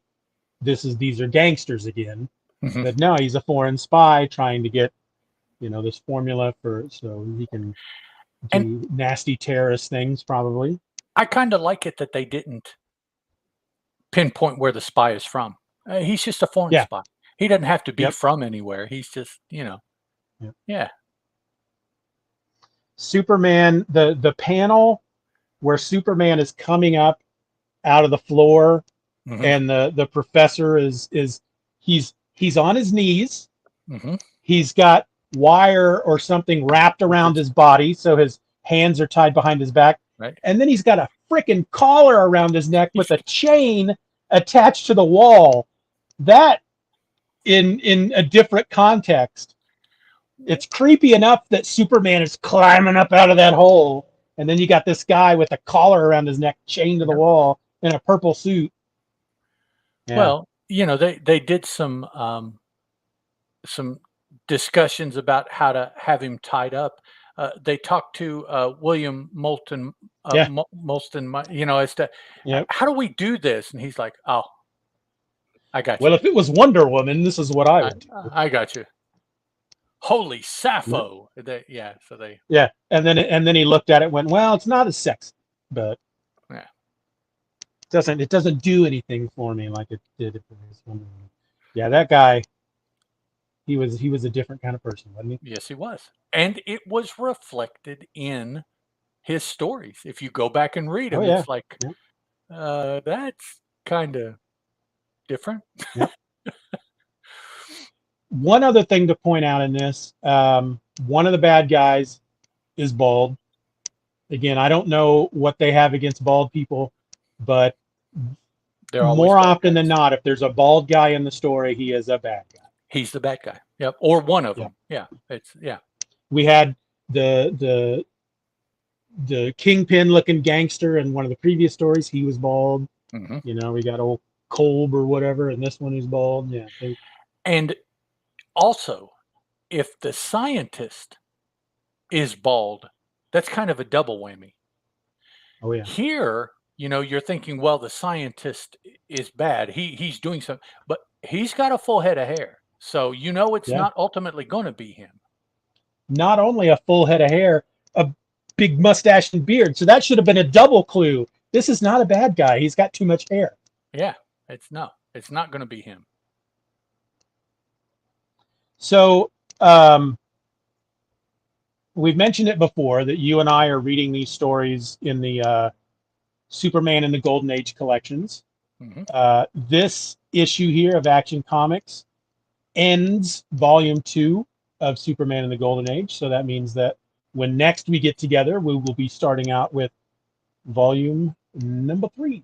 these are gangsters again. Mm-hmm. But no, he's a foreign spy trying to get this formula so he can do nasty terrorist things, probably. I kind of like it that they didn't pinpoint where the spy is from. He's just a foreign spy. He doesn't have to be from anywhere. He's just, yeah. Superman, the panel where Superman is coming up out of the floor, mm-hmm. and the professor he's on his knees. Mm-hmm. He's got wire or something wrapped around his body, so his hands are tied behind his back. Right. And then he's got a freaking collar around his neck with a chain attached to the wall. That, in a different context, it's creepy enough that Superman is climbing up out of that hole, and then you got this guy with a collar around his neck, chained to the wall in a purple suit. Yeah. Well, they did some discussions about how to have him tied up. They talked to William Moulton, as to how do we do this, and he's like, "Oh, I got you." Well, if it was Wonder Woman, this is what I would do. I got you. Holy Sappho! And then he looked at it and went, "Well, it's not as sexy, but doesn't do anything for me like it did for this one. Yeah, that guy, he was a different kind of person, wasn't he? Yes, he was. And it was reflected in his stories. If you go back and read Oh them, yeah, it's like, yeah, that's kind of different. yeah. One other thing to point out in this, one of the bad guys is bald. Again, I don't know what they have against bald people, but They're always more bad often than guys. not, if there's a bald guy in the story, he is a bad guy. He's the bad guy. Yep. Or one of Yeah. them. Yeah. It's, yeah. We had the kingpin looking gangster in one of the previous stories. He was bald. hmm You know, we got old Kolb or whatever, and this one is bald. Yeah. And also, if the scientist is bald, that's kind of a double whammy. Oh yeah. Here, you're thinking, well, the scientist is bad. He's doing something, but he's got a full head of hair. So it's Yeah. not ultimately going to be him. Not only a full head of hair, a big mustache and beard. So that should have been a double clue. This is not a bad guy. He's got too much hair. Yeah, it's not going to be him. So we've mentioned it before that you and I are reading these stories in the Superman in the Golden Age collections. hmm This issue here of Action Comics ends volume 2 of Superman in the Golden Age. So that means that when next we get together, we will be starting out with volume number 3.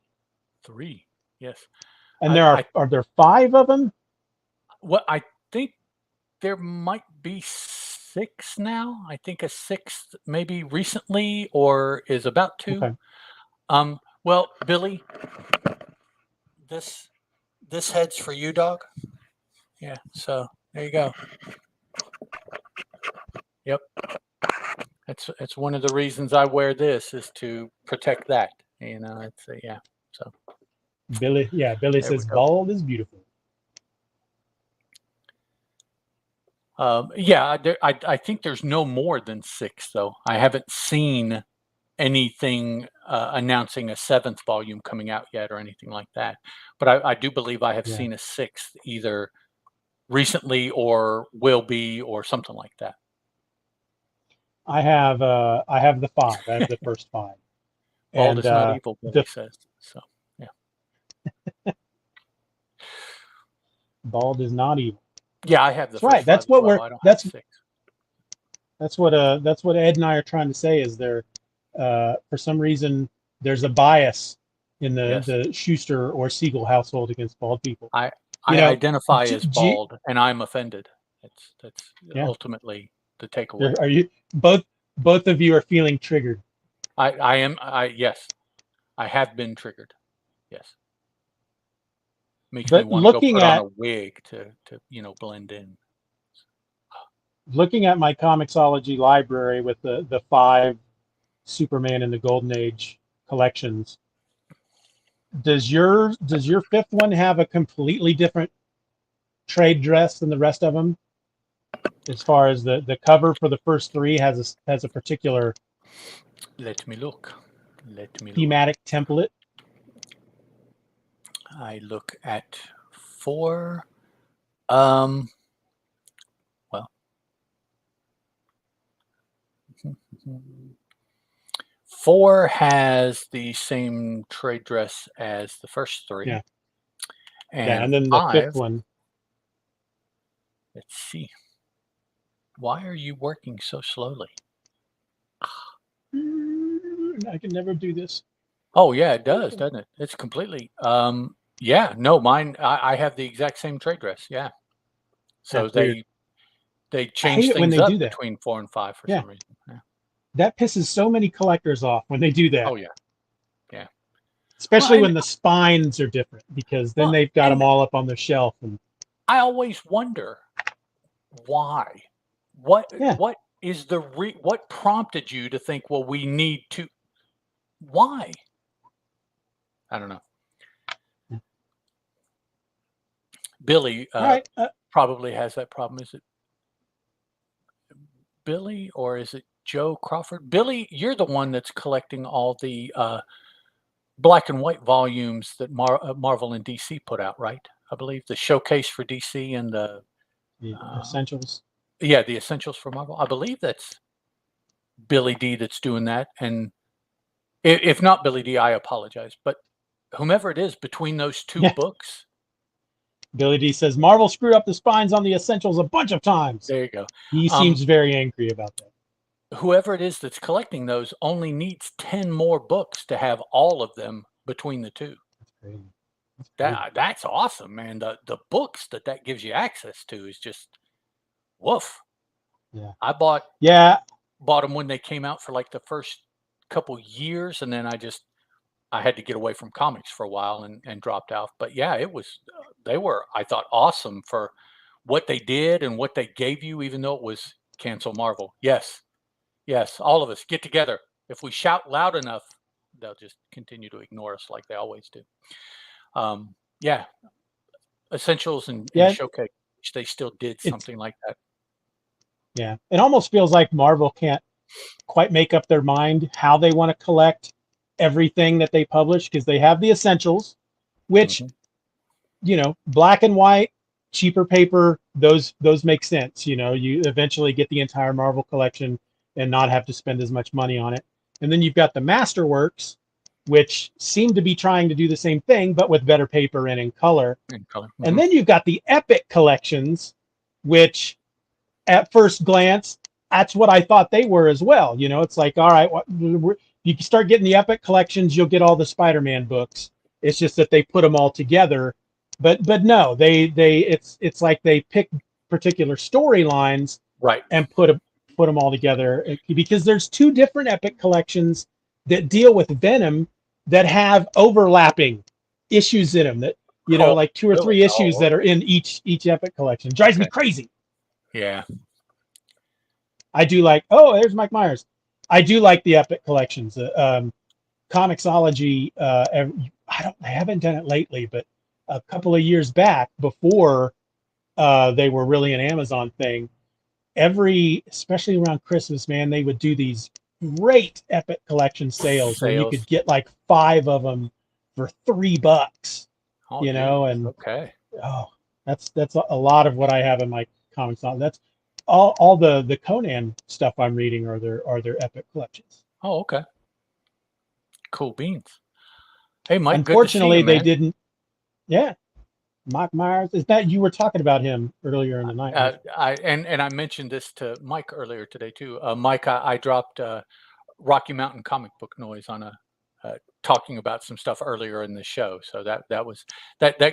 3, yes. And are there 5 of them? Well, I think there might be 6 now. I think a 6th maybe recently or is about to. Okay. Well, Billy, this head's for you, dog. Yeah. So there you go. Yep. It's one of the reasons I wear this is to protect that. It's yeah. So Billy says bald is beautiful. Yeah, I think there's no more than 6 though. I haven't seen anything announcing a 7th volume coming out yet or anything like that. But I do believe I have seen a 6th either recently or will be or something like that. I have the 5. I have the first 5. Bald And is not evil, Billy says. So yeah. Bald is not evil. Yeah, I have the That's first right. 5 That's as what well. I don't have 6. That's what Ed and I are trying to say is there for some reason there's a bias in the Schuster or Siegel household against bald people. I identify as bald and I'm offended. That's ultimately the takeaway. Are you both of you are feeling triggered? I am. Yes, I have been triggered. Yes, makes me want to go put on a wig to blend in. Looking at my Comixology library with the 5 Superman in the Golden Age collections, does your 5th one have a completely different trade dress than the rest of them? As far as the cover for the first 3 has a particular Let me look. thematic template. I look at 4. Well, 4 has the same trade dress as the first 3. Yeah. And then 5, the 5th one. Let's see. Why are you working so slowly? I can never do this. Oh yeah, it does, doesn't it? It's completely. Yeah, no, mine. I have the exact same trade dress. Yeah. So they change things up between 4 and 5 for some reason. Yeah. That pisses so many collectors off when they do that. Oh yeah. Yeah. Especially when the spines are different, because then they've got them all up on the shelf. And I always wonder why. What is what prompted you to think, well, we need to? Why? I don't know. Billy probably has that problem. Is it Billy or is it Joe Crawford? Billy, you're the one that's collecting all the black and white volumes that Marvel and DC put out, right? I believe the showcase for DC and the Essentials. Yeah, the essentials for Marvel. I believe that's Billy D that's doing that. And if not Billy D, I apologize. But whomever it is between those two Yeah. books, Billy D says Marvel screwed up the spines on the Essentials a bunch of times. there you go. He seems very angry about that. Whoever it is that's collecting those only needs 10 more books to have all of them between the two. That's crazy. That's crazy. That's awesome, man. The books that gives you access to is just woof. Yeah. I bought Yeah. them when they came out for like the first couple years, and then I had to get away from comics for a while and dropped out. But yeah, they were, I thought, awesome for what they did and what they gave you, even though it was cancel Marvel. Yes, all of us get together. If we shout loud enough, they'll just continue to ignore us like they always do. Yeah, Essentials and Showcase, they still did something like that. Yeah, it almost feels like Marvel can't quite make up their mind how they want to collect everything that they publish, because they have the Essentials, which black and white, cheaper paper, those make sense. You eventually get the entire Marvel collection and not have to spend as much money on it. And then you've got the Masterworks, which seem to be trying to do the same thing but with better paper and in color. And then you've got the Epic collections, which at first glance, that's what I thought they were as well. It's like, all right, you can start getting the Epic collections, you'll get all the Spider-Man books. It's just that they put them all together. But no, it's like they pick particular storylines, right, and put them all together, because there's two different Epic collections that deal with Venom that have overlapping issues in them, that like 2 or 3 issues that are in each Epic collection. Drives me crazy. Yeah. I do like, there's Mike Myers. I do like the Epic collections. Comixology, I haven't done it lately, but a couple of years back, before they were really an Amazon thing, especially around Christmas, man, they would do these great Epic collection sales where you could get like 5 of them for $3, that's a lot of what I have in my comics. That's all the Conan stuff I'm reading are their Epic collections. Oh, okay. Cool beans. Hey, Mike. Unfortunately, good to see you, they didn't. Yeah, Mike Myers. Is that you were talking about him earlier in the night? I mentioned this to Mike earlier today too. Mike, I dropped Rocky Mountain Comic Book Noise on talking about some stuff earlier in the show. So that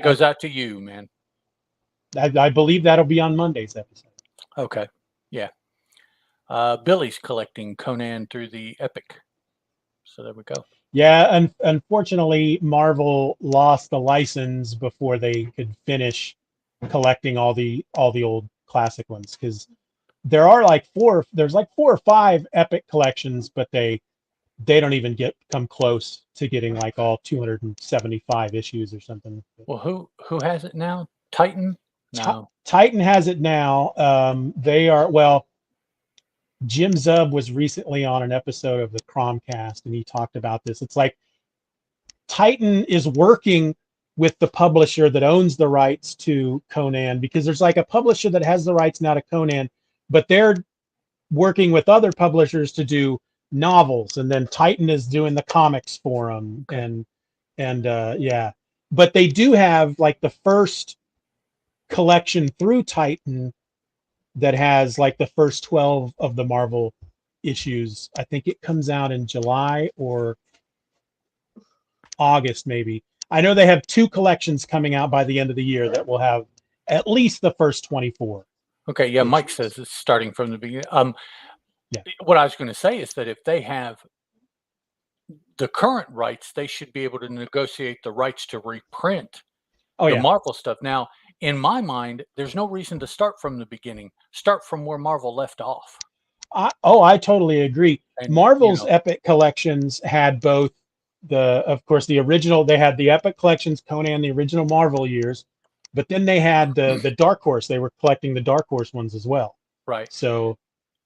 goes out to you, man. I believe that'll be on Monday's episode. Okay. Yeah. Billy's collecting Conan through the Epic. So there we go. Yeah, unfortunately, Marvel lost the license before they could finish collecting all the old classic ones, because there are like 4 or 5 Epic collections, but they don't even come close to getting like all 275 issues or something. Well, who has it now? Titan? No. Titan has it now. Jim Zub was recently on an episode of the Cromcast, and he talked about this. It's like Titan is working with the publisher that owns the rights to Conan, because there's like a publisher that has the rights now to Conan, but they're working with other publishers to do novels, and then Titan is doing the comics for them. But they do have like the first collection through Titan that has like the first 12 of the Marvel issues. I think it comes out in July or August, maybe. I know they have 2 collections coming out by the end of the year that will have at least the first 24. Okay, yeah, issues. Mike says it's starting from the beginning. What I was going to say is that if they have the current rights, they should be able to negotiate the rights to reprint Marvel stuff. Now, in my mind, there's no reason to start from the beginning. Start from where Marvel left off. I totally agree. And, Marvel's Epic collections had both of course, the original. They had the Epic collections, Conan, the original Marvel years, but then they had the Dark Horse. They were collecting the Dark Horse ones as well. Right. So,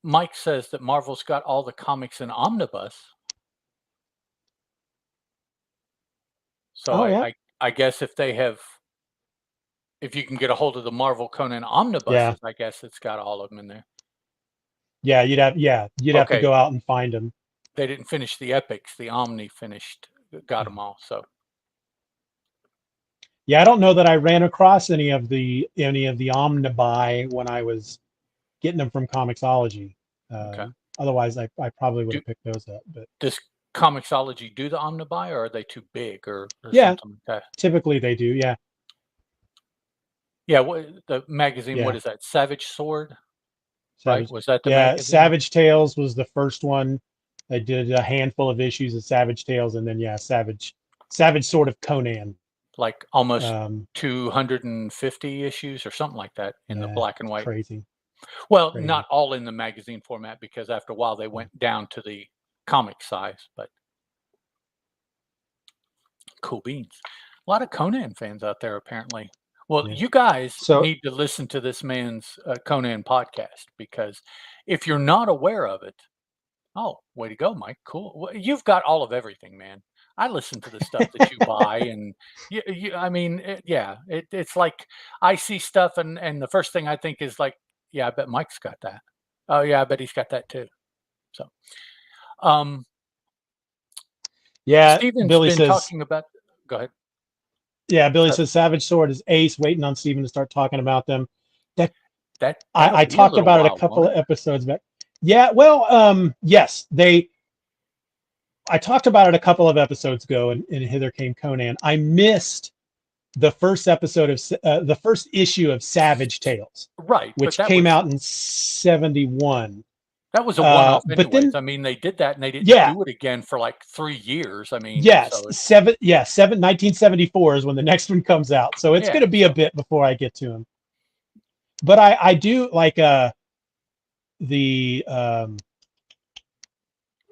Mike says that Marvel's got all the comics in omnibus. So Oh yeah, I guess if you can get a hold of the Marvel Conan yeah, omnibuses, I guess it's got all of them in there. yeah. You'd have to Okay, go out and find them. they didn't finish the epics. The Omni got Yeah. them all. So Yeah, I don't know that I ran across any of the Omnibuy when I was getting them from Comixology. okay. Otherwise, I probably would Do have picked those up. But does Comixology do the Omnibuy, or are they too big, or yeah, something like that? typically they do. Yeah, Yeah, what the magazine? What yeah. is that? Savage Sword, right? Savage. Was that the Yeah, magazine? Savage Tales was the first one. I did a handful of issues of Savage Tales, and then Savage sort of Conan. Like almost Um, 250 issues or something like that in the yeah, black and it's white. crazy, Well, not crazy. all in the magazine format because after a while they Yeah, went down to the comic size, but cool beans. A lot of Conan fans out there apparently. Well, yeah. you guys So need to listen to this man's Conan podcast because if you're not aware of it, oh, way to go, Mike. Cool. Well, you've got all of everything, man. I listen to the stuff that you buy, and I mean, it's like I see stuff, and the first thing I think is like, yeah, I bet Mike's got that. Oh yeah, I bet he's got that too. So, um, yeah, Steven's Billy been says. talking about. Go ahead. Yeah, Billy Uh, says Savage Sword is ace. Waiting on Steven to start talking about them. That that'll I be a talked little about it a while, couple won't of it? episodes back. Yeah, well, yes, I talked about it a couple of episodes ago, and Hither Came Conan. I missed the first episode of the first issue of Savage Tales, Right, but which that came was out in '71. that was a one-off, But anyways. then, I mean, they did that, and they didn't yeah, do it again for like 3 years. I mean, yes, so it's 1974 is when the next one comes out. So it's going yeah. to be a So bit before I get to him. But I do like the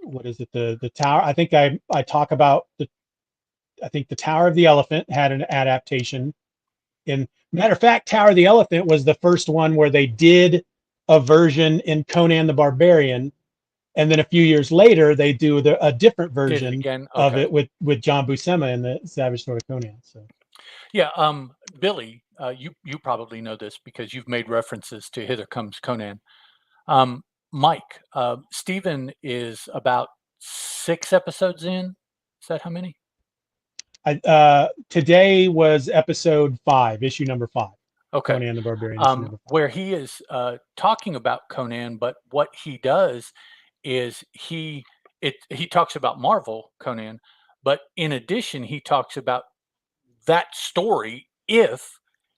what is it, the tower. I think I talk about the I think the Tower of the Elephant had an adaptation. In matter of fact, Tower of the Elephant was the first one where they did a version in Conan the Barbarian, and then a few years later they do a different did it version again. of Okay. it with John Buscema in the Savage Sword of Conan. So Yeah, Billy, you probably know this because you've made references to Hither Comes Conan. Um, Mike, Stephen is about 6 episodes in. Is that how many? today was episode 5, issue number 5. Okay. Conan the Barbarian, issue number 5. Where he is talking about Conan, but what he does is he talks about Marvel Conan, but in addition, he talks about that story if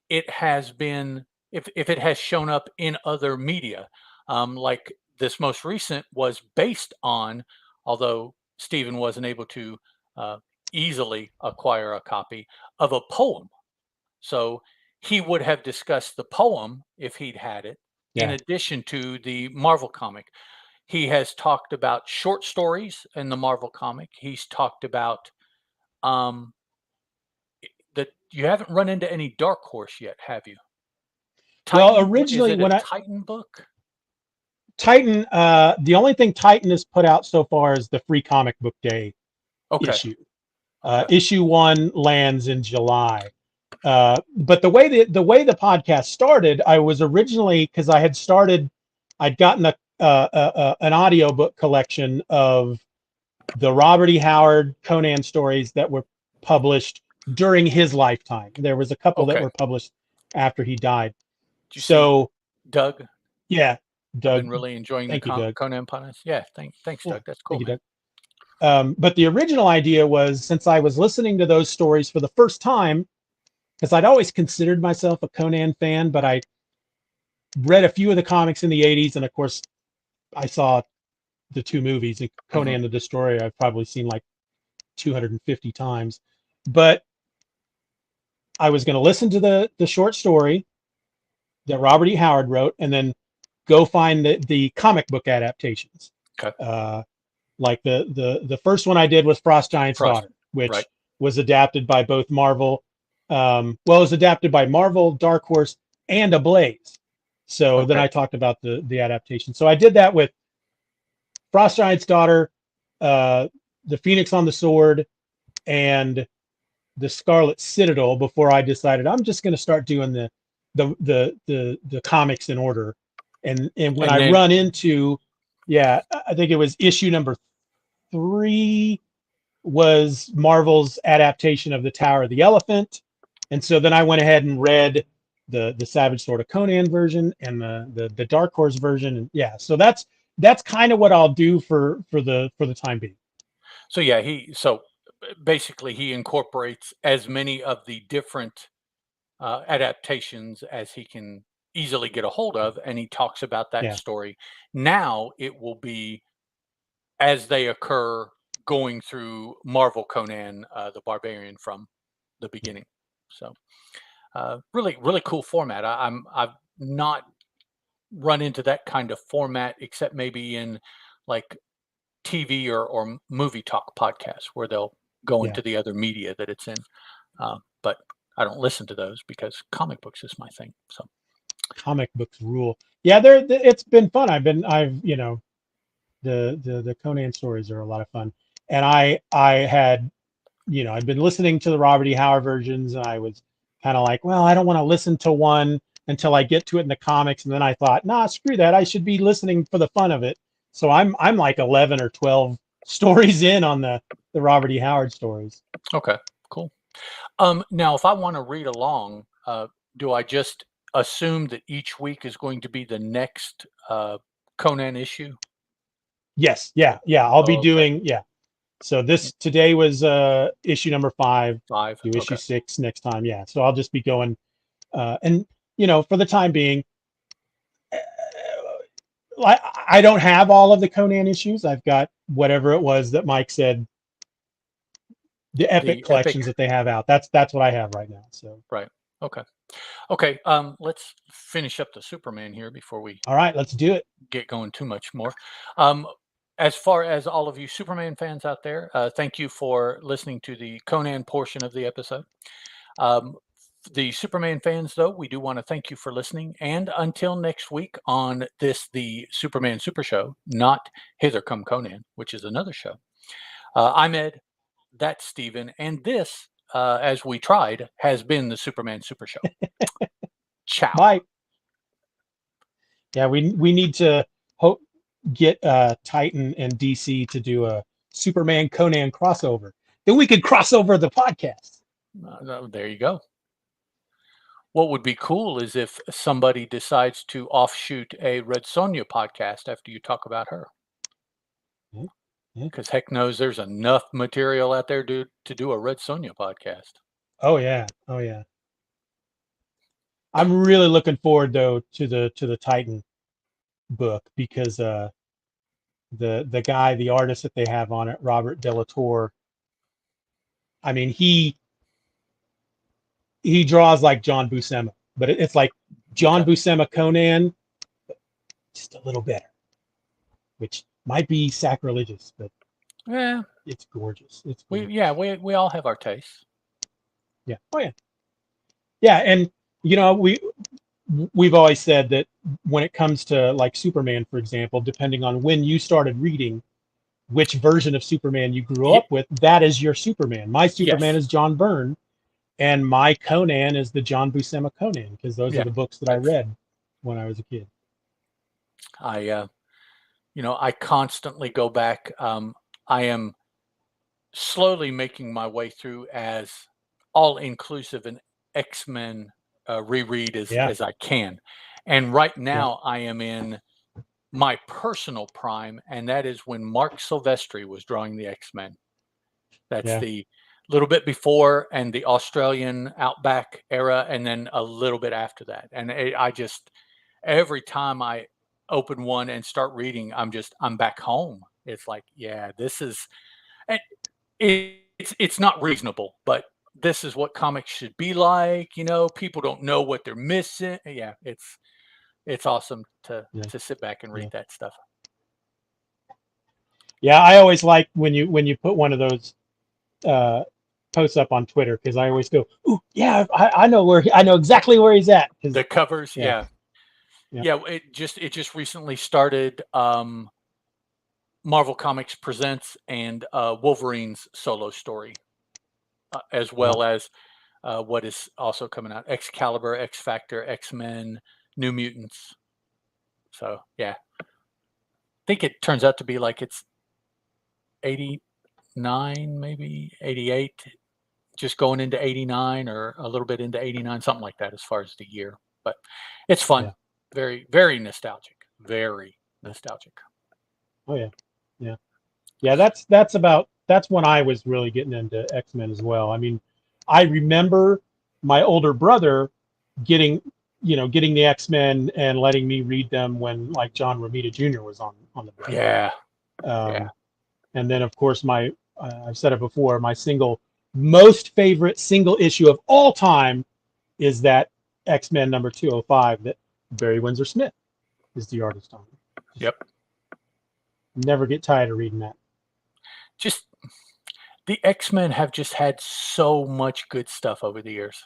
it has been if it has shown up in other media, like this most recent was based on, although Stephen wasn't able to uh, easily acquire a copy of a poem, so he would have discussed the poem if he'd had it in Yeah. addition to the Marvel comic. He has talked about short stories in the Marvel comic. He's talked about um, that you haven't run into any Dark Horse yet, have you? Well, Titan, is originally it a when Titan book? Titan, the only thing Titan has put out so far is the Free Comic Book Day Okay, issue. okay, Issue 1 lands in July. But the way the podcast started, I was originally, because I'd gotten an audiobook collection of the Robert E. Howard Conan stories that were published during his lifetime. There was a couple that okay. were published after he died. Did you see So Doug? yeah, I've Doug, been really enjoying the thank you, Doug. Conan podcast. Yeah, thanks, Yeah, Doug. That's thank cool, you, man. Doug. But the original idea was, since I was listening to those stories for the first time, because I'd always considered myself a Conan fan, but I read a few of the comics in the 80s, and of course I saw the 2 movies. Hmm. Conan the Destroyer I've probably seen like 250 times. But I was going to listen to the short story that Robert E. Howard wrote, and then go find the comic book adaptations. Okay, Like the first one I did was Frost Giant's Frost. Daughter, Right. which was adapted by both Marvel. Well, it was adapted by Marvel, Dark Horse, and Ablaze. So then Okay. I talked about the adaptation. So I did that with Frost Giant's Daughter, the Phoenix on the Sword, and Scarlet Citadel before I decided I'm just going to start doing the comics in order. And when And I then run into, I think it was issue number 3 was Marvel's adaptation of the Tower of the Elephant, and so then I went ahead and read the Savage Sword of Conan version and the Dark Horse version, and so that's kind of what I'll do for the time being. so basically he incorporates as many of the different adaptations as he can easily get a hold of, and he talks about that Yeah. story. Now it will be as they occur going through Marvel Conan the Barbarian from the beginning. So really, really cool format. I've not run into that kind of format except maybe in like TV or movie talk podcasts where they'll go Yeah. into the other media that it's in. But I don't listen to those because comic books is my thing. So Comic books rule. Yeah, it's been fun. I've the Conan stories are a lot of fun, and I had I'd been listening to the Robert E. Howard versions, and I was kind of like, well, I don't want to listen to one until I get to it in the comics, and then I thought, nah, screw that, I should be listening for the fun of it. So I'm like 11 or 12 stories in on the Robert E. Howard stories. okay, cool. Now if I want to read along, do I just assume that each week is going to be the next Conan issue? Yes, yeah, I'll be Okay. doing So today was issue number 5. 5. Do issue Okay. 6 next time. Yeah, so I'll just be going, and for the time being, I don't have all of the Conan issues. I've got whatever it was that Mike said, the epic collections that they have out. That's what I have right now. So right. Okay. Let's finish up the Superman here before we all right, let's do it. get going too much more. As far as all of you Superman fans out there, thank you for listening to the Conan portion of the episode. The Superman fans, though, we do want to thank you for listening. And until next week on the Superman Super Show, not Hither Come Conan, which is another show. I'm Ed, that's Steven, and this, as we tried, has been the Superman Super Show. Ciao. Bye. Yeah, we need to get Titan and DC to do a Superman Conan crossover. Then we could cross over the podcast. There you go. What would be cool is if somebody decides to offshoot a Red Sonja podcast after you talk about her. Because heck knows there's enough material out there to do a Red Sonja podcast. Oh yeah. I'm really looking forward though to the Titan book, because the guy, the artist that they have on it, Robert Delatorre, I mean, he draws like John Buscema, but it's like John Buscema Conan, but just a little better, which might be sacrilegious, but yeah, it's gorgeous. we all have our tastes. Yeah. Oh yeah. Yeah, and we've always said that when it comes to like Superman, for example, depending on when you started reading, which version of Superman you grew up with, that is your Superman. My Superman is John Byrne, and my Conan is the John Buscema Conan, because those are the books that I read when I was a kid. I constantly go back. I am slowly making my way through as all-inclusive an X-Men reread as I can. And right now I am in my personal prime, and that is when Mark Silvestri was drawing the X-Men. That's the little bit before and the Australian Outback era, and then a little bit after that. And I just, every time I open one and start reading, I'm back home. It's like, this is, it's not reasonable, but this is what comics should be like. People don't know what they're missing. Yeah, it's awesome to sit back and read that stuff. Yeah, I always like when you put one of those posts up on Twitter, because I always go, "Ooh, yeah, I know exactly where he's at." The covers, it just recently started. Marvel Comics Presents and Wolverine's solo story. as well as what is also coming out: Excalibur, X Factor, X-Men, New Mutants. So yeah, I think it turns out to be like it's 89, maybe 88, just going into 89 or a little bit into 89, something like that as far as the year. But it's fun. Yeah. Very, very nostalgic. Very nostalgic. Oh yeah, yeah, yeah. That's when I was really getting into X-Men as well. I mean, I remember my older brother getting the X-Men and letting me read them when like John Romita Jr. was on the book. Yeah. And then of course I've said it before, my most favorite single issue of all time is that X-Men number 205 that Barry Windsor Smith is the artist on. Yep. Never get tired of reading that. Just the X-Men have just had so much good stuff over the years.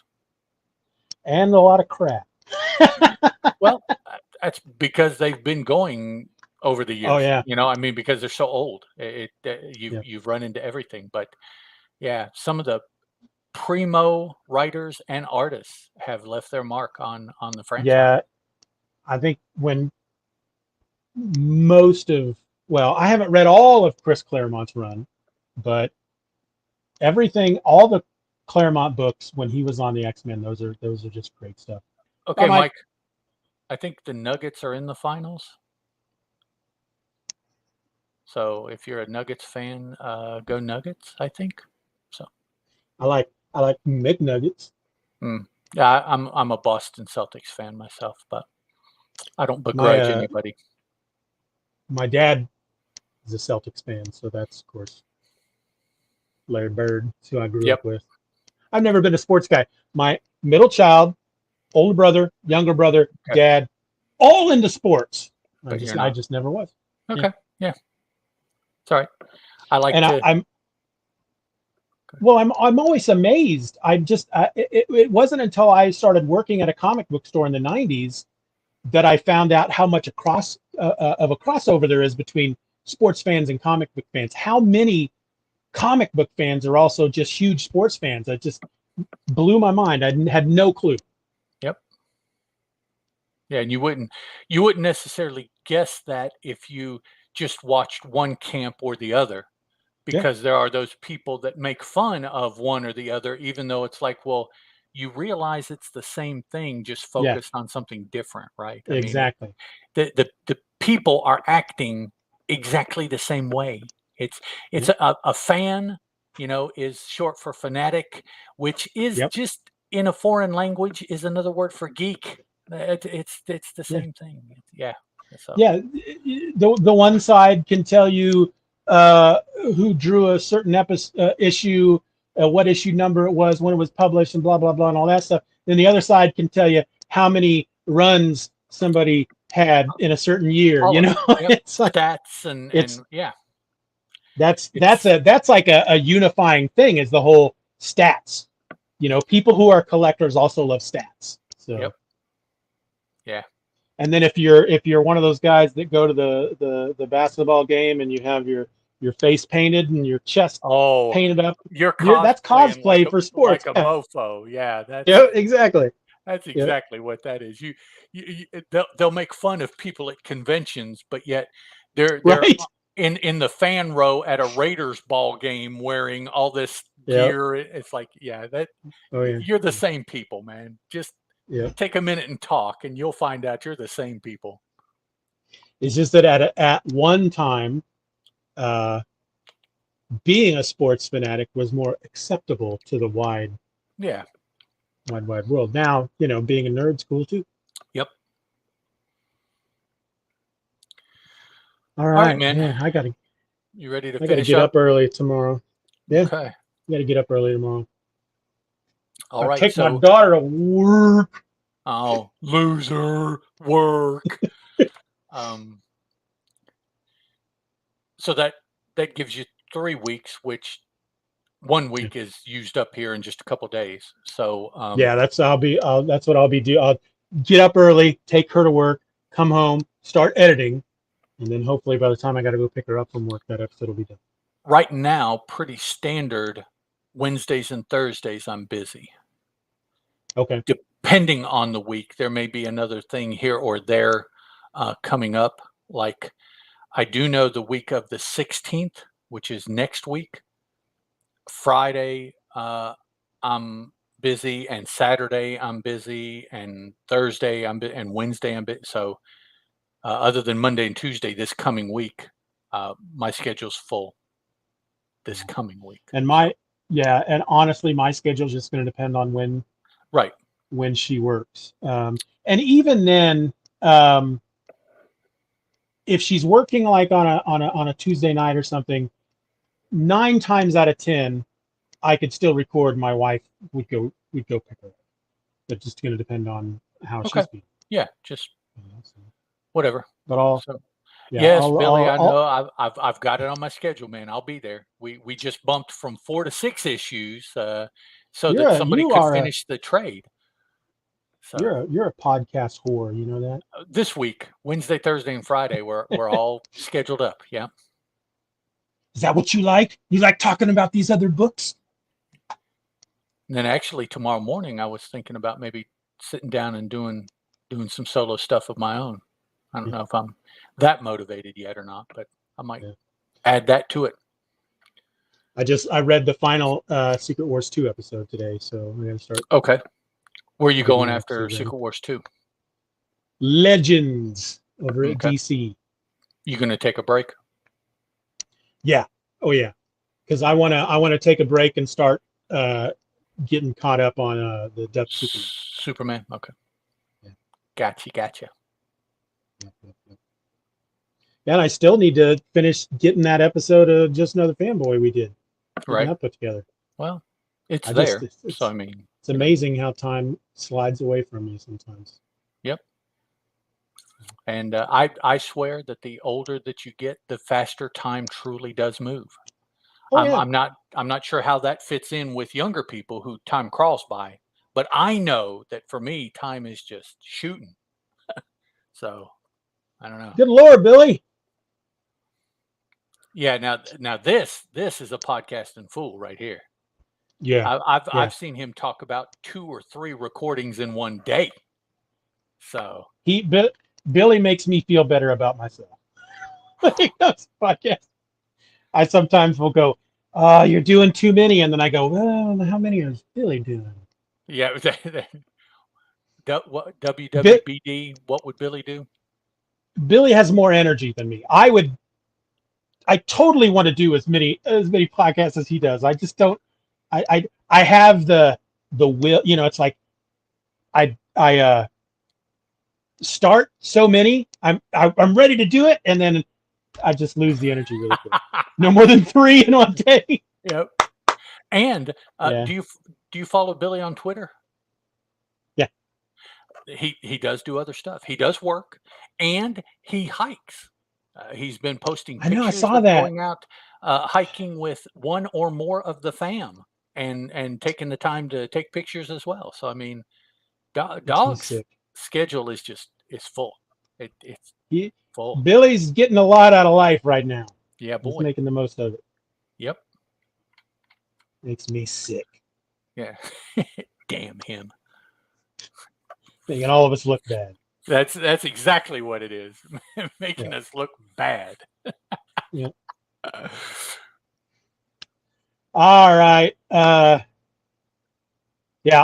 And a lot of crap. Well, that's because they've been going over the years. Oh yeah. I mean, because they're so old. You've run into everything. But yeah, some of the primo writers and artists have left their mark on the franchise. Yeah, I think when I haven't read all of Chris Claremont's run, but all the Claremont books when he was on the X-Men, those are just great stuff. Okay, Mike, I think the Nuggets are in the finals. So if you're a Nuggets fan, go Nuggets, I think. So I like McNuggets. Yeah, I'm a Boston Celtics fan myself, but I don't begrudge anybody. My dad is a Celtics fan, so that's of course Larry Bird, who I grew up with. I've never been a sports guy. My middle child, older brother, younger brother, dad, all into sports. I just never was. Okay, yeah. Sorry, I like. And I'm always amazed. It wasn't until I started working at a comic book store in the '90s that I found out how much of a crossover there is between sports fans and comic book fans. How many comic book fans are also just huge sports fans? That just blew my mind. I had no clue. Yep. Yeah, and you wouldn't necessarily guess that if you just watched one camp or the other, because there are those people that make fun of one or the other, even though it's like, well, you realize it's the same thing, just focused on something different, right? Exactly. I mean, the people are acting exactly the same way. It's a fan, is short for fanatic, which is just in a foreign language is another word for geek. It's the same thing. Yeah. So. Yeah. The one side can tell you who drew a certain issue, what issue number it was, when it was published, and blah blah blah, and all that stuff. Then the other side can tell you how many runs somebody had in a certain year. It's like stats and yeah. That's like a unifying thing, is the whole stats. People who are collectors also love stats. So yeah. And then if you're one of those guys that go to the basketball game and you have your face painted and your chest painted up, that's cosplay for sports. Like a mofo. Yeah, exactly. That's exactly what that is. They'll make fun of people at conventions, but yet they're right in the fan row at a Raiders ball game wearing all this gear. It's like, you're the same people, man. Just take a minute and talk, and you'll find out you're the same people. It's just that at one time, being a sports fanatic was more acceptable to the wide world. Now, being a nerd's cool too. Yep. All right, man. Yeah, You ready to I finish gotta get up early tomorrow. Yeah. Okay. I gotta get up early tomorrow. All right. Take my daughter to work. Oh, loser, work. So that gives you 3 weeks, which 1 week is used up here in just a couple of days. So that's what I'll be doing. I'll get up early, take her to work, come home, start editing, and then hopefully by the time I got to go pick her up from work, that episode will be done. Right now, pretty standard Wednesdays and Thursdays, I'm busy. Okay. Depending on the week, there may be another thing here or there coming up. Like I do know the week of the 16th, which is next week. Friday, I'm busy, and Saturday I'm busy, and Thursday and Wednesday I'm busy. So other than Monday and Tuesday this coming week, my schedule's full this coming week. And and honestly, my schedule is just going to depend on when she works. And even then, if she's working like on a Tuesday night or something, 9 times out of 10, I could still record. My wife would go pick her up. But just going to depend on how she's being. Yeah, just whatever. But yes, Billy, I know I've got it on my schedule, man. I'll be there. We just bumped from 4 to 6 issues, so that somebody could finish the trade. So you're a podcast whore, you know that? This week, Wednesday, Thursday, and Friday, we're all scheduled up. Yeah. Is that what you like? You like talking about these other books? And then actually tomorrow morning, I was thinking about maybe sitting down and doing some solo stuff of my own. I don't know if I'm that motivated yet or not, but I might add that to it. I read the final Secret Wars 2 episode today, so I'm going to start. Okay. Where are you going after Secret Wars 2? Legends over at DC. You going to take a break? Yeah. Oh yeah. Because I want to take a break and start getting caught up on the Dutch Superman. Superman. Okay. Yeah. Gotcha. Yeah, and I still need to finish getting that episode of Just Another Fanboy we did. Right. That put together. Well, it's there. So I mean, it's amazing how time slides away from me sometimes. Yep. And I swear that the older that you get, the faster time truly does move. I'm not sure how that fits in with younger people who time crawls by, but I know that for me, time is just shooting. So I don't know. Good Lord, Billy. Yeah. Now this is a podcasting fool right here. Yeah. I've seen him talk about 2 or 3 recordings in one day. So Billy makes me feel better about myself. Podcast. I sometimes will go, you're doing too many, and then I go, well, how many is Billy doing? Yeah. WWBD, what would Billy do? Billy has more energy than me. I totally want to do as many podcasts as he does. I just don't. I have the will. You know, it's like I start so many. I'm ready to do it, and then I just lose the energy really quick. No more than 3 in one day. Yep. And do you follow Billy on Twitter? Yeah. He does do other stuff. He does work, and he hikes. He's been posting pictures. I know. I saw that. Going out hiking with one or more of the fam, and taking the time to take pictures as well. So I mean, Dog's schedule is full. It's full. Billy's getting a lot out of life right now. Yeah, boy. He's making the most of it. Yep. Makes me sick. Yeah. Damn him. Making all of us look bad. That's exactly what it is. Making us look bad. Yeah. All right. Yeah,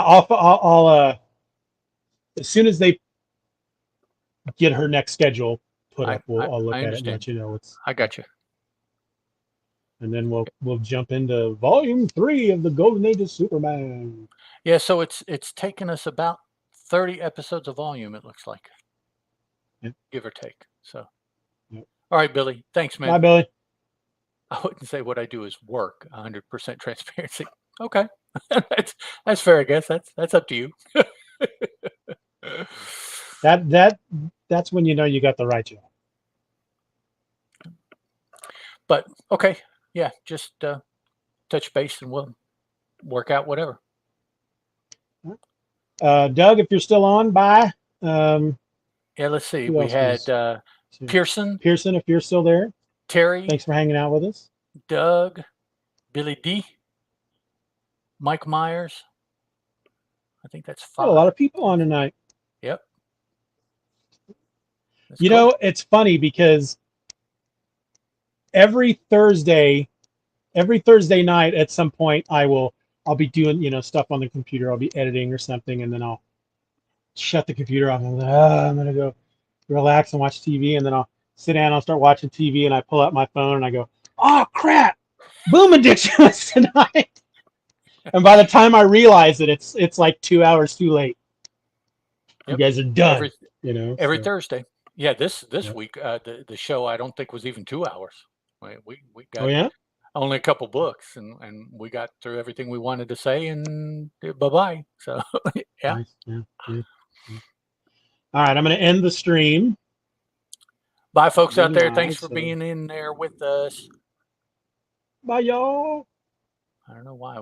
I'll as soon as they get her next schedule put up, I'll look at it and let you know. I got you. And then we'll jump into volume 3 of the Golden Age of Superman. Yeah, so it's taken us about 30 episodes of volume, it looks like. Yep. Give or take. So all right, Billy. Thanks, man. Bye, Billy. I wouldn't say what I do is work 100% transparency. Okay. that's fair, I guess. That's up to you. That's when you know you got the right job. But okay. Yeah, just touch base and we'll work out whatever. Doug, if you're still on, bye. Yeah, let's see. We had Pearson. Pearson, if you're still there. Terry. Thanks for hanging out with us. Doug. Billy D. Mike Myers. I think that's 5. Got a lot of people on tonight. Yep. That's You cool. know, it's funny because every Thursday night at some point I'll be doing, you know, stuff on the computer. I'll be editing or something, and then I'll shut the computer off and I'm gonna go relax and watch TV, and then I'll sit down, I'll start watching TV, and I pull out my phone and I go, oh crap, Boom Addiction was tonight. And by the time I realize it, it's like 2 hours too late. Yep. You guys are done. Every, you know, every so. Thursday. Yeah, this Yep. week the show I don't think was even 2 hours. We got Oh yeah, only a couple books, and we got through everything we wanted to say, and bye-bye. So yeah. nice. Yeah. All right, I'm going to end the stream. Bye, folks out there. Live, Thanks for so- being in there with us. Bye, y'all. I don't know why.